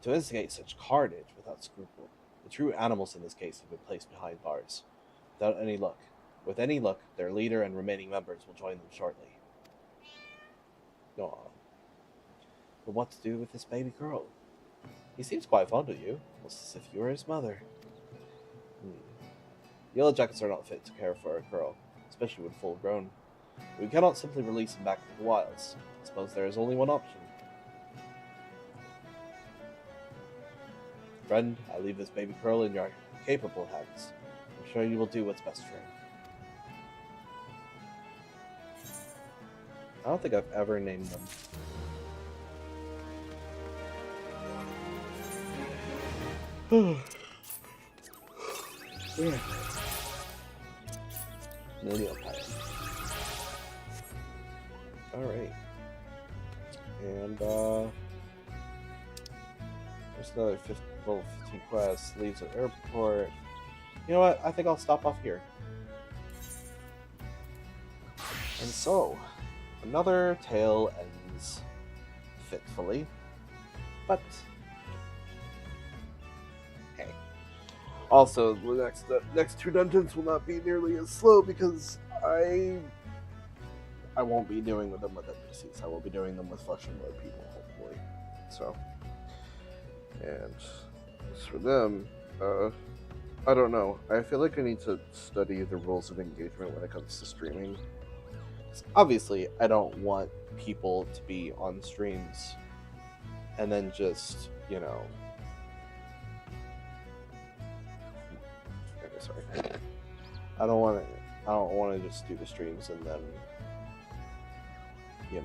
To instigate such carnage without scruple, the true animals in this case have been placed behind bars. With any luck, their leader and remaining members will join them shortly. Aww. But what to do with this baby girl? He seems quite fond of you, almost as if you were his mother. Yellow jackets are not fit to care for a girl, especially when full grown. We cannot simply release him back into the wilds. I suppose there is only one option. Friend, I leave this baby girl in your capable hands. I'm sure you will do what's best for him. I don't think I've ever named them. Yeah. Millennial Pirate. Alright. And, there's another level 15 quest. Leaves at airport. You know what? I think I'll stop off here. And so, another tale ends fitfully. But hey. Also, the next two dungeons will not be nearly as slow because I won't be doing them with NPCs. I will be doing them with flesh and blood people, hopefully. So, and as for them, I don't know. I feel like I need to study the rules of engagement when it comes to streaming. Obviously, I don't want people to be on streams and then just, you know... Okay, sorry. I don't want to just do the streams and then, you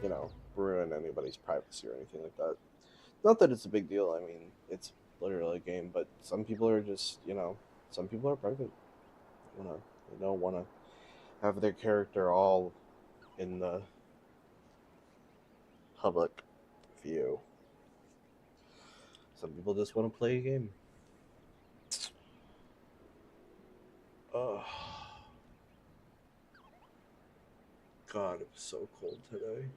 know, ruin anybody's privacy or anything like that. Not that it's a big deal. I mean, it's literally a game, but some people are just, some people are private. They don't want to have their character all in the public view. Some people just want to play a game. Oh, God, it was so cold today.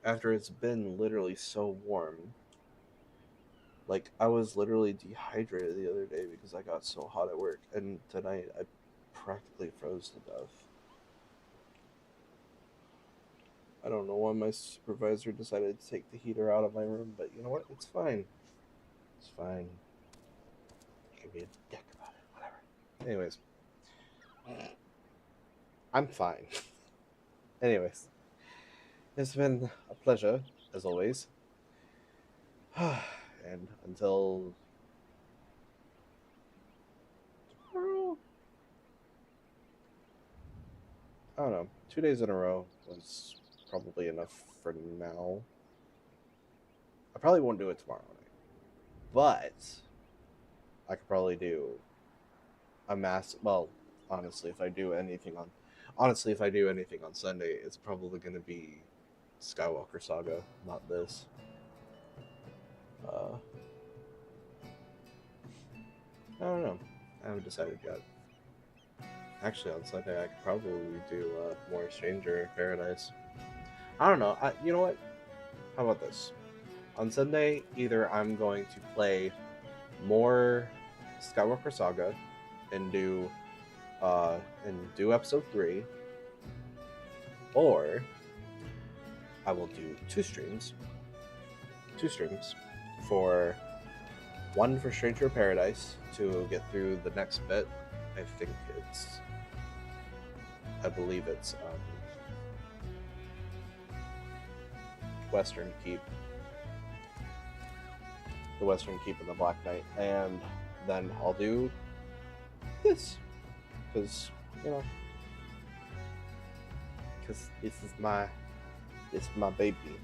After it's been literally so warm. Like, I was literally dehydrated the other day because I got so hot at work, and tonight I practically froze to death. I don't know why my supervisor decided to take the heater out of my room, but you know what? It's fine. It's fine. You can be a dick about it, whatever. Anyways, I'm fine. Anyways, it's been a pleasure, as always. And until tomorrow, I don't know. 2 days in a row was probably enough for now. I probably won't do it tomorrow night, but I could probably do a mass. Well, honestly, if I do anything on Sunday, it's probably going to be Skywalker Saga, not this. I don't know. I haven't decided yet. Actually, on Sunday, I could probably do more Stranger Paradise. I don't know. You know what? How about this? On Sunday, either I'm going to play more Skywalker Saga and do episode 3, or I will do two streams for one for Stranger Paradise to get through the next bit. I believe it's Western Keep. The Western Keep and the Black Knight, and then I'll do this because this is my baby,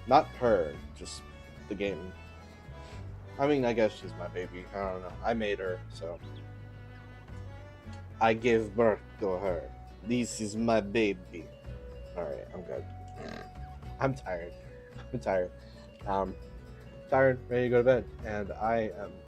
not her, just the game. I mean, I guess she's my baby. I don't know. I made her, so I gave birth to her. This is my baby. All right, I'm good. I'm tired. Tired, ready to go to bed, and I am